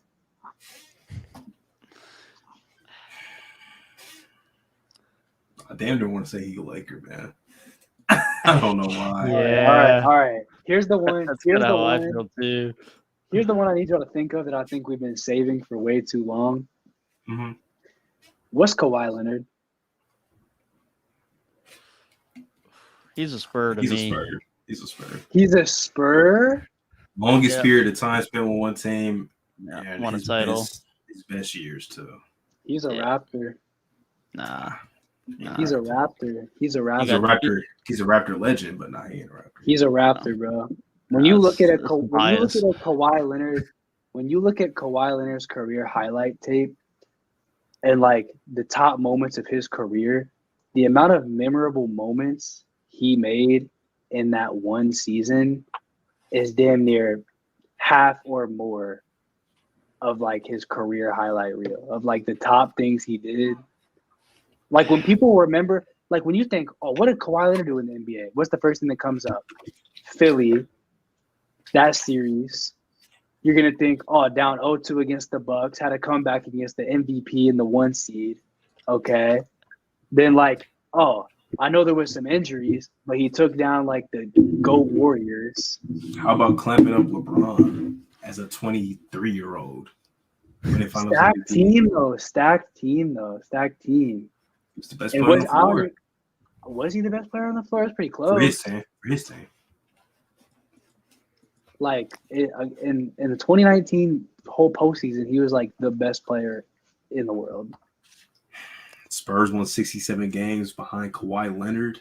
I damn near want to say he's a Laker, man. I don't know why. Yeah. All right. Here's the one. That's Here's kind of the how I one. feel too. Here's the one I need y'all to think of that I think we've been saving for way too long. Mm-hmm. What's Kawhi Leonard? He's a Spur to He's me. a Spur. He's a Spur. He's a Spur. Longest Yeah. period of time spent with one team. Yeah, and won a his title. His best years, too. He's a Yeah. Raptor. Nah. He's a Raptor. He's a Raptor. He's a Raptor. He's a Raptor legend, but not he ain't a Raptor. He's a Raptor, bro. When you look at a That's bias. Kawhi Leonard, when you look at Kawhi Leonard's career highlight tape and like the top moments of his career, the amount of memorable moments he made in that one season is damn near half or more of like his career highlight reel of like the top things he did. Like when people remember, like when you think, oh, what did Kawhi Leonard do in the NBA? What's the first thing that comes up? Philly, that series. You're gonna think, oh, down 0-2 against the Bucks, had a comeback against the MVP and the 1 seed. Okay. Then like, oh, I know there was some injuries, but he took down like the GOAT Warriors. How about clamping up LeBron as a 23-year-old? Stacked team though. Stacked team. He's the best And player on the floor. Was he the best player on the floor? It's pretty close. For his team. Like in the 2019 whole postseason, he was like the best player in the world. Spurs won 67 games behind Kawhi Leonard.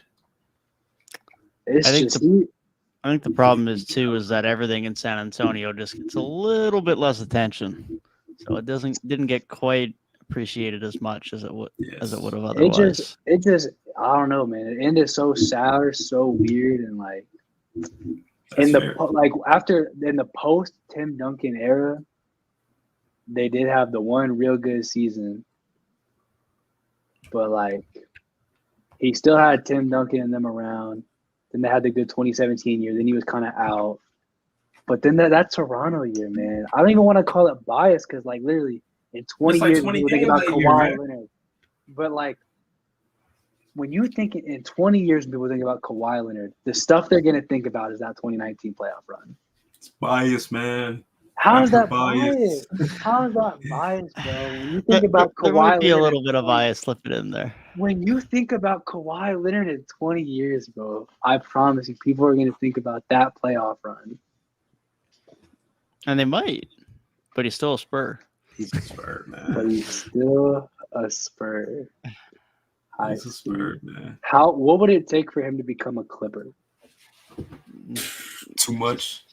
I think the problem is that everything in San Antonio just gets a little bit less attention, so it didn't get quite appreciated as much as it would have otherwise. It just I don't know, man. It ended so sour, so weird, and like in the post Tim Duncan era, they did have the one real good season, but like he still had Tim Duncan and them around. Then they had the good 2017 year. Then he was kind of out. But then that Toronto year, man, I don't even want to call it bias because, like, literally in 20 years, people think about Kawhi Leonard. But, like, when you think in 20 years, people think about Kawhi Leonard, the stuff they're going to think about is that 2019 playoff run. It's bias, man. How is that bias? How is that bias, bro? When you think about Kawhi there might be Leonard, a little bit of bias slipping in there. When you think about Kawhi Leonard in 20 years, bro, I promise you, people are going to think about that playoff run. And they might, but he's still a Spur. He's a Spur, man. But he's still a Spur. He's a Spur, man. What would it take for him to become a Clipper? Too much.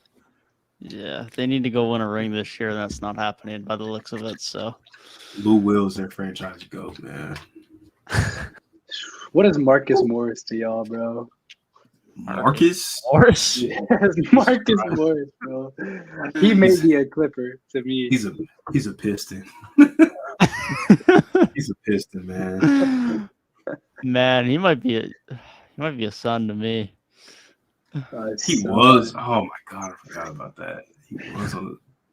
Yeah, they need to go win a ring this year. That's not happening by the looks of it. So, Lou Will's their franchise GOAT, man. What is Marcus Morris to y'all, bro? Marcus? Yes, Marcus Morris, bro. He may be a Clipper to me. He's a Piston. He's a Piston, man. Man, he might be a son to me. He was. Oh my god, I forgot about that. He was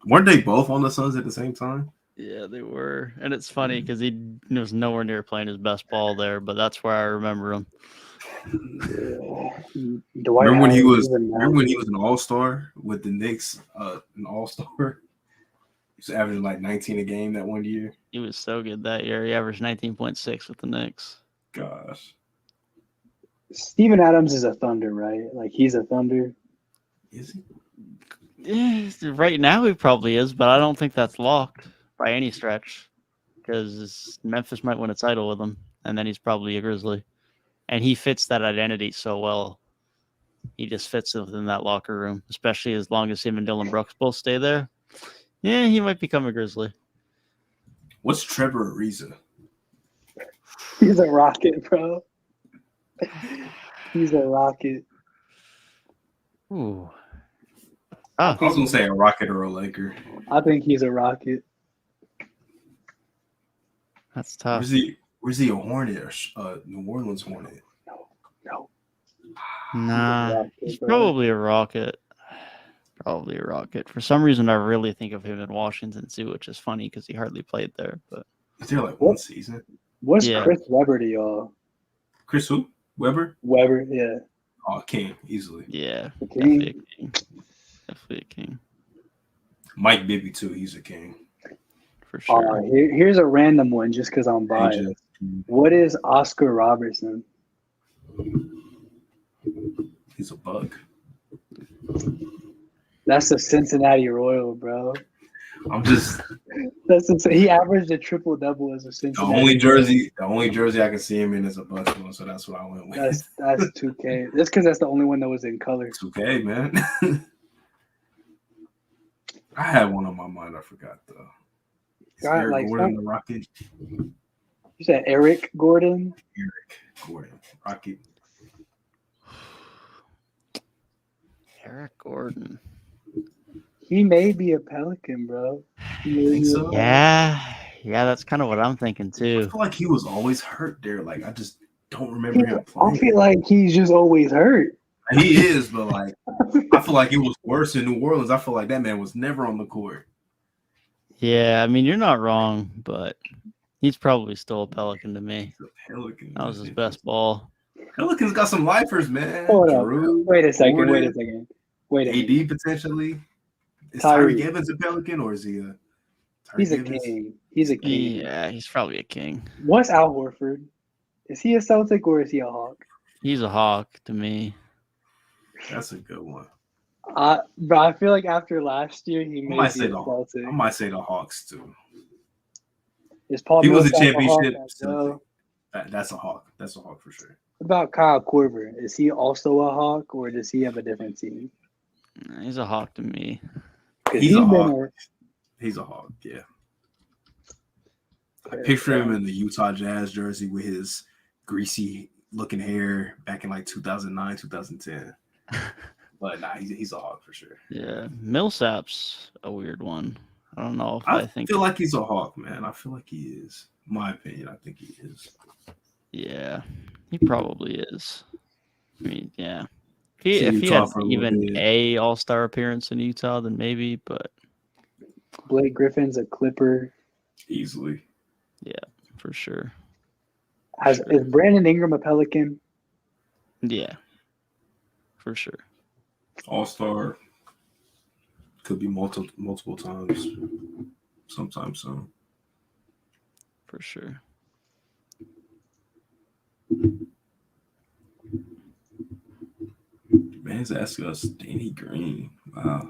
weren't they both on the Suns at the same time? Yeah, they were. And it's funny because he was nowhere near playing his best ball there, but that's where I remember him. Remember when he was an all-star with the Knicks, an all-star? He was averaging like 19 a game that one year. He was so good that year. He averaged 19.6 with the Knicks. Gosh. Steven Adams is a Thunder, right? Like he's a Thunder. Is he? Yeah, right now he probably is, but I don't think that's locked by any stretch because Memphis might win a title with him, and then he's probably a Grizzly. And he fits that identity so well. He just fits within that locker room, especially as long as him and Dylan Brooks both stay there. Yeah, he might become a Grizzly. What's Trevor Ariza? He's a Rocket, bro. He's a Rocket. Ooh. I was going to say a Rocket or a Laker. I think he's a Rocket. That's tough. Where's he a Hornet or New Orleans Hornet? No. Nah, he's probably a Rocket. Probably a Rocket. For some reason, I really think of him in Washington too, which is funny because he hardly played there. But is there like one season? What's Chris Webber to y'all? Chris who? Webber, yeah. Oh, King, easily. Yeah, King. Definitely a king. Mike Bibby too. He's a king for sure. Here's a random one, just because I'm biased. What is Oscar Robertson? He's a bug. That's a Cincinnati Royal, bro. He averaged a triple-double as a Cincinnati. The only jersey I can see him in is a Bucks one, so that's what I went with. That's 2K. That's because that's the only one that was in color. 2K, man. I had one on my mind. I forgot though. Eric Gordon, the Rocket. You said Eric Gordon? Eric Gordon, Rocket. Eric Gordon. He may be a Pelican, bro. You think so? Yeah, that's kind of what I'm thinking I too. feel like he was always hurt there. Like I just don't He- remember him I playing. feel like he's just always hurt. He is, but like I feel like it was worse in New Orleans. I feel like that man was never on the court. Yeah, I mean you're not wrong, but he's probably still a Pelican to me. He's a Pelican. That was his best ball. Pelicans got some lifers, man. Hold up. Drew, Wait a second. Gordon, Wait a second. Wait a minute. AD potentially. Is Tyrik. Tyrik Evans a Pelican or is he a? Tyreek He's a Evans? king. He's a king. Yeah, he's probably a king. What's Al Horford? Is he a Celtic or is he a Hawk? He's a Hawk to me. That's a good one. But I feel like after last year, he I may might be say a the Celtic. I might say the Hawks too. Is Paul He was a Millsap championship Hawk as Celtic. well? That's a Hawk. That's a Hawk for sure. What about Kyle Korver? Is he also a Hawk or does he have a different team? He's a Hawk to me. 'Cause He's a been Hawk. He's a Hawk. Yeah. I picture him in the Utah Jazz jersey with his greasy looking hair back in like 2009, 2010. But nah, he's a Hawk for sure. Yeah, Millsap's a weird one. I don't know if I think. Feel like he's a Hawk, man. I feel like he is. In my opinion, I think he is. Yeah, he probably is. I mean, yeah. If he Utah had for a little even bit. a All-Star appearance in Utah, then maybe. But Blake Griffin's a Clipper. Easily. for sure. Is Brandon Ingram a Pelican? Yeah, for sure. All-Star. Could be multiple times. Sometime soon. For sure. Man's asking us Danny Green. Wow.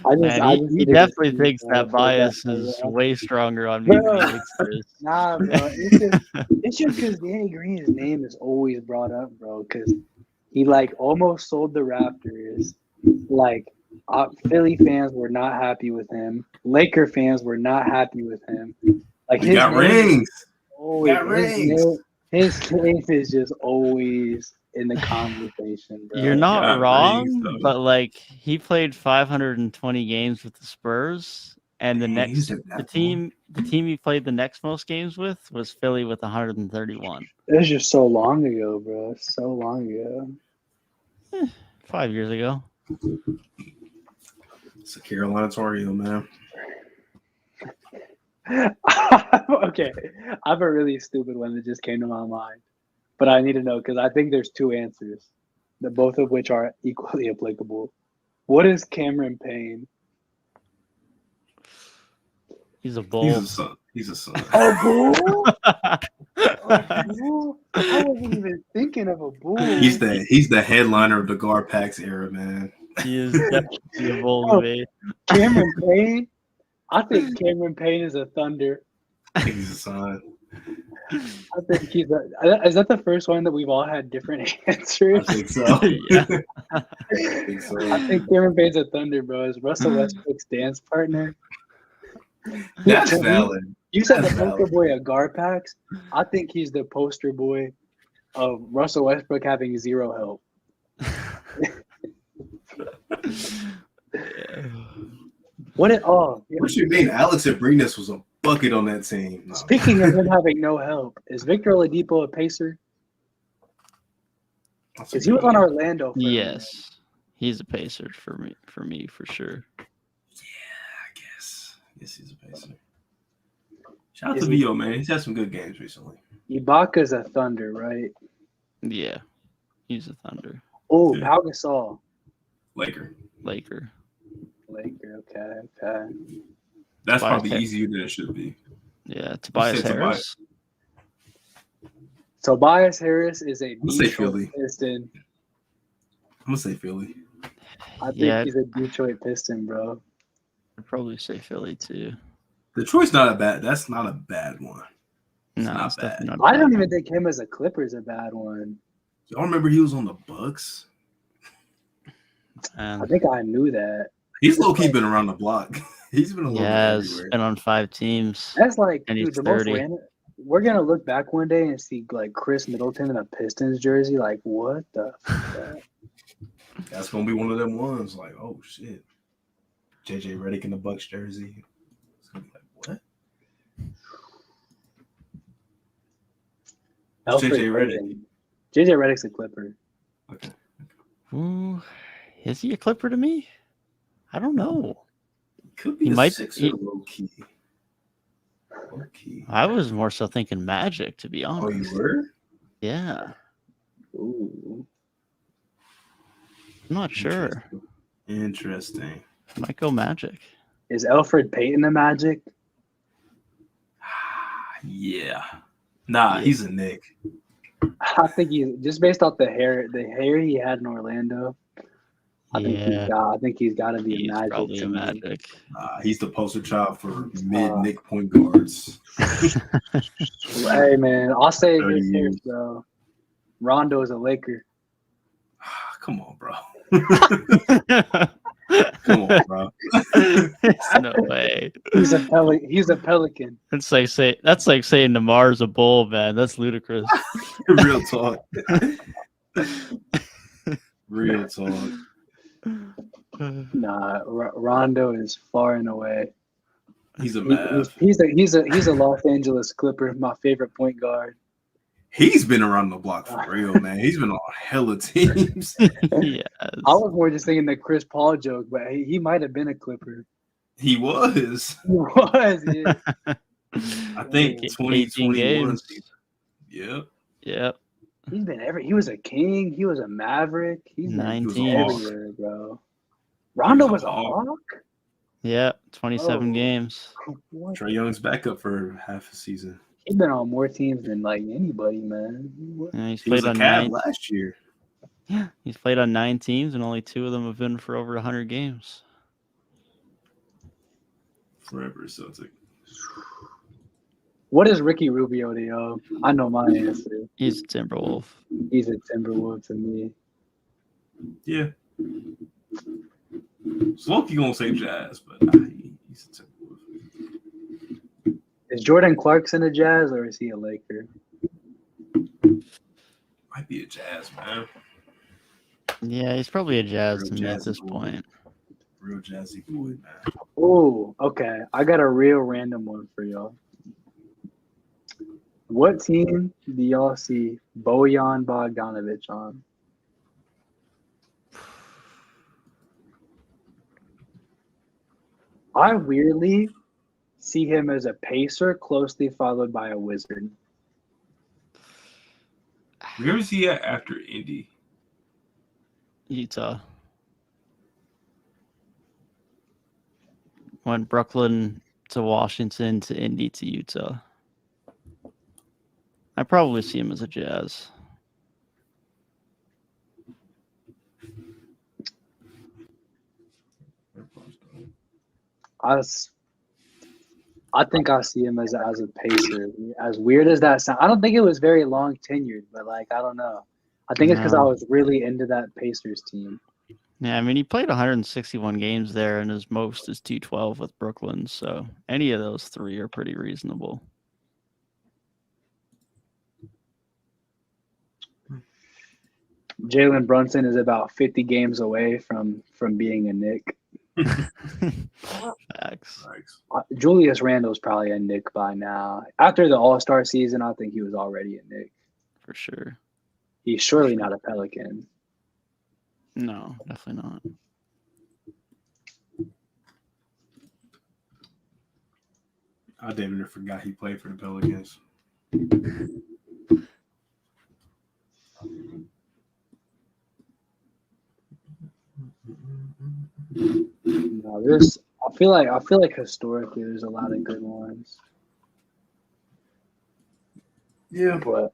Man, I he need to definitely see thinks that that for bias that, is bro. way stronger on me than he Bro. thinks it is. Nah, bro. It's just because Danny Green's name is always brought up, bro. Because he like almost sold the Raptors. Like Philly fans were not happy with him. Laker fans were not happy with him. Like He got rings. His name is just always in the conversation, bro. You're not Yeah, wrong, rings, though. but like he played 520 games with the Spurs, and Man, he's at the that team he played the next most games with was Philly with 131. It was just so long ago, bro. So long ago. 5 years ago. It's a Carolina Tar Heel, man. Okay, I have a really stupid one that just came to my mind, but I need to know because I think there's two answers, that both of which are equally applicable. What is Cameron Payne? He's a He's bull. a son. He's a son. A bull? A bull? I wasn't even thinking of a bull. He's the headliner of the Gar Pax era, man. He is definitely a bull to Oh. me. Cameron Payne? I think Cameron Payne is a Thunder. I think he's a son. I think he's a. Is that the first one that we've all had different answers? I think so. Yeah. I think so. I think Cameron Payne's a Thunder, bro. Is Russell Westbrook's dance partner? That's You- valid. You said That's the poster valid. boy of Garpax. I think he's the poster boy of Russell Westbrook having zero help. What? What you mean? Alex Abrinas was a bucket on that team. No. Speaking of him having no help, is Victor Oladipo a Pacer? That's a Because he was good on one. Orlando. For a minute. Yes, he's a Pacer for me for sure. I guess he's a Pacer. Shout out Is to he- Vio, man. He's had some good games recently. Ibaka's a Thunder, right? Yeah, he's a Thunder. Oh, Yeah. Pau Gasol. Laker. Laker. Laker. Okay. That's Tobias probably Harris. easier than it should be. Yeah, Tobias Say Harris. Tobias Harris is a gonna say Detroit Philly. Piston. I'm gonna say Philly. I think Yeah. he's a Detroit Piston, bro. I'd probably say Philly too. Detroit's not a bad. That's not a bad one. It's No, not it's bad. definitely not. I bad. don't even think him as a Clipper is a bad one. Y'all remember he was on the Bucks? I think I knew that. He's low key been around the block. He's been a little Yeah, bit he's everywhere. been on 5 teams. That's like, And dude, he's the most 30. random. We're gonna look back one day and see like Chris Middleton in a Pistons jersey. Like, what the? Fuck? That's gonna be one of them ones. Like, oh shit, JJ Redick in the Bucks jersey. It's gonna be like, what? JJ Redick. JJ Redick's a Clipper. Okay. Ooh, is he a Clipper to me? I don't know. Could be He a might- Sixer he- low key. Low key. I was more so thinking Magic, to be Oh, honest. you were? Yeah, Ooh. I'm not sure. Interesting. Might go Magic. Is Elfrid Payton a Magic? Yeah. Nah, Yeah. he's a Nick. I think he's just based off the hair he had in Orlando. I think he's got to be a He's Magic. probably to a me. Magic. He's the poster child for mid-Nick point guards. Hey man, I'll say 30 this years. first, bro. Rondo is a Laker. Come on, bro. Come on, bro. No way. He's a Pelican. That's like saying Demar's a Bull, man. That's ludicrous. Real talk. Real talk. Nah, Rondo is far and away. He's a Mav. He's a Los Angeles Clipper, my favorite point guard. He's been around the block for real, man. He's been on hella teams. Yes. I was more just thinking the Chris Paul joke, but he might have been a Clipper. He was. He was, yeah. I think 18 2021. games. Yep. Yep. He's been he was a King. He was a Maverick. He's been 19. everywhere, bro. Rondo was a Hawk? Yep. 27 Oh. games. What? Trae Young's back up for half a season. He's been on more teams than like anybody, man. What? Yeah, he's He was played a on Cavs 9. last year. Yeah, he's played on 9 teams, and only 2 of them have been for over 100 games. Forever Celtic. What is Ricky Rubio to y'all? I know my answer. He's a Timberwolf. He's a Timberwolf to me. Yeah. Sloky gonna say Jazz, but he's a Timberwolf. Is Jordan Clarkson a Jazz or is he a Laker? Might be a Jazz, man. Yeah, he's probably a Jazz Real to me at Jazzy this boy. point. Real Jazzy boy, man. Oh, okay. I got a real random one for y'all. What team do y'all see Bojan Bogdanovic on? I weirdly see him as a Pacer, closely followed by a Wizard. Where was he at after Indy? Utah. Went Brooklyn to Washington to Indy to Utah. I probably see him as a Jazz. I think I see him as a Pacer. As weird as that sounds, I don't think it was very long tenured, but like I don't know. I think it's because I No. was really into that Pacers team. Yeah, I mean, he played 161 games there, and his most is 212 with Brooklyn. So any of those 3 are pretty reasonable. Jalen Brunson is about 50 games away from being a Knick. Facts. Thanks. Julius Randle's probably a Knick by now. After the All-Star season, I think he was already a Knick. For sure. He's surely not a Pelican. No, definitely not. I damn near forgot he played for the Pelicans. No, I feel like historically there's a lot of good ones. Yeah. But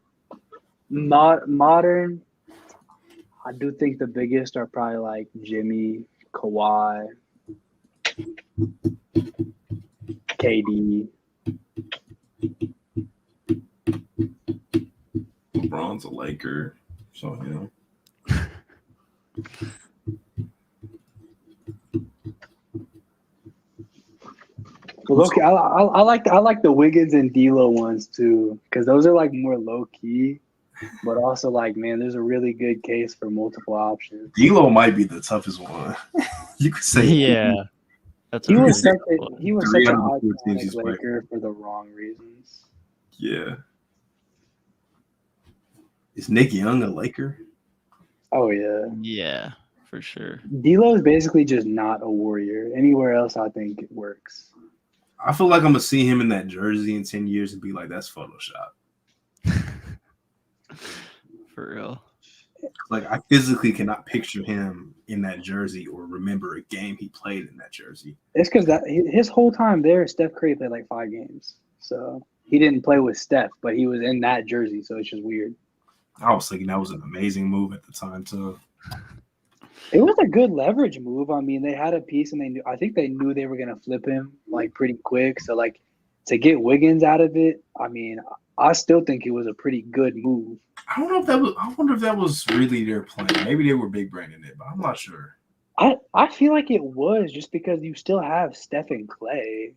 modern, I do think the biggest are probably like Jimmy, Kawhi, KD. LeBron's a Laker, so you know. Look, I like the Wiggins and D'Lo ones too, because those are like more low key. but also like, man, there's a really good case for multiple options. D'Lo might be the toughest one. You could say Yeah, that's a He really was such good a one. he was Three such an out of the 4 teams iconic he's played. Laker for the wrong reasons. Yeah. Is Nick Young a Laker? Oh yeah, Yeah, for sure. D'Lo is basically just not a Warrior. Anywhere else, I think it works. I feel like I'm gonna see him in that jersey in 10 years and be like, that's Photoshop. For real. Like I physically cannot picture him in that jersey or remember a game he played in that jersey. It's because that his whole time there, Steph Curry played like 5 games, so he didn't play with Steph, but he was in that jersey, so it's just weird. I was thinking that was an amazing move at the time too. It was a good leverage move. I mean, they had a piece, and I think they knew they were gonna flip him like pretty quick. So like to get Wiggins out of it, I mean, I still think it was a pretty good move. I don't know if that was. I wonder if that was really their plan. Maybe they were big branding it, but I'm not sure. I feel like it was just because you still have Steph and Clay.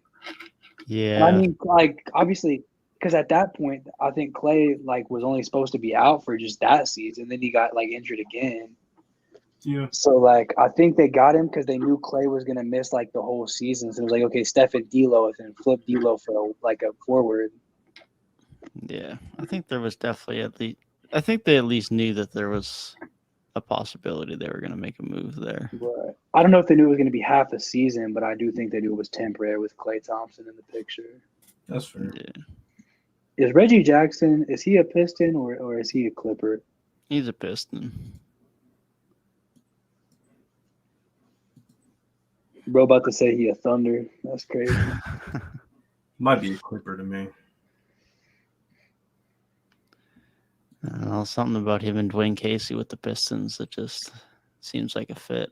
Yeah. And I mean, like obviously, because at that point, I think Clay like was only supposed to be out for just that season. Then he got like injured again. Yeah. So like I think they got him because they knew Clay was gonna miss like the whole season. So it was like, okay, Steph and D'Lo, and flip D'Lo for like a forward. Yeah, I think there was definitely I think they at least knew that there was a possibility they were going to make a move there. But I don't know if they knew it was gonna be half a season, but I do think they knew it was temporary with Klay Thompson in the picture. That's fair. Yeah. Is Reggie Jackson? Is he a Piston or is he a Clipper? He's a Piston. Bro, about to say he a Thunder. That's crazy. Might be a Clipper to me. I don't know, something about him and Dwayne Casey with the Pistons that just seems like a fit.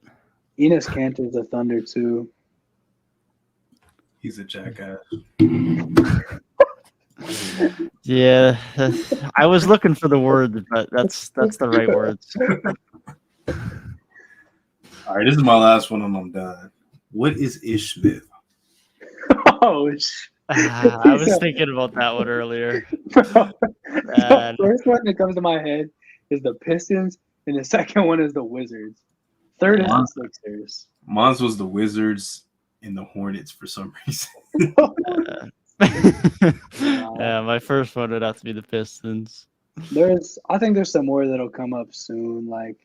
Enes Kanter's a Thunder too. He's a jackass. Yeah, I was looking for the word, but that's the right words. All right, this is my last one and I'm done. What is Ish Smith? Oh, I was thinking about that one earlier. bro. The first one that comes to my head is the Pistons, and the second one is the Wizards. Third is the Sixers. Mons was the Wizards and the Hornets for some reason. Yeah, my first one would have to be the Pistons. I think there's some more that'll come up soon. Like,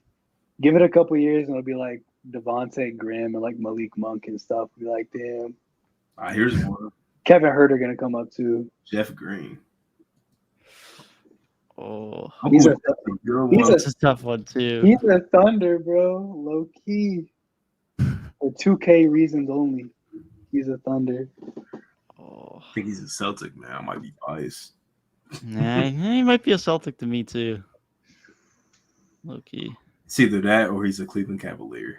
give it a couple years, and it'll be like Devontae Graham and like Malik Monk and stuff. Be like, damn. All right, here's one. Kevin Huerter gonna come up too. Jeff Green. Oh, He's that's a tough one too. He's a Thunder, bro. Low key. For 2K reasons only. He's a Thunder. Oh, I think he's a Celtic, man. I might be biased. nah, he might be a Celtic to me too. Low key. It's either that or he's a Cleveland Cavalier.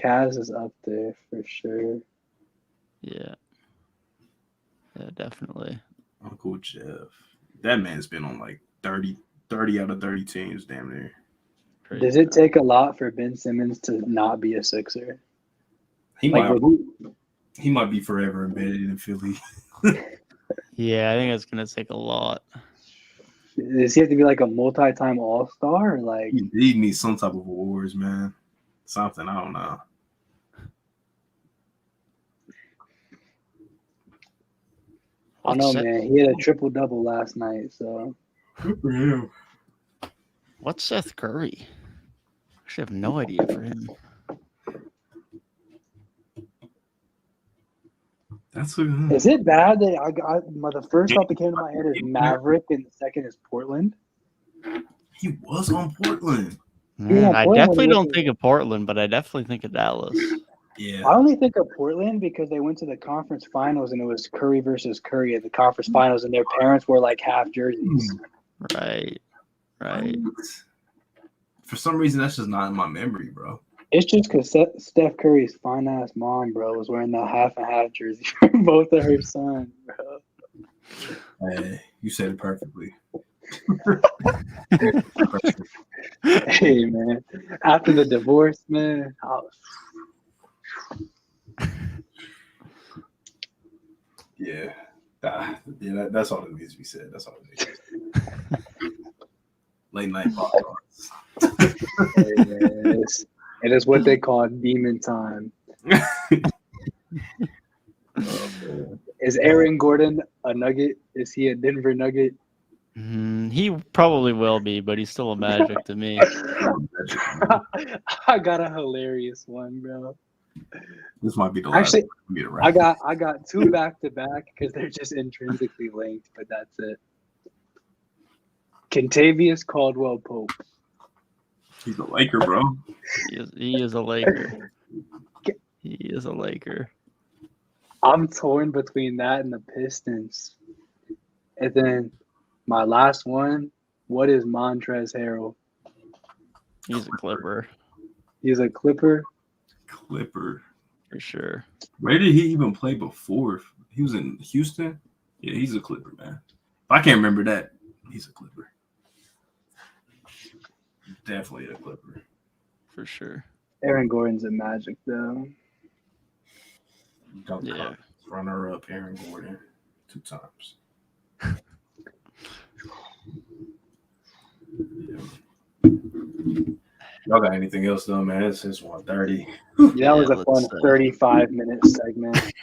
Cavs is up there for sure. Yeah. Yeah, definitely. Uncle Jeff. That man's been on like 30 out of 30 teams, damn near. Crazy. Does it take a lot for Ben Simmons to not be a Sixer? He Like, might be forever embedded in Philly. Yeah, I think it's gonna take a lot. does he have to be like a multi-time All-Star? Or like, He needs some type of awards, man. Something, I don't know. I don't know, man. He had a triple-double last night, so. Good for him. What's Seth Curry? I actually have no idea for him. That's Is it bad that the first thought that came to my head is Maverick and the second is Portland? He was on Portland. Man, I Portland definitely was don't it. think of Portland, but I definitely think of Dallas. Yeah. I only think of Portland because they went to the conference finals and it was Curry versus Curry at the conference finals, and their parents wore like half jerseys. Right. For some reason, that's just not in my memory, bro. It's just because Steph Curry's fine ass mom, bro, was wearing that half and half jersey for both of her sons, bro. Hey, you said it perfectly. Hey, man. After the divorce, man, Yeah. Yeah, that's all that needs to be said. That's all it needs to be said. Late night podcasts. It is what they call demon time. Is Aaron Gordon a Nugget? Is he a Denver Nugget? He probably will be, but he's still a Magic to me. I got a hilarious one, bro. This might be the last. Actually, one. I got two back to back because they're just intrinsically linked, but that's it. Kentavious Caldwell Pope. He's a Laker, bro. He is a Laker. He is a Laker. I'm torn between that and the Pistons. And then my last one, what is Montrezl Harrell? He's a Clipper. He's a Clipper? Clipper. For sure. Where did he even play before? He was in Houston? Yeah, he's a Clipper, man. If I can't remember that, he's a Clipper. Definitely a Clipper. For sure. Aaron Gordon's a Magic, though. Yeah. Runner up Aaron Gordon 2 times. Y'all got anything else though, man? It's 1:30. Yeah, that was a fun 35-minute segment.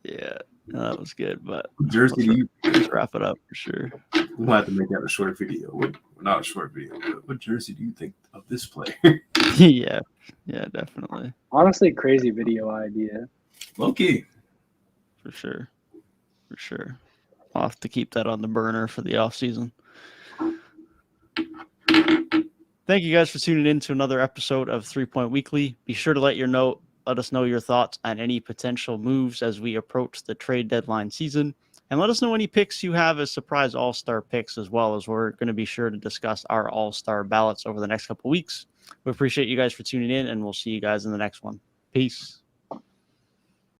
Yeah, that was good, but Jersey, let's wrap it up for sure. We'll have to make that a short video. Not a short video, but what jersey do you think of this player? Yeah, definitely. Honestly, crazy video idea. Okay. For sure. I'll have to keep that on the burner for the off season. Thank you guys for tuning in to another episode of 3 Point Weekly. Be sure to let us know your thoughts on any potential moves as we approach the trade deadline season. And let us know any picks you have as surprise all-star picks, as well as we're going to be sure to discuss our all-star ballots over the next couple of weeks. We appreciate you guys for tuning in, and we'll see you guys in the next one. Peace.